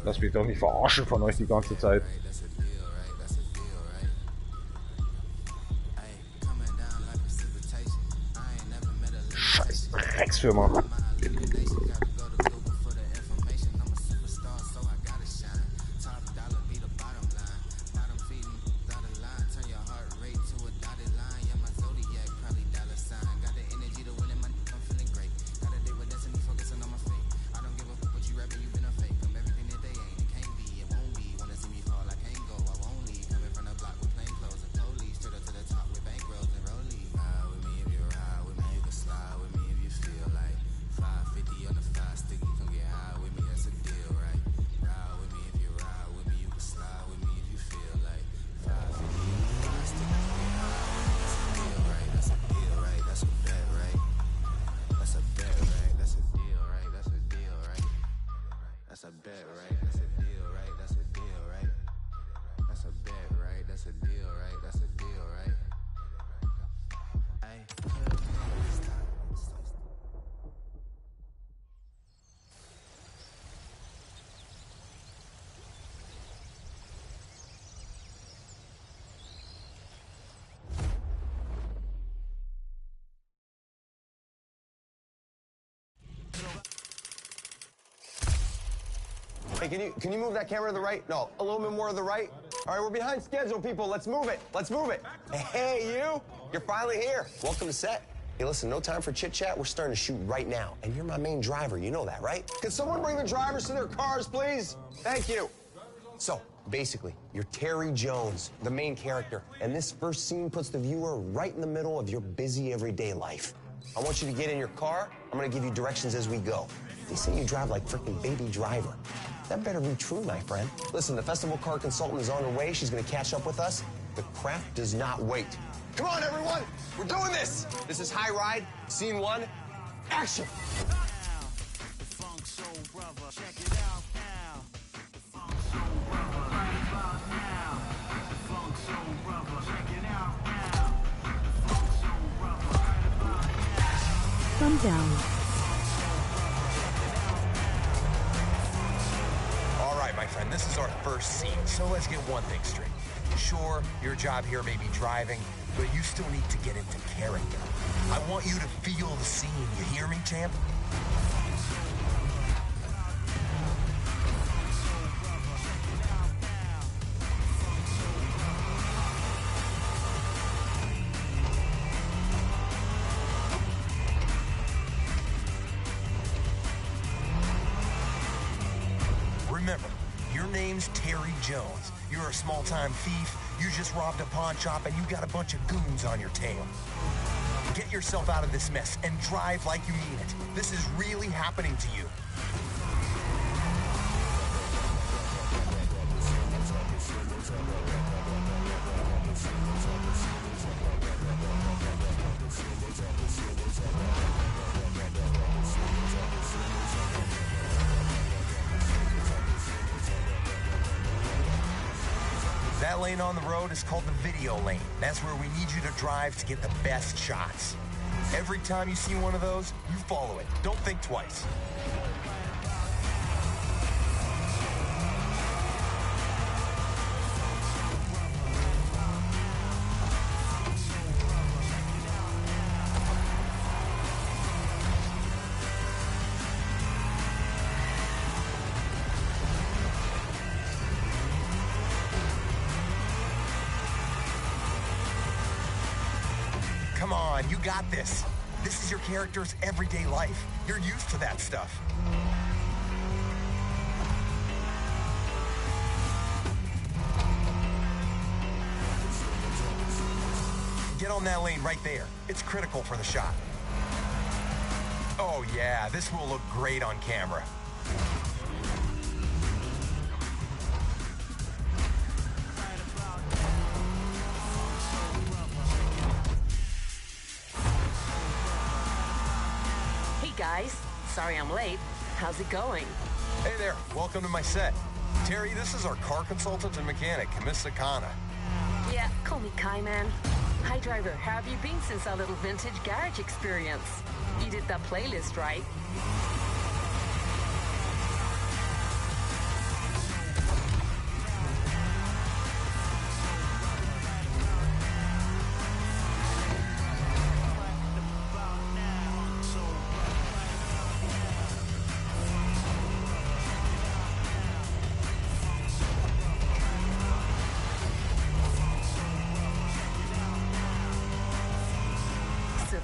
Lass mich doch nicht verarschen von euch die ganze Zeit. Scheiß Drecksfirma. Hey, can you move that camera to the right? No, a little bit more to the right. All right, we're behind schedule, people. Let's move it. Let's move it. Hey, you. You're finally here. Welcome to set. Hey, listen, no time for chit-chat. We're starting to shoot right now. And you're my main driver. You know that, right? Can someone bring the drivers to their cars, please? Thank you. So, basically, you're Terry Jones, the main character. And this first scene puts the viewer right in the middle of your busy everyday life. I want you to get in your car. I'm going to give you directions as we go. They say you drive like frickin' Baby Driver. That better be true, my friend. Listen, the festival car consultant is on her way. She's going to catch up with us. The craft does not wait. Come on, everyone. We're doing this. This is High Ride, Scene 1, action. Calm down. All right, my friend, this is our first scene, so let's get one thing straight. Sure, your job here may be driving, but you still need to get into character. I want you to feel the scene, you hear me, champ? Remember, your name's Terry Jones. You're a small-time thief, you just robbed a pawn shop, and you got a bunch of goons on your tail. Get yourself out of this mess and drive like you mean it. This is really happening to you. That lane on the road is called the video lane. That's where we need you to drive to get the best shots. Every time you see one of those, you follow it. Don't think twice. Come on, you got this. This is your character's everyday life. You're used to that stuff. Get on that lane right there. It's critical for the shot. Oh yeah, this will look great on camera. Guys, sorry I'm late. How's it going? Hey there, welcome to my set. Terry, this is our car consultant and mechanic, Miss Sakana. Yeah, call me Kai, man. Hi, driver. How have you been since our little vintage garage experience? You did that playlist, right?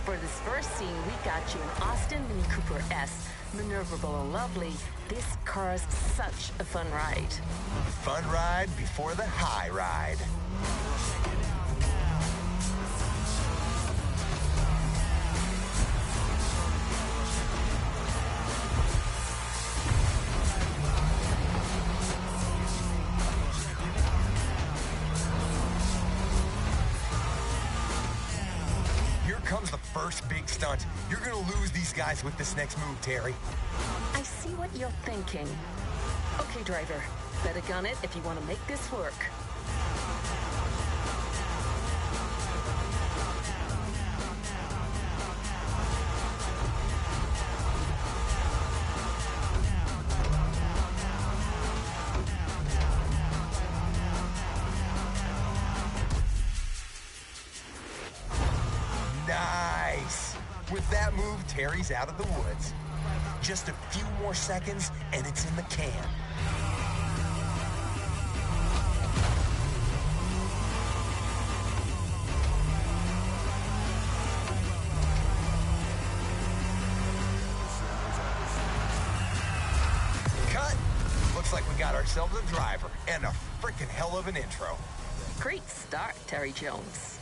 For this first scene, we got you an Austin Mini Cooper S. Maneuverable and lovely, this car's such a fun ride. Fun ride before the high ride. Comes the first big stunt. You're gonna lose these guys with this next move, Terry. I see what you're thinking. Okay, driver, better gun it if you want to make this work. Nice! With that move, Terry's out of the woods. Just a few more seconds, and it's in the can. ourselves a driver and a frickin' hell of an intro. Great start, Terry Jones.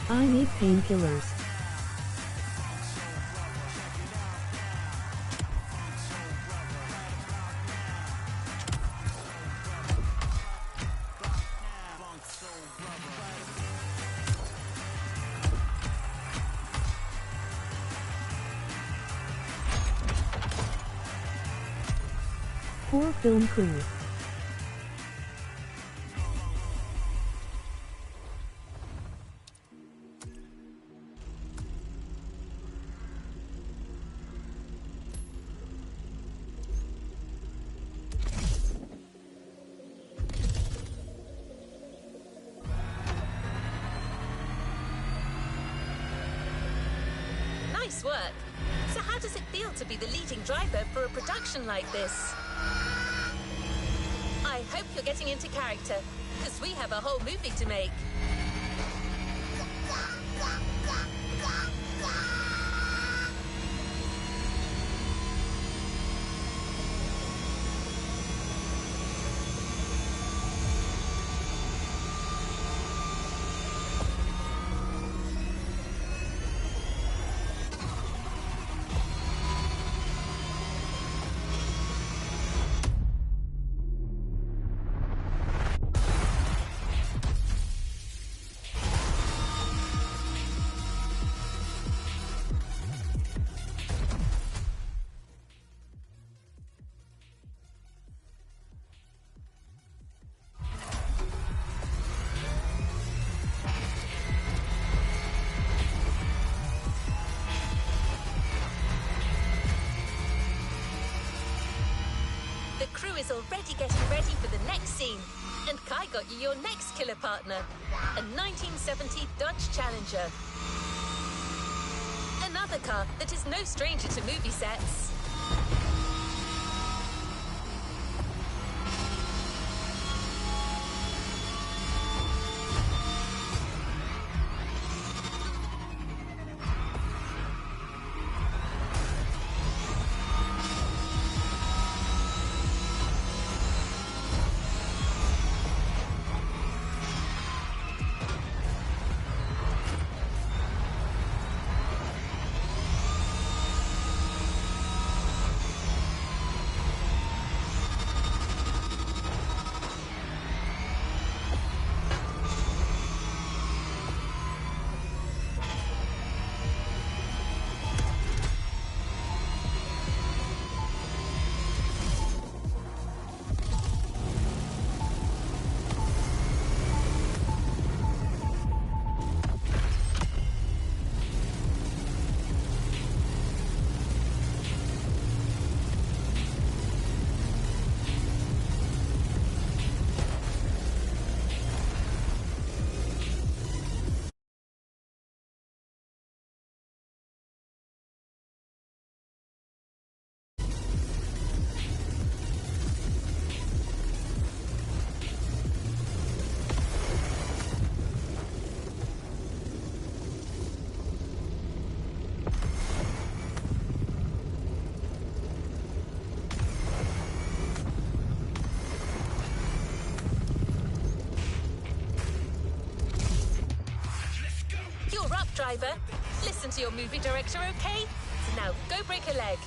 I need painkillers. Poor film crew. Nice work. So how does it feel to be the leading driver for a production like this? I hope you're getting into character, because we have a whole movie to make. crew is already getting ready for the next scene. And Kai got you your next killer partner, a 1970 Dodge Challenger. Another car that is no stranger to movie sets. Driver, listen to your movie director, okay? Now go break a leg.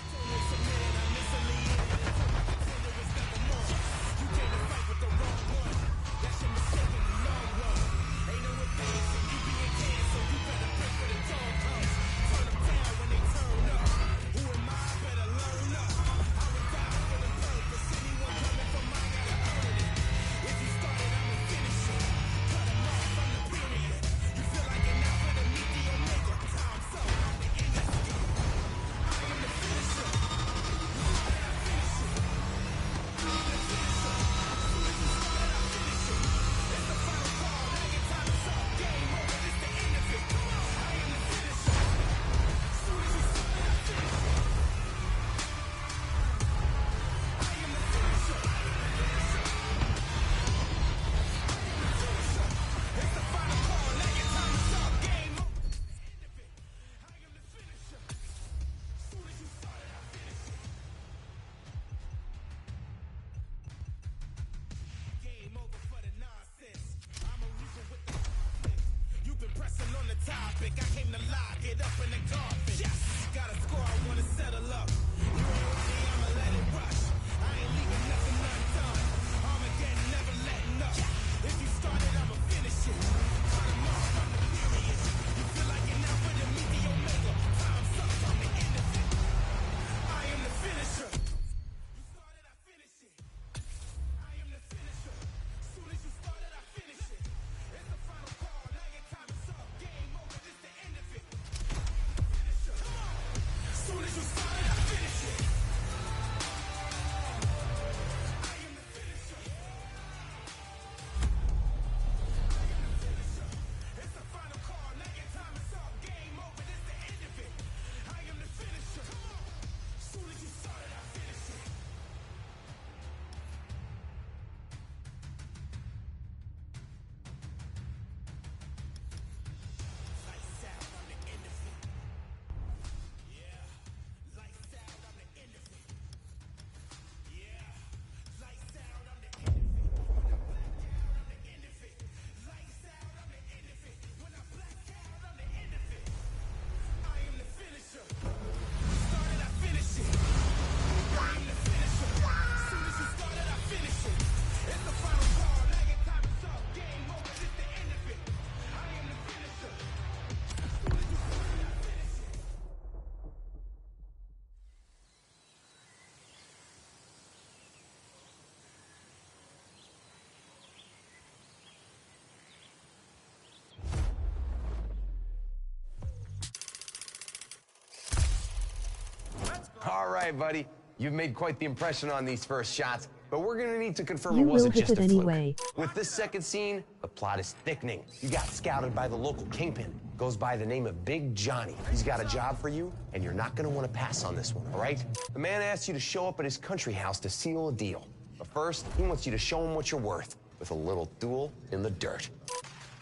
All right, buddy. You've made quite the impression on these first shots. but we're gonna need to confirm You it wasn't will hit just it a fluke. anyway. With this second scene, the plot is thickening. You got scouted by the local kingpin. Goes by the name of Big Johnny. He's got a job for you, and you're not gonna wanna pass on this one, all right? The man asks you to show up at his country house to seal a deal. But first, he wants you to show him what you're worth with a little duel in the dirt.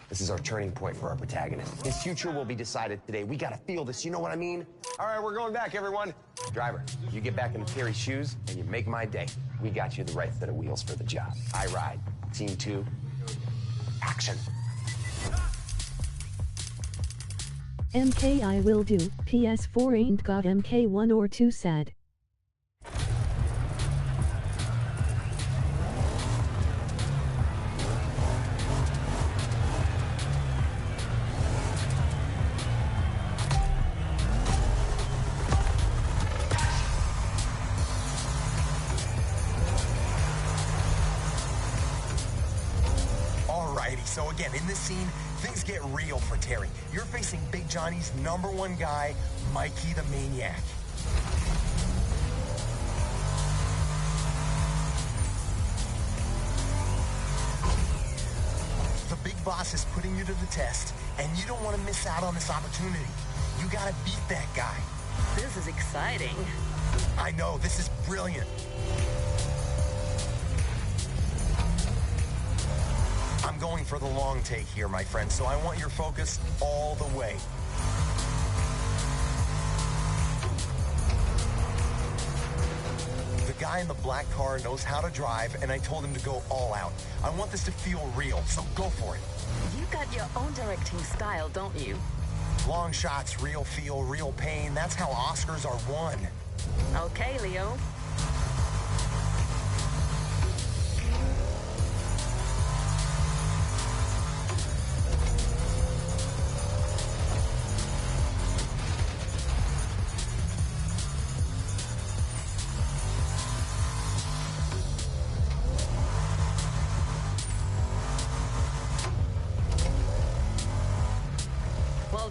This is our turning point for our protagonist. His future will be decided today. We gotta feel this, you know what I mean? All right, we're going back, everyone. Driver, you get back into Terry's shoes and you make my day. We got you the right set of wheels for the job. I ride. Scene 2, action. MK I will do, PS4 ain't got MK1 or 2 sad. So again, in this scene, things get real for Terry. You're facing Big Johnny's #1 guy, Mikey the Maniac. The big boss is putting you to the test, and you don't want to miss out on this opportunity. You gotta beat that guy. This is exciting. I know, this is brilliant. I'm going for the long take here, my friend, so I want your focus all the way. The guy in the black car knows how to drive, and I told him to go all out. I want this to feel real, so go for it. You got your own directing style, don't you? Long shots, real feel, real pain. That's how Oscars are won. Okay, Leo.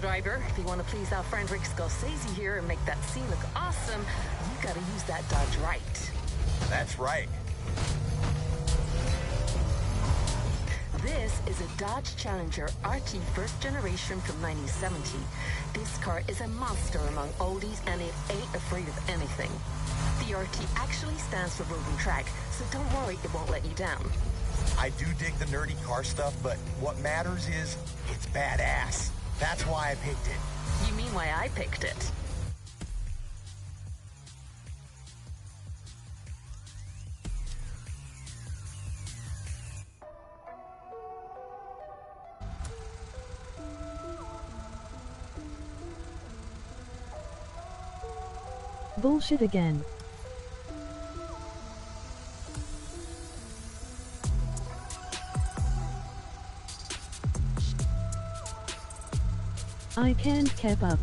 Driver, if you want to please our friend Rick Scorsese here and make that scene look awesome, you gotta use that Dodge right. That's right. This is a Dodge Challenger RT first generation from 1970. This car is a monster among oldies and it ain't afraid of anything. The RT actually stands for road and track, so don't worry, it won't let you down. I do dig the nerdy car stuff, but what matters is it's badass. That's why I picked it. You mean why I picked it? Bullshit again. I can't keep up.